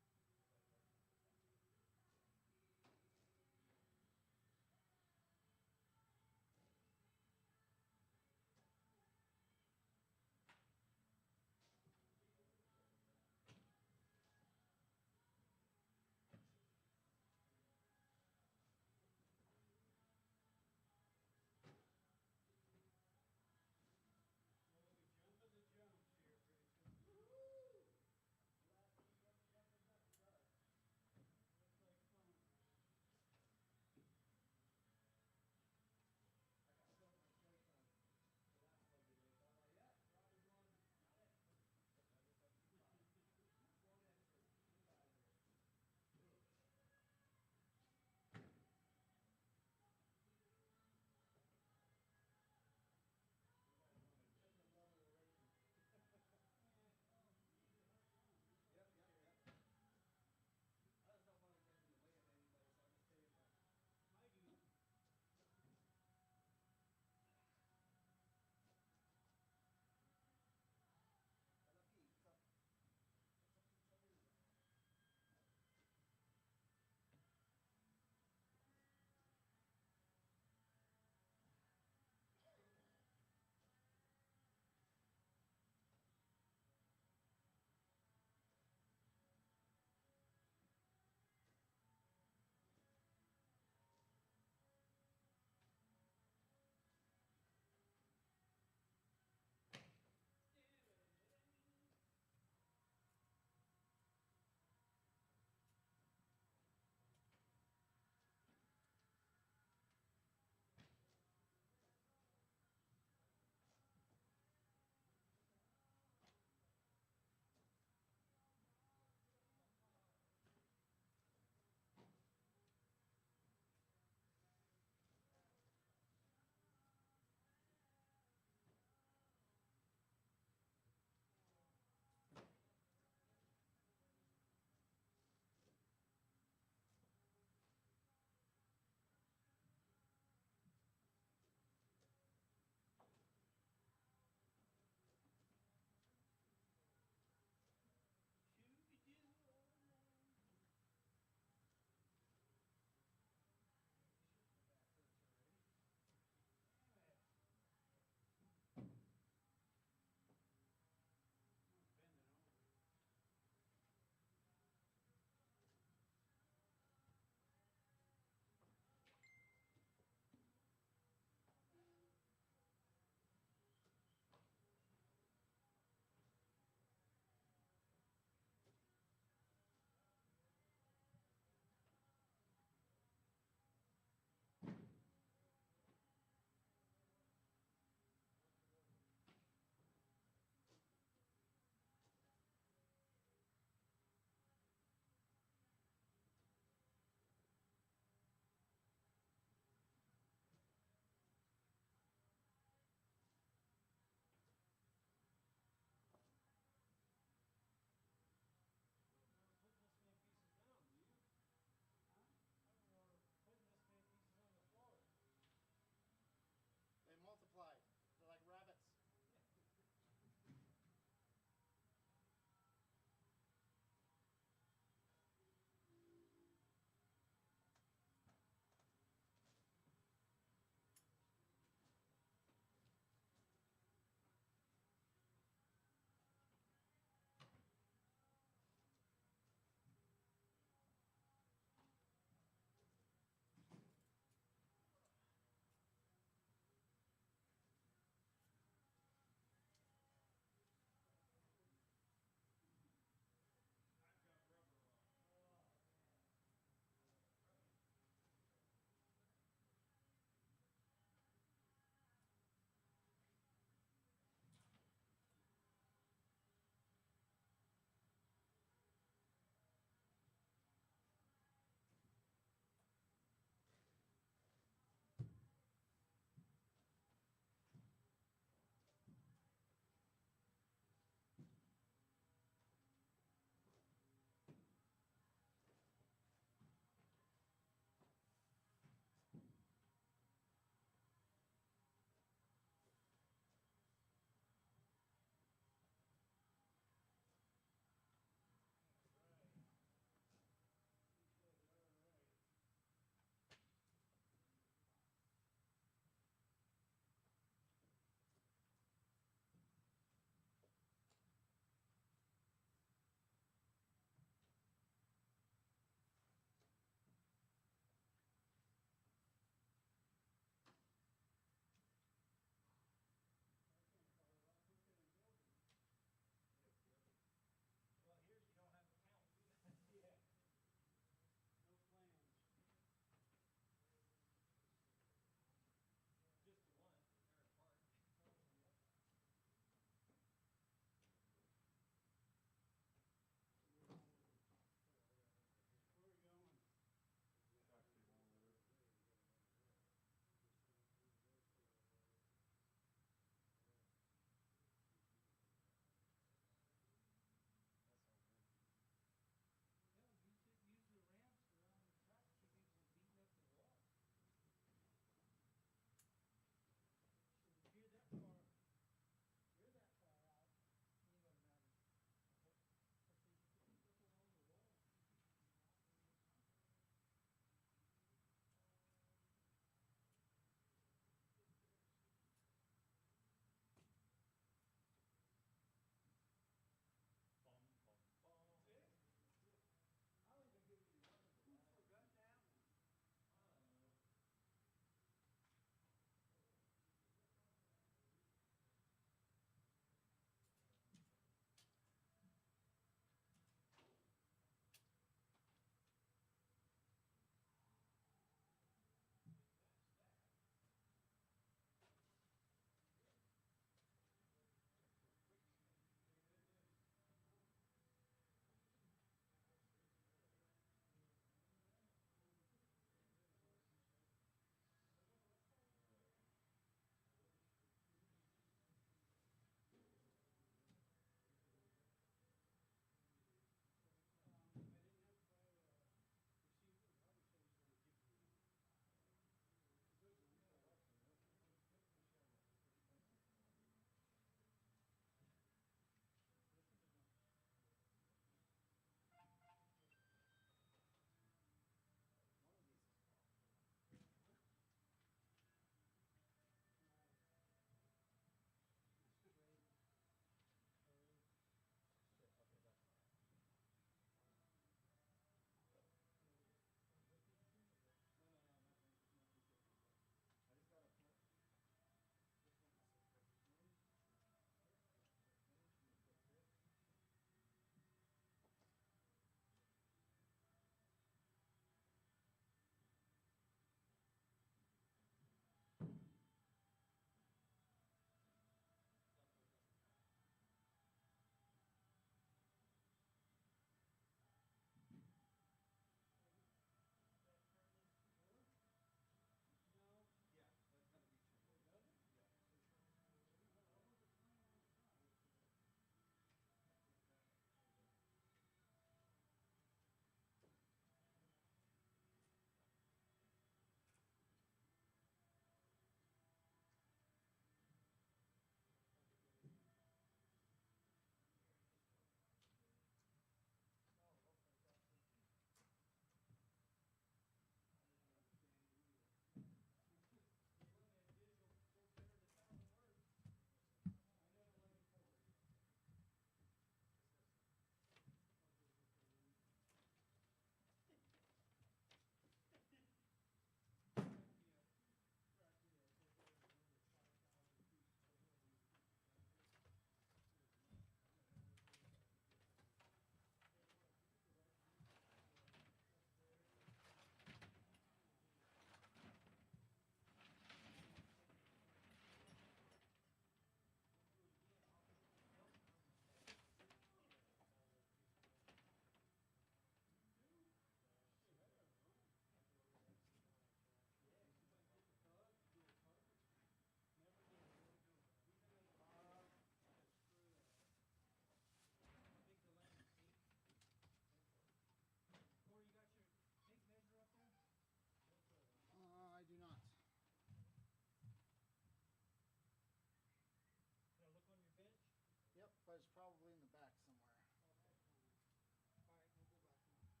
is probably in the back somewhere. All right, we'll go back now.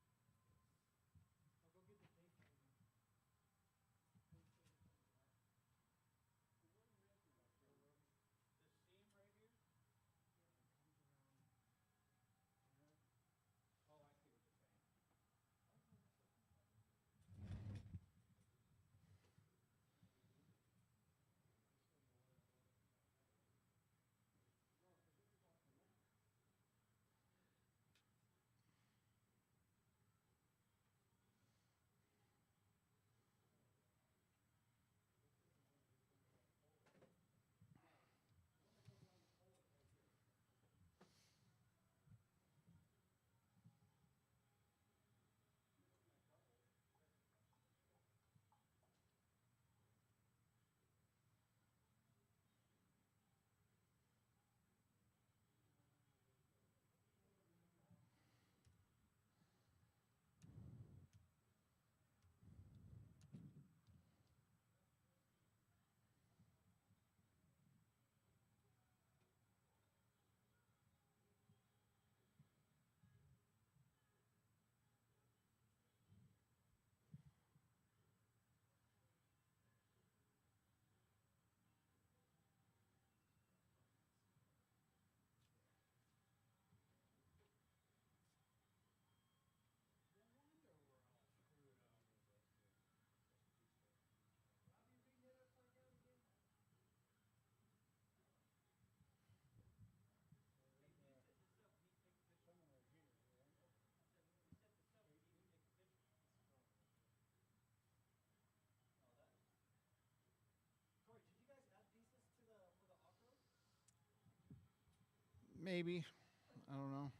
I'll go get the tape for you. This seam right here? It comes around here. Oh, I see what you're saying. Corey, did you guys add pieces to the for the off-road? Maybe. I don't know.